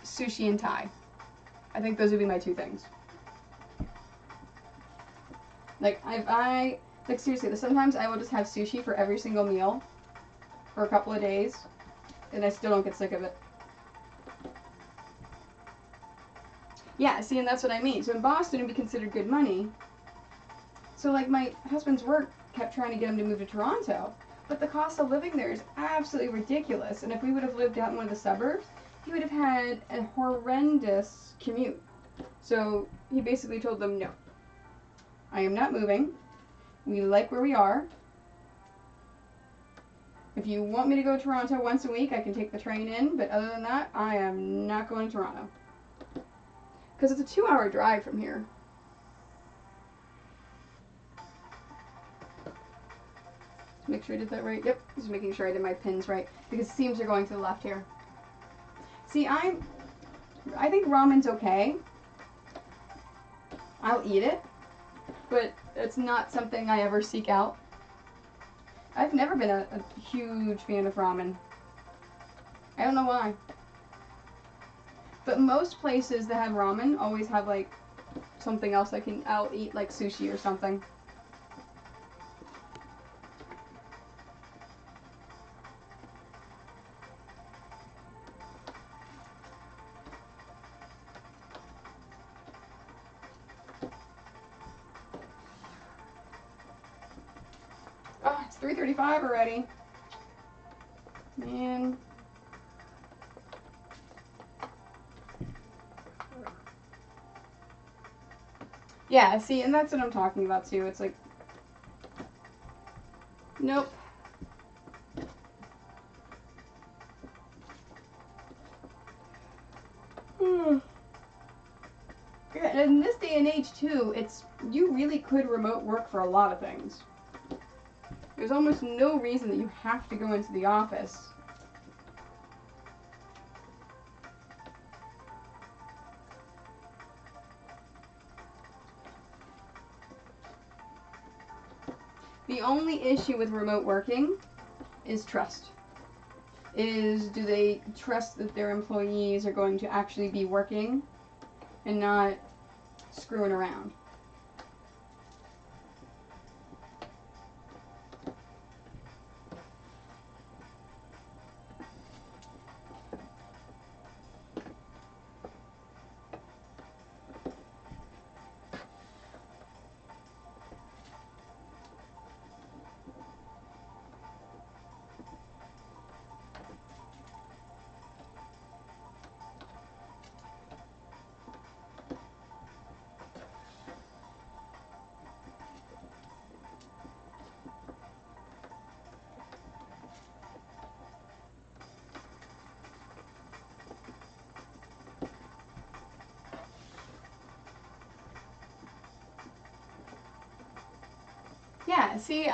sushi and Thai. I think those would be my two things. Like like seriously, sometimes I will just have sushi for every single meal for a couple of days and I still don't get sick of it. Yeah, see, and that's what I mean. So in Boston, it'd be considered good money. So like my husband's work kept trying to get him to move to Toronto, but the cost of living there is absolutely ridiculous. And if we would have lived out in one of the suburbs, he would have had a horrendous commute. So he basically told them, no, I am not moving. We like where we are. If you want me to go to Toronto once a week, I can take the train in, but other than that, I am not going to Toronto. Because it's a 2-hour drive from here. Make sure I did that right. Yep, just making sure I did my pins right, because the seams are going to the left here. See, I think ramen's okay. I'll eat it, but it's not something I ever seek out. I've never been a huge fan of ramen. I don't know why. But most places that have ramen always have like something else I'll eat, like sushi or something. 3:35 already. Man. Yeah, see, and that's what I'm talking about too. It's like, nope. In this day and age too, you really could remote work for a lot of things. There's almost no reason that you have to go into the office. The only issue with remote working is trust. Do they trust that their employees are going to actually be working and not screwing around? Yeah, see,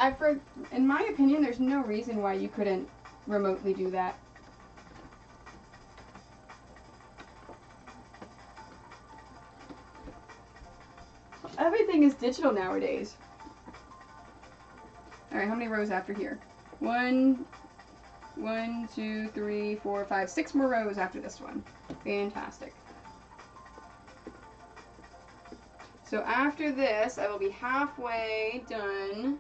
in my opinion, there's no reason why you couldn't remotely do that. Everything is digital nowadays. Alright, how many rows after here? 1, 2, 3, 4, 5, 6 more rows after this one. Fantastic. So after this, I will be halfway done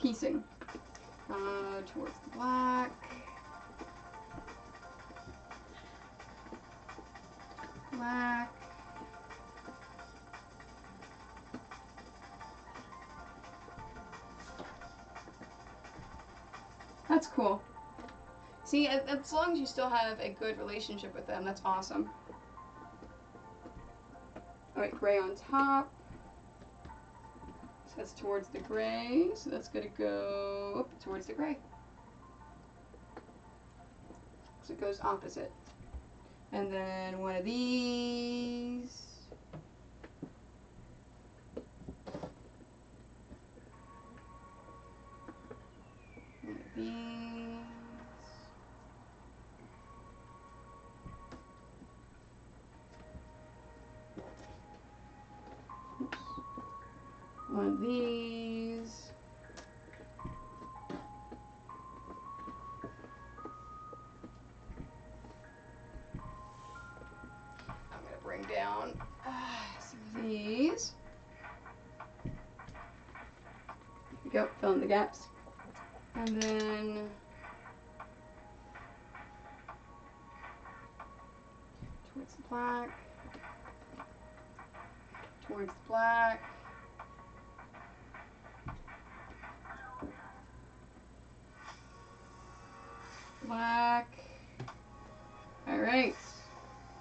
piecing. Towards the black. Black. That's cool. See, as long as you still have a good relationship with them, that's awesome. Alright, gray on top. So that's towards the gray, so that's going to go towards the gray. So it goes opposite. And then one of these. One of these. Oops. One of these. I'm going to bring down some of these. Here we go, fill in the gaps. And then towards the black. Towards the black. Black. Alright.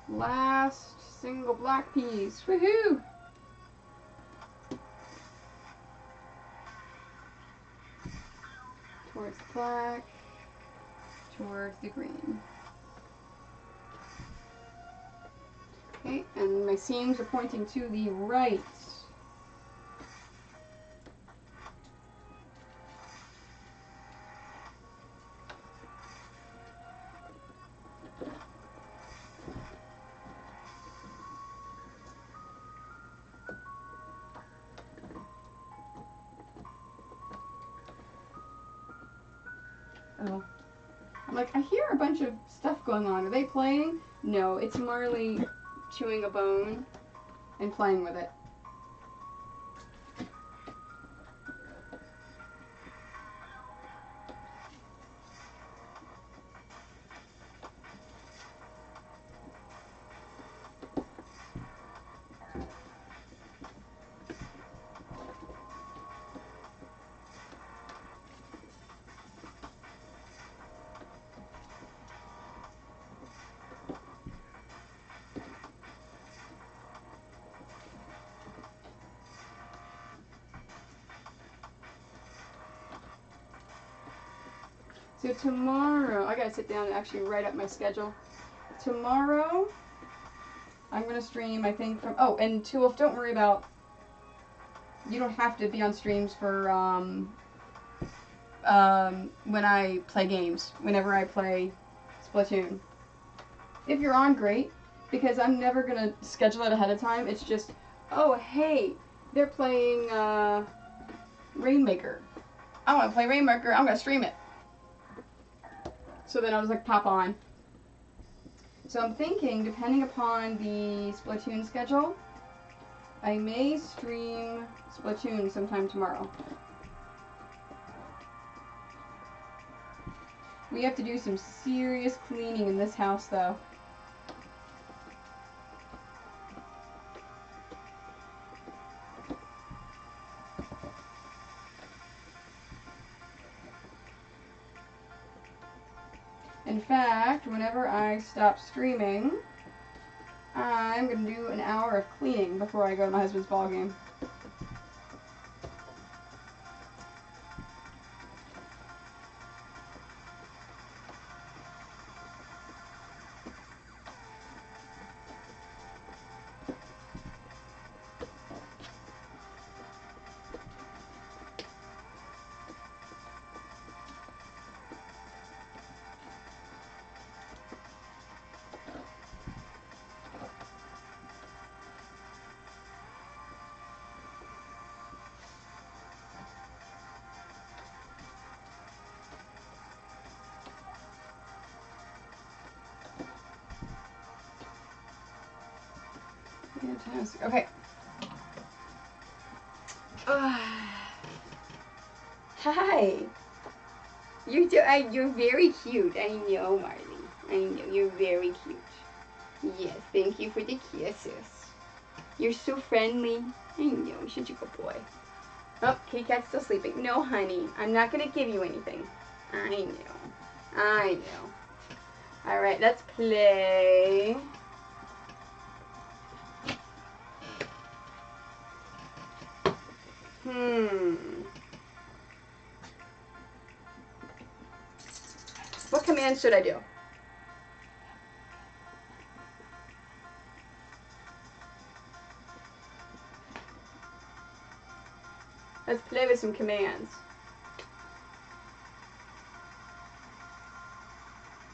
Last single black piece. Woohoo! Towards the black. Towards the green. Okay, and my seams are pointing to the right. Oh. I'm like, I hear a bunch of stuff going on. Are they playing? No, it's Marley chewing a bone and playing with it. So tomorrow, I gotta sit down and actually write up my schedule. Tomorrow, I'm gonna stream, I think, from, oh, and Tulip, don't worry about, you don't have to be on streams for, when I play games, whenever I play Splatoon. If you're on, great, because I'm never gonna schedule it ahead of time. It's just, oh, hey, they're playing, Rainmaker. I wanna play Rainmaker, I'm gonna stream it. So then I'll just, like, pop on. So I'm thinking, depending upon the Splatoon schedule, I may stream Splatoon sometime tomorrow. We have to do some serious cleaning in this house, though. In fact, whenever I stop streaming, I'm going to do an hour of cleaning before I go to my husband's ball game. Fantastic. Okay. Hi. You're very cute. I know, Marley. I know, you're very cute. Yes, thank you for the kisses. You're so friendly. I know, such a good boy. Oh, kitty cat's still sleeping. No, honey, I'm not gonna give you anything. I know. I know. Alright, let's play. What command should I do? Let's play with some commands.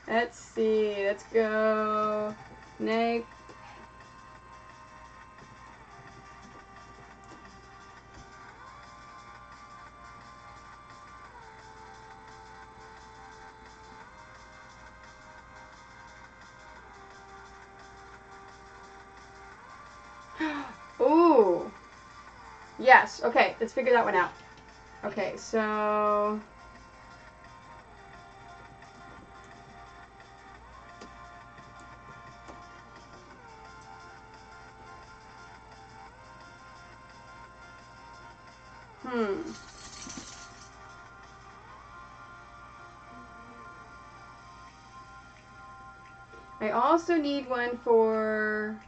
Let's see. Let's go. Nate. Ooh. Yes. Okay. Let's figure that one out. Okay. So. I also need one for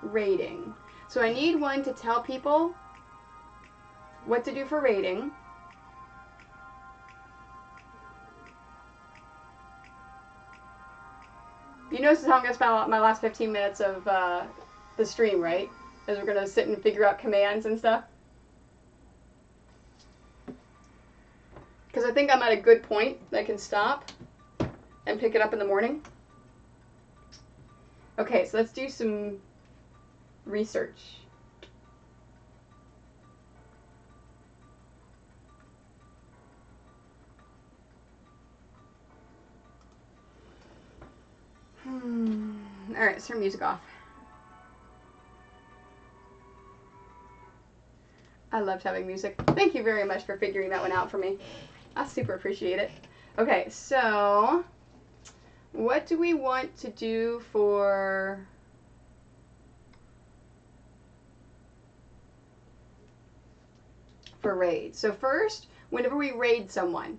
rating. So I need one to tell people what to do for rating. You notice how I'm going to spend my last 15 minutes of the stream, right? As we're going to sit and figure out commands and stuff. Because I think I'm at a good point that I can stop and pick it up in the morning. Okay, so let's do some research. Alright, let's turn music off. I loved having music. Thank you very much for figuring that one out for me. I super appreciate it. Okay, so what do we want to do for raid? So first, whenever we raid someone,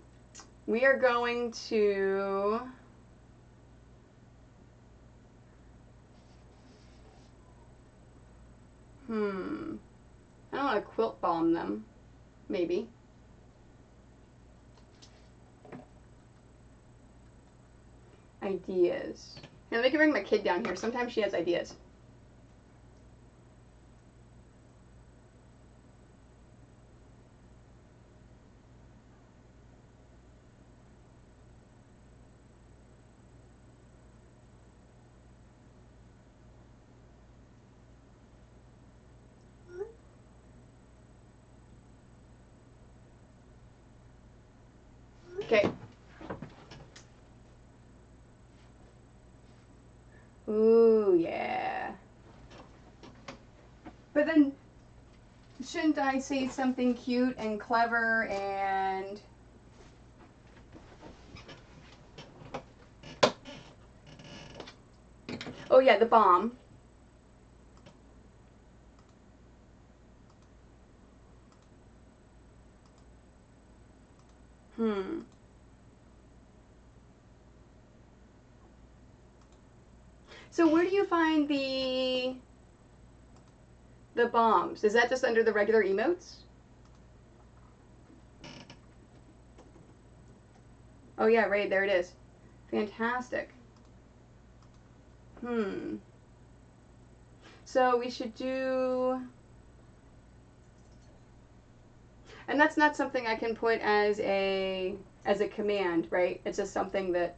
we are going to I don't want to quilt bomb them. Maybe. ideas. And let me bring my kid down here. Sometimes she has ideas. Okay. Ooh, yeah. But then, shouldn't I say something cute and clever and... Oh yeah, the bomb. So where do you find the bombs? Is that just under the regular emotes? Oh yeah, right, there it is. Fantastic. So we should do... And that's not something I can put as a command, right? It's just something that...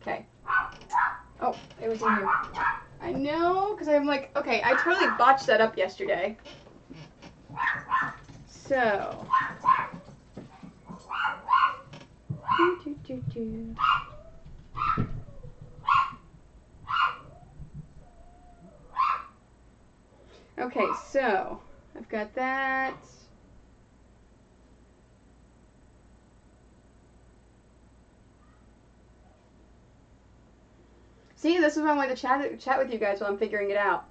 Okay. Oh, it was in here. I know, because I'm like, okay, I totally botched that up yesterday. So... Okay, so I've got that. See, this is why I wanted to chat with you guys while I'm figuring it out.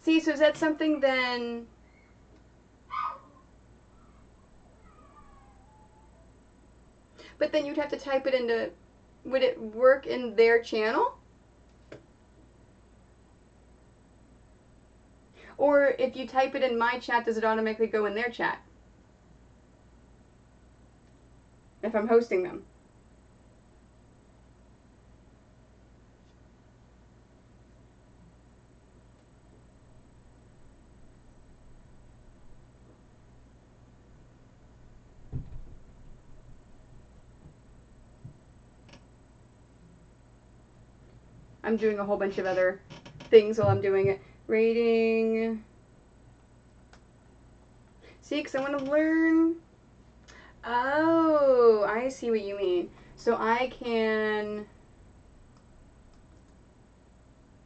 See, so is that something then... But then you'd have to type it into... Would it work in their channel? Or if you type it in my chat, does it automatically go in their chat? If I'm hosting them. I'm doing a whole bunch of other things while I'm doing it. Rating. See, because I want to learn. Oh, I see what you mean. So I can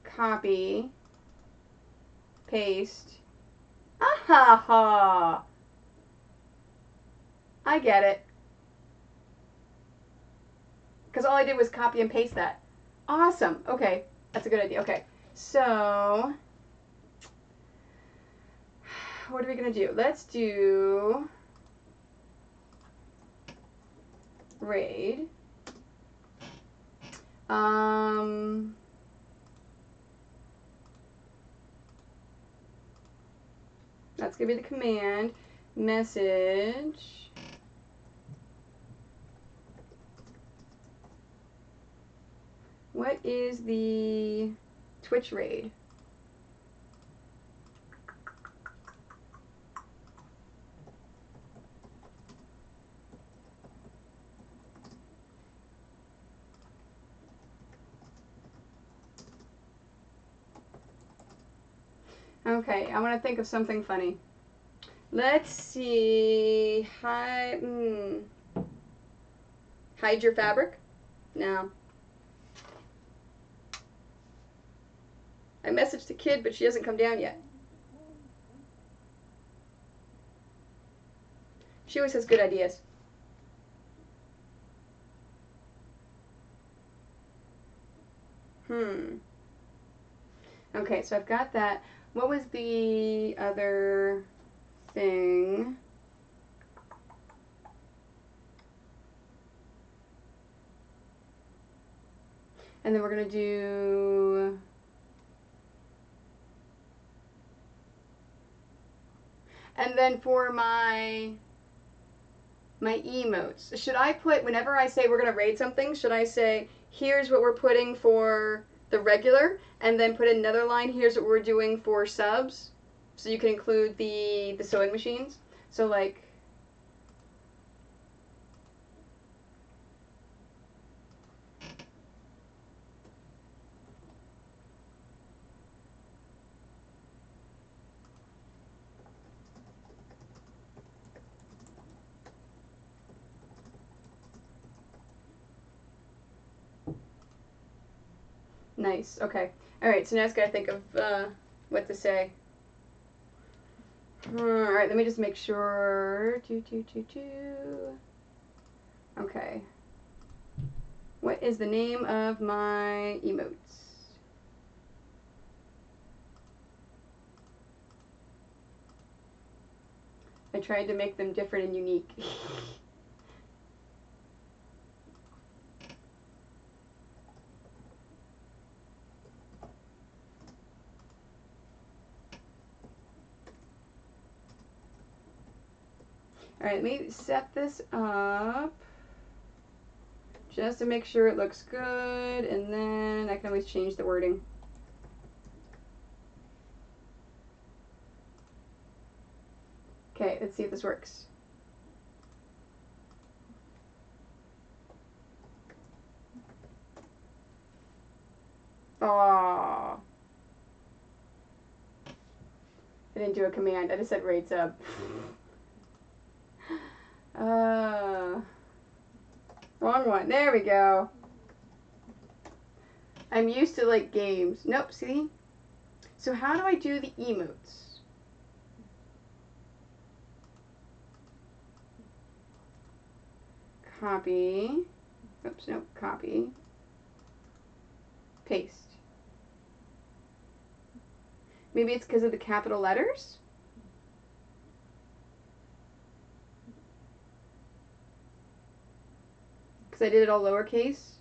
copy, paste. Ah ha! I get it. Because all I did was copy and paste that. Awesome. Okay, that's a good idea. Okay, so what are we going to do? Let's do raid. That's going to be the command. Message. What is the Twitch raid? Okay, I want to think of something funny. Let's see. Hide your fabric? No. I messaged the kid, but she hasn't come down yet. She always has good ideas. Okay, so I've got that. What was the other thing? And then we're going to do... And then for my emotes, should I put, whenever I say we're going to raid something, should I say, here's what we're putting for the regular, and then put another line, here's what we're doing for subs? So you can include the sewing machines. So like... Nice. Okay. All right. So now I just gotta think of what to say. All right. Let me just make sure. Okay. What is the name of my emotes? I tried to make them different and unique. Alright, let me set this up just to make sure it looks good, and then I can always change the wording. Okay, let's see if this works. Aww. I didn't do a command, I just said raid sub. Wrong one. There we go. I'm used to like games. Nope, see? So how do I do the emotes? Copy. Oops, nope, copy. Paste. Maybe it's because of the capital letters? Because I did it all lowercase?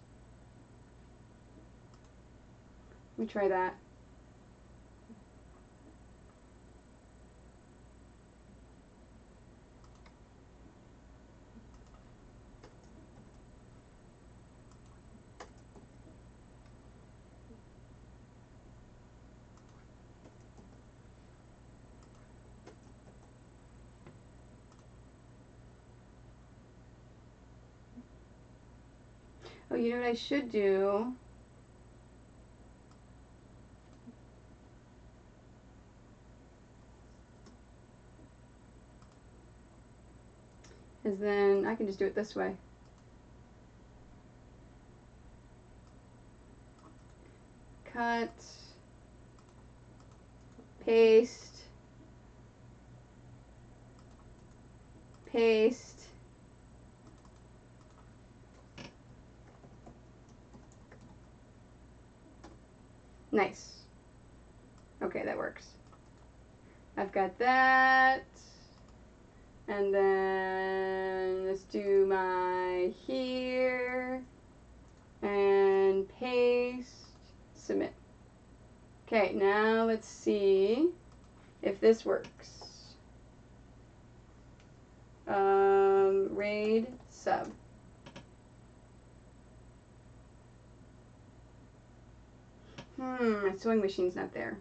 Let me try that. Oh, you know what I should do? Is then I can just do it this way. Cut, paste, paste. Nice. Okay, that works. I've got that. And then let's do my here and paste, submit. Okay, now let's see if this works. Raid sub. My sewing machine's not there.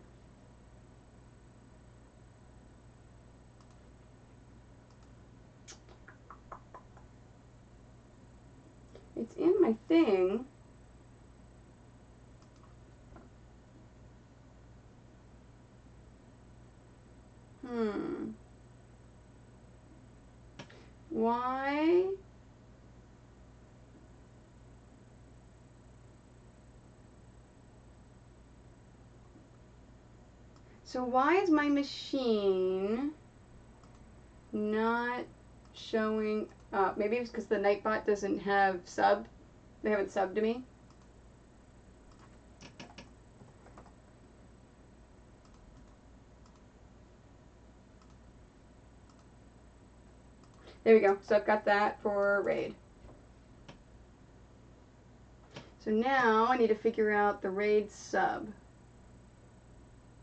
It's in my thing. Why? So why is my machine not showing up? Maybe it's because the Nightbot doesn't have sub. They haven't subbed to me. There we go. So I've got that for raid. So now I need to figure out the raid sub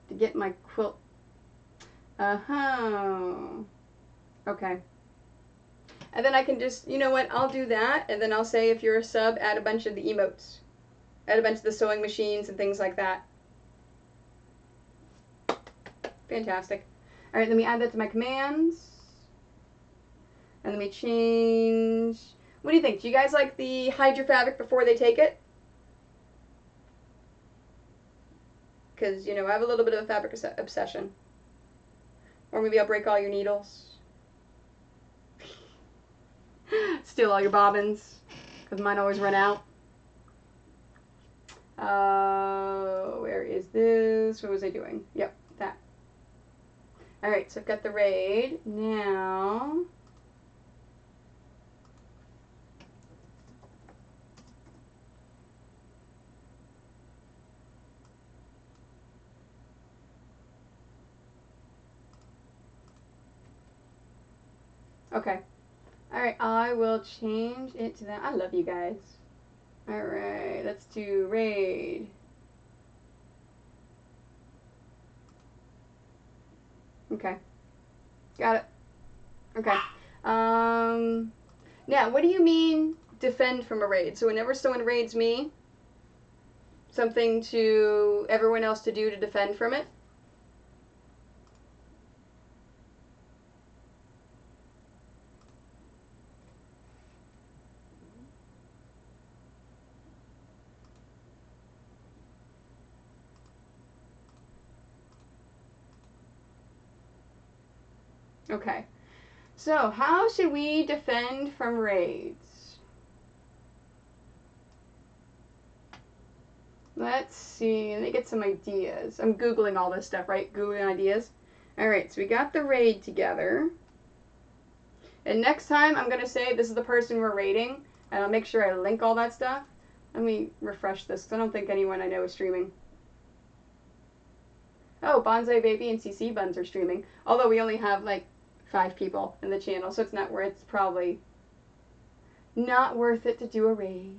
to get my quilt. Okay. And then I can just, you know what, I'll do that, and then I'll say if you're a sub, add a bunch of the emotes. Add a bunch of the sewing machines and things like that. Fantastic. All right, let me add that to my commands. And let me change. What do you think? Do you guys like the hide your fabric before they take it? Because, you know, I have a little bit of a fabric obsession. Or maybe I'll break all your needles. Steal all your bobbins. Because mine always run out. Where is this? What was I doing? Yep, that. Alright, so I've got the raid. Now... Okay. Alright, I will change it to that. I love you guys. Alright, let's do raid. Okay. Got it. Okay. Now, what do you mean defend from a raid? So whenever someone raids me, something to everyone else to do to defend from it? Okay. So, how should we defend from raids? Let's see. Let me get some ideas. I'm Googling all this stuff, right? Googling ideas. Alright, so we got the raid together. And next time, I'm going to say this is the person we're raiding. And I'll make sure I link all that stuff. Let me refresh this, because I don't think anyone I know is streaming. Oh, Bonsai Baby and CC Buns are streaming. Although we only have, like, 5 people in the channel, so it's not worth, it's probably not worth it to do a raid.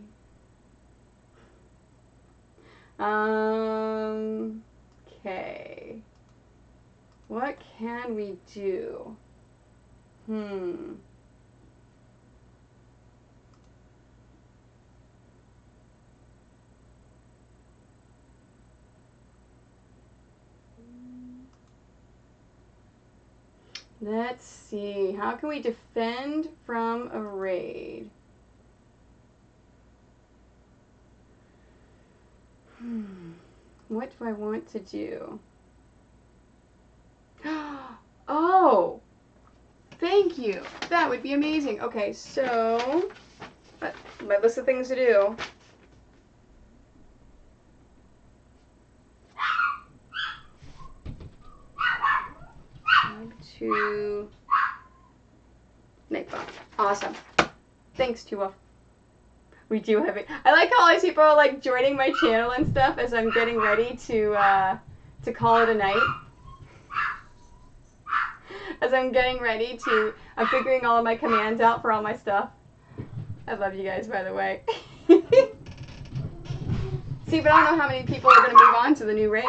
Okay. What can we do? Let's see. How can we defend from a raid? What do I want to do? Oh! Thank you! That would be amazing. Okay, so... my list of things to do. To Nightbot. Awesome. Thanks, Tua. We do have it. I like how all these people are like joining my channel and stuff as I'm getting ready to call it a night. As I'm getting ready to, I'm figuring all of my commands out for all my stuff. I love you guys, by the way. See, but I don't know how many people are going to move on to the new raid.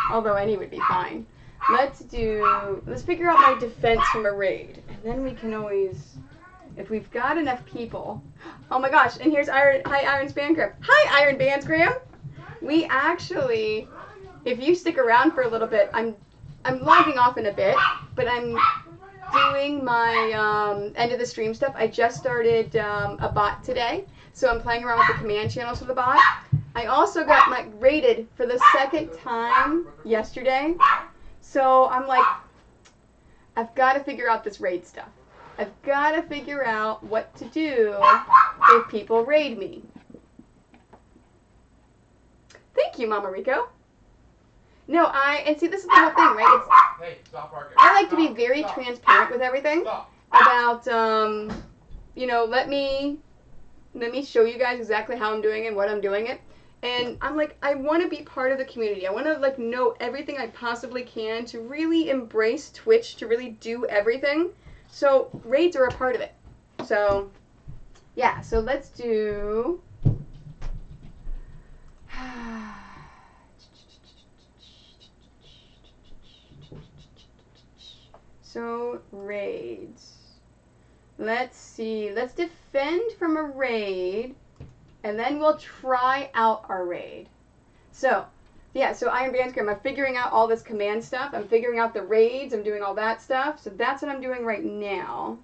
Although any would be fine. Let's figure out my defense from a raid. And then we can always, if we've got enough people. Oh my gosh, and here's Iron, hi Iron Spangram. Hi Iron Bandsgram. We actually, if you stick around for a little bit, I'm logging off in a bit, but I'm doing my end of the stream stuff. I just started a bot today, so I'm playing around with the command channels for the bot. I also got raided for the second time yesterday, so I'm like, I've got to figure out this raid stuff. I've got to figure out what to do if people raid me. Thank you, Mama Rico. No, and see, this is the whole thing, right? Hey, stop barking. I like to be very transparent with everything about, you know, let me show you guys exactly how I'm doing it and what I'm doing it. And I'm like, I want to be part of the community. I want to like know everything I possibly can to really embrace Twitch, to really do everything. So raids are a part of it. So Yeah, so let's do... So, raids. Let's see. Let's defend from a raid, and then we'll try out our raid. So, yeah, so Iron Bandscrim, I'm figuring out all this command stuff. I'm figuring out the raids. I'm doing all that stuff. So that's what I'm doing right now.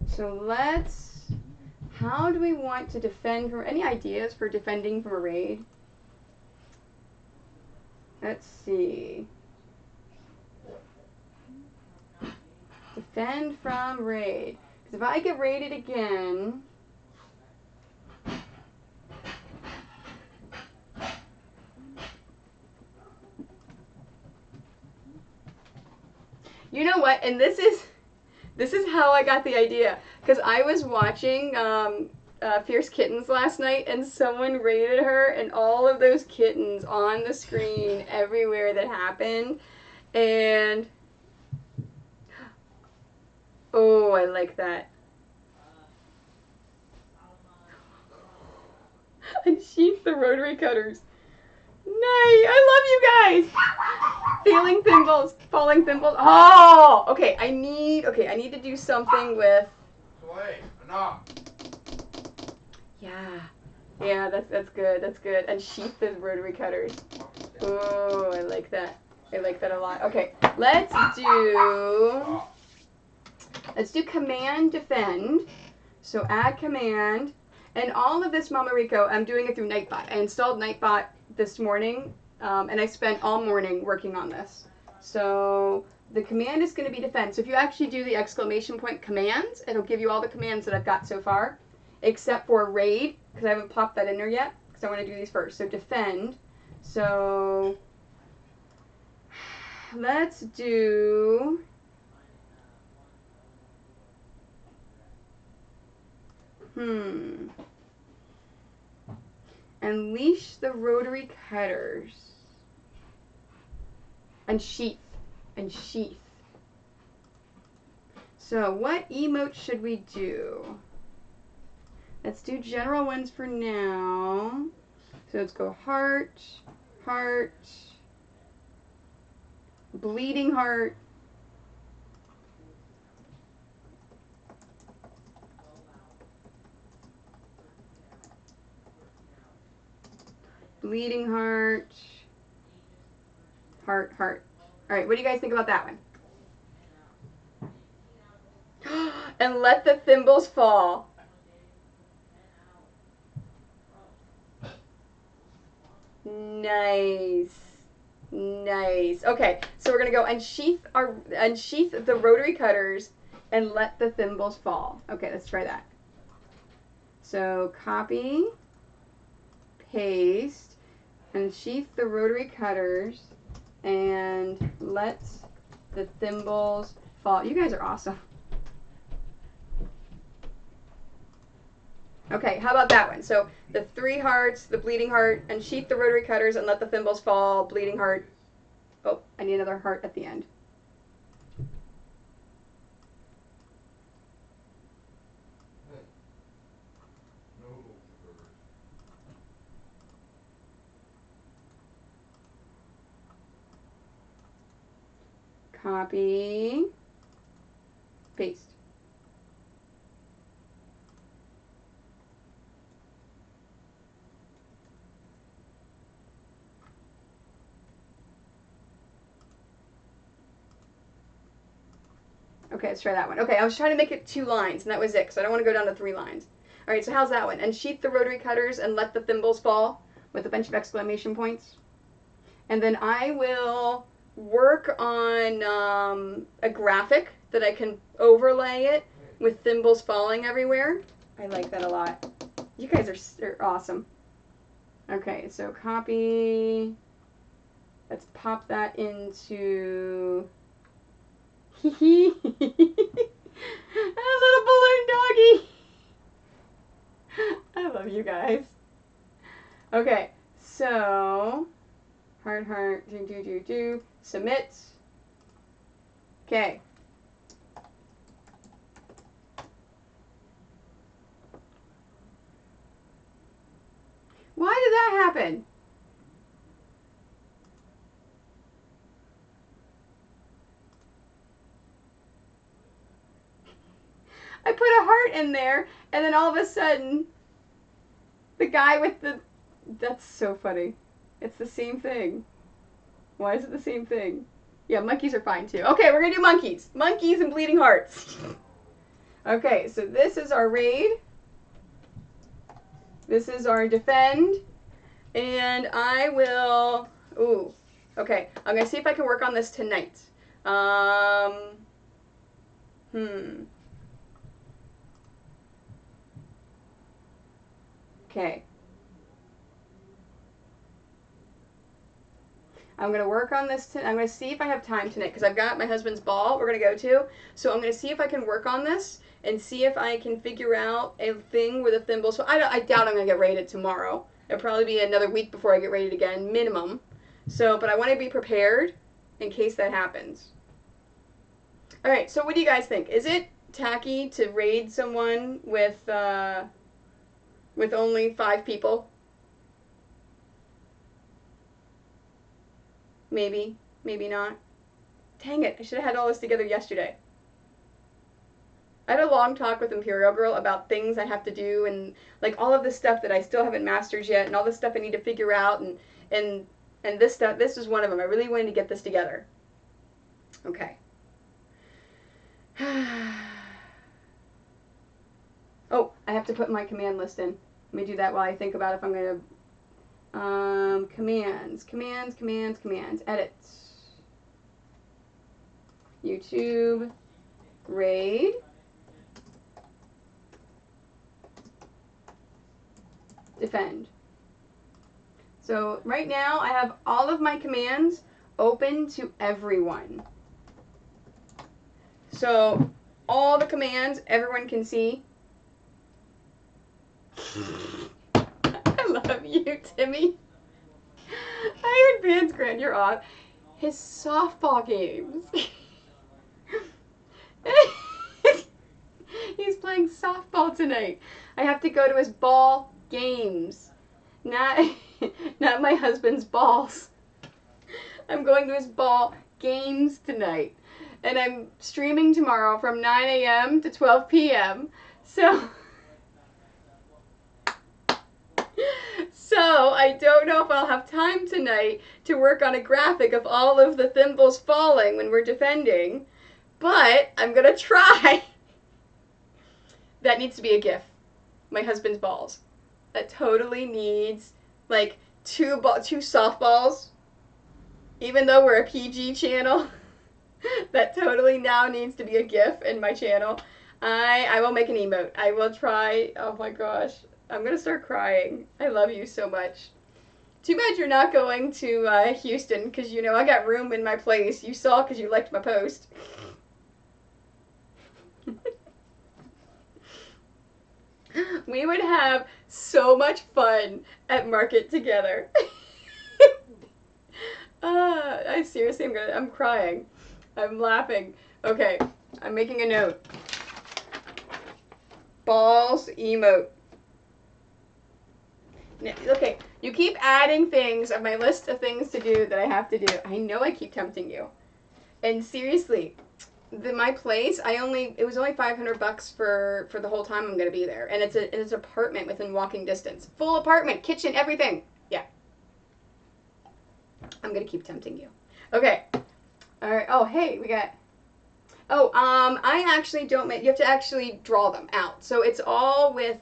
So let's... How do we want to defend from... Any ideas for defending from a raid? Let's see. Defend from raid. Because if I get raided again... You know what? And this is how I got the idea. Because I was watching Fierce Kittens last night, and someone raided her, and all of those kittens on the screen everywhere that happened. And... Oh, I like that. Unsheath the rotary cutters. Nice. I love you guys. Feeling thimbles, falling thimbles. Oh, okay. I need to do something with. Wait, enough. Yeah, that's good. That's good. Unsheath the rotary cutters. Oh, I like that. I like that a lot. Okay, let's do command defend. So add command. And all of this, Mama Rico, I'm doing it through Nightbot. I installed Nightbot this morning, and I spent all morning working on this. So the command is going to be defend. So if you actually do the exclamation point commands, it'll give you all the commands that I've got so far, except for raid, because I haven't popped that in there yet, because I want to do these first. So defend. So let's do... Unleash the rotary cutters. Unsheath. Unsheath. So what emote should we do? Let's do general ones for now. So let's go heart, heart, bleeding heart, bleeding heart, heart, heart. All right, what do you guys think about that one? And let the thimbles fall. Nice. Nice. Okay, so we're gonna go unsheath the rotary cutters and let the thimbles fall. Okay, let's try that. So copy, paste, unsheath the rotary cutters, and let the thimbles fall. You guys are awesome. Okay, how about that one? So the 3 hearts, the bleeding heart, unsheath the rotary cutters and let the thimbles fall, bleeding heart. Oh, I need another heart at the end. Copy, paste. Okay, let's try that one. Okay, I was trying to make it 2 lines, and that was it, because I don't want to go down to 3 lines. All right, so how's that one? Unsheath the rotary cutters and let the thimbles fall with a bunch of exclamation points. And then I will work on a graphic that I can overlay it with thimbles falling everywhere. I like that a lot. You guys are awesome. Okay, so copy. Let's pop that into... Hee hee. A little balloon doggy. I love you guys. Okay, so heart, heart, do. Submit. Okay. happened? I put a heart in there, and then all of a sudden, the guy with the... That's so funny. It's the same thing. Why is it the same thing? Yeah, monkeys are fine too. Okay, we're gonna do monkeys. Monkeys and bleeding hearts. Okay, so this is our raid. This is our defend. And I will... Ooh. Okay, I'm gonna see if I can work on this tonight. Okay. I'm going to work on this. I'm going to see if I have time tonight because I've got my husband's ball we're going to go to. So I'm going to see if I can work on this and see if I can figure out a thing with a thimble. So I doubt I'm going to get rated tomorrow. It'll probably be another week before I get rated again, minimum. So, but I want to be prepared in case that happens. All right, so what do you guys think? Is it tacky to raid someone with only 5 people? Maybe, maybe not. Dang it, I should have had all this together yesterday. I had a long talk with Imperial Girl about things I have to do and like all of this stuff that I still haven't mastered yet and all this stuff I need to figure out and this stuff, this is one of them. I really wanted to get this together. Okay. Oh, I have to put my command list in. Let me do that while I think about if I'm going to commands, edit. YouTube, raid, defend. So right now I have all of my commands open to everyone. So all the commands everyone can see. I love you, Timmy. I heard Vance Grant, you're off. His softball games. He's playing softball tonight. I have to go to his ball games. Not my husband's balls. I'm going to his ball games tonight. And I'm streaming tomorrow from 9 a.m. to 12 p.m. So I don't know if I'll have time tonight to work on a graphic of all of the thimbles falling when we're defending, but I'm going to try. That needs to be a GIF. My husband's balls. That totally needs like two softballs. Even though we're a PG channel, that totally now needs to be a GIF in my channel. I will make an emote. I will try. Oh my gosh. I'm going to start crying. I love you so much. Too bad you're not going to Houston because, you know, I got room in my place. You saw because you liked my post. We would have so much fun at market together. I seriously I'm crying. I'm laughing. Okay, I'm making a note. Balls emote. Okay, you keep adding things on my list of things to do that I have to do. I know I keep tempting you. And seriously, my place, it was only $500 for the whole time I'm going to be there. And it's an apartment within walking distance. Full apartment, kitchen, everything. Yeah. I'm going to keep tempting you. Okay. All right. Oh, hey, we got... Oh, I actually don't make... You have to actually draw them out. So it's all with...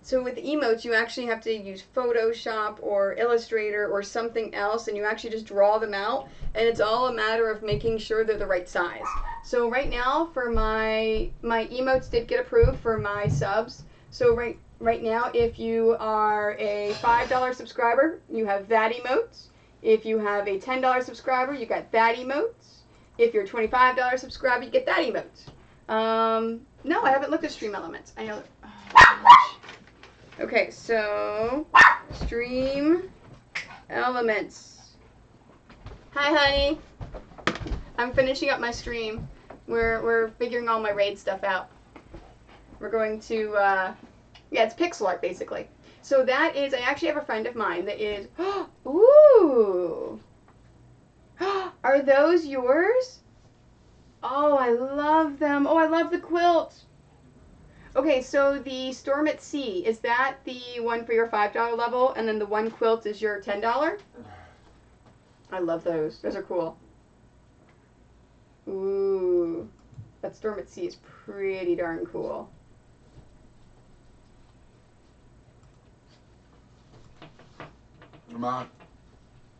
So with emotes, you actually have to use Photoshop or Illustrator or something else, and you actually just draw them out, and it's all a matter of making sure they're the right size. So right now, for my emotes did get approved for my subs. So right now, if you are a $5 subscriber, you have that emotes. If you have a $10 subscriber, you got that emotes. If you're a $25 subscriber, you get that emotes. No, I haven't looked at Stream Elements. I know. Oh, okay, so Stream Elements. Hi, honey. I'm finishing up my stream. We're figuring all my raid stuff out. We're going to, yeah, it's pixel art basically. So that is, I actually have a friend of mine that is, ooh. Are those yours? Oh, I love them. Oh, I love the quilt. Okay, so the Storm at Sea, is that the one for your $5 level, and then the one quilt is your $10? I love those. Those are cool. Ooh, that Storm at Sea is pretty darn cool. Come on.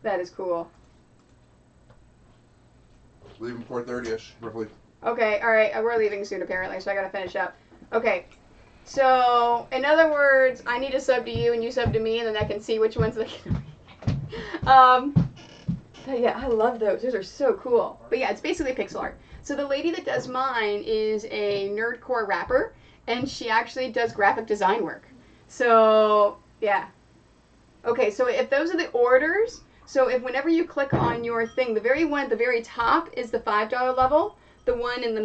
That is cool. Leaving 4:30ish, roughly. Okay, all right, we're leaving soon apparently, so I gotta finish up. Okay, so in other words, I need to sub to you and you sub to me, and then I can see which ones they can read. But yeah, I love those. Those are so cool. But yeah, it's basically pixel art. So the lady that does mine is a nerdcore rapper, and she actually does graphic design work. So yeah. Okay, so if those are the orders, so if whenever you click on your thing, the very one at the very top is the $5 level. The one in the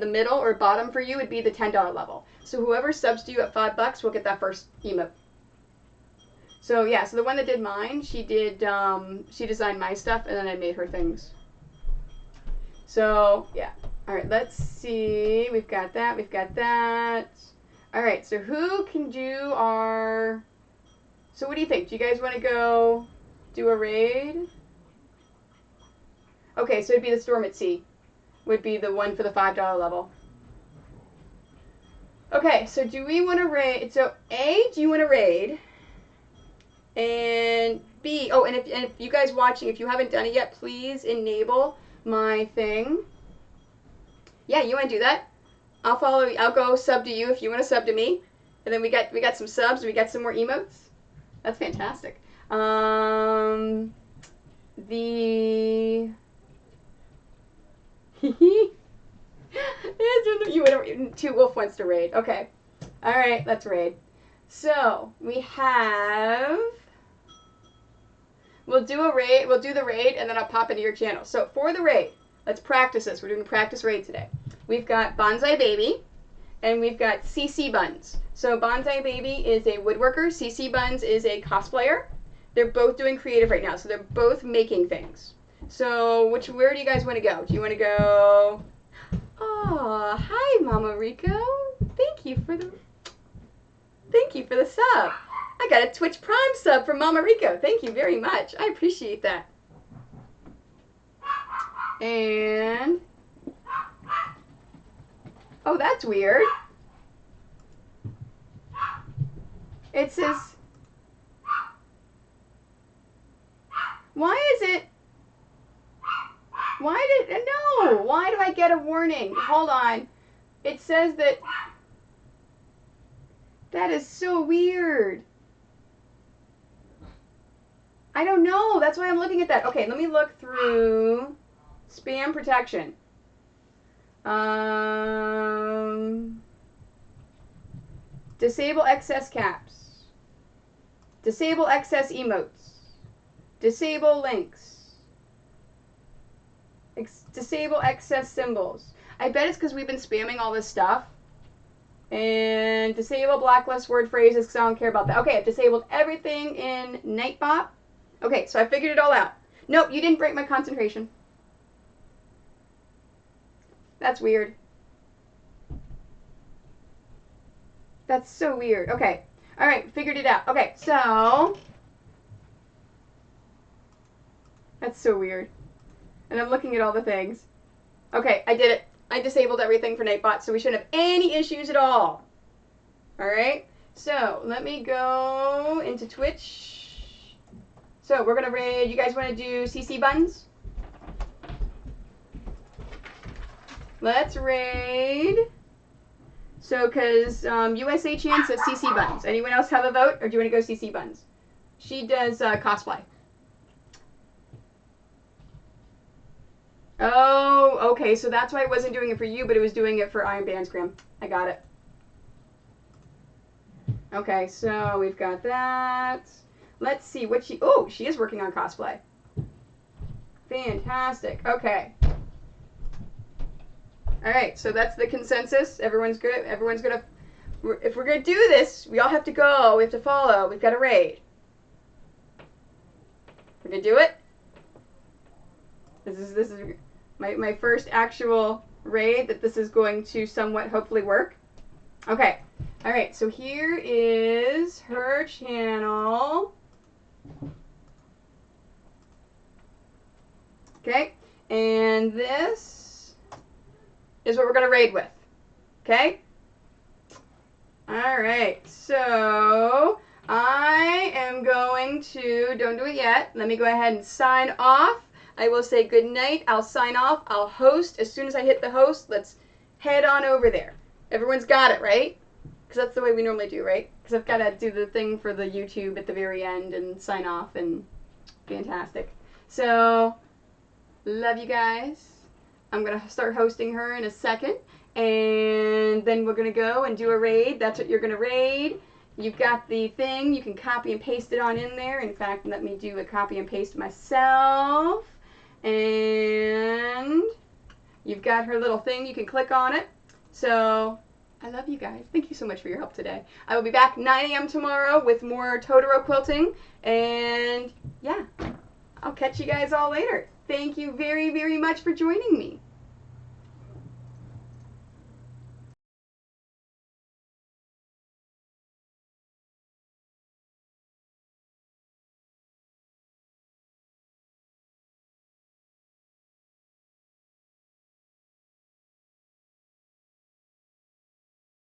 middle or bottom for you would be the $10 level. So whoever subs to you at $5 will get that first emote. So yeah, so the one that did mine, she designed my stuff and then I made her things. So yeah. All right, let's see. We've got that. We've got that. All right, so who can do our? So what do you think? Do you guys want to go do a raid? Okay, so it'd be the Storm at Sea. Would be the one for the $5 level. Okay, so do we want to raid? So A, do you want to raid? And B, oh, and if you guys watching, if you haven't done it yet, please enable my thing. Yeah, you want to do that? I'll follow. I'll go sub to you if you want to sub to me, and then we got some subs. We got some more emotes. That's fantastic. The you would Two Wolf wants to raid. Okay, all right, let's raid. So we have. We'll do a raid. We'll do the raid, and then I'll pop into your channel. So for the raid, let's practice this. We're doing a practice raid today. We've got Bonsai Baby, and we've got CC Buns. So Bonsai Baby is a woodworker. CC Buns is a cosplayer. They're both doing creative right now, so they're both making things. So where do you guys want to go? Do you want to go? Oh, hi, Mama Rico. Thank you for the sub. I got a Twitch Prime sub from Mama Rico. Thank you very much. I appreciate that. And oh, that's weird. It says, why do I get a warning? Hold on. It says that is so weird. I don't know. That's why I'm looking at that. Okay, let me look through spam protection. Disable excess caps. Disable excess emotes. Disable links. Disable excess symbols. I bet it's because we've been spamming all this stuff. And disable blacklist word phrases because I don't care about that. Okay, I've disabled everything in Nightbot. Okay, so I figured it all out. Nope, you didn't break my concentration. That's weird. That's so weird. Okay. All right, figured it out. Okay, so that's so weird. And I'm looking at all the things. Okay, I did it. I disabled everything for Nightbot, so we shouldn't have any issues at all. All right. So let me go into Twitch. So we're gonna raid. You guys want to do CC Buns? Let's raid. So, because USA Chan says CC Buns. Anyone else have a vote, or do you want to go CC Buns? She does cosplay. Oh, okay. So that's why it wasn't doing it for you, but it was doing it for Iron Bandsgram. I got it. Okay, so we've got that. Let's see what she... Oh, she is working on cosplay. Fantastic. Okay. All right, so that's the consensus. Everyone's good. Everyone's going to if we're going to do this, we all have to go. We have to follow. We've got to raid. We're going to do it. This is my first actual raid that this is going to somewhat hopefully work. Okay. All right. So here is her channel. Okay. And this is what we're going to raid with. Okay? All right. So I am going to, don't do it yet. Let me go ahead and sign off. I will say good night. I'll sign off. I'll host. As soon as I hit the host, let's head on over there. Everyone's got it, right? Because that's the way we normally do, right? Because I've got to do the thing for the YouTube at the very end and sign off, and fantastic. So, love you guys. I'm going to start hosting her in a second, and then we're going to go and do a raid. That's what you're going to raid. You've got the thing. You can copy and paste it on in there. In fact, let me do a copy and paste myself. And you've got her little thing. You can click on it. So, I love you guys. Thank you so much for your help today. I will be back 9 a.m. tomorrow with more Totoro quilting. And, yeah, I'll catch you guys all later. Thank you very, very much for joining me.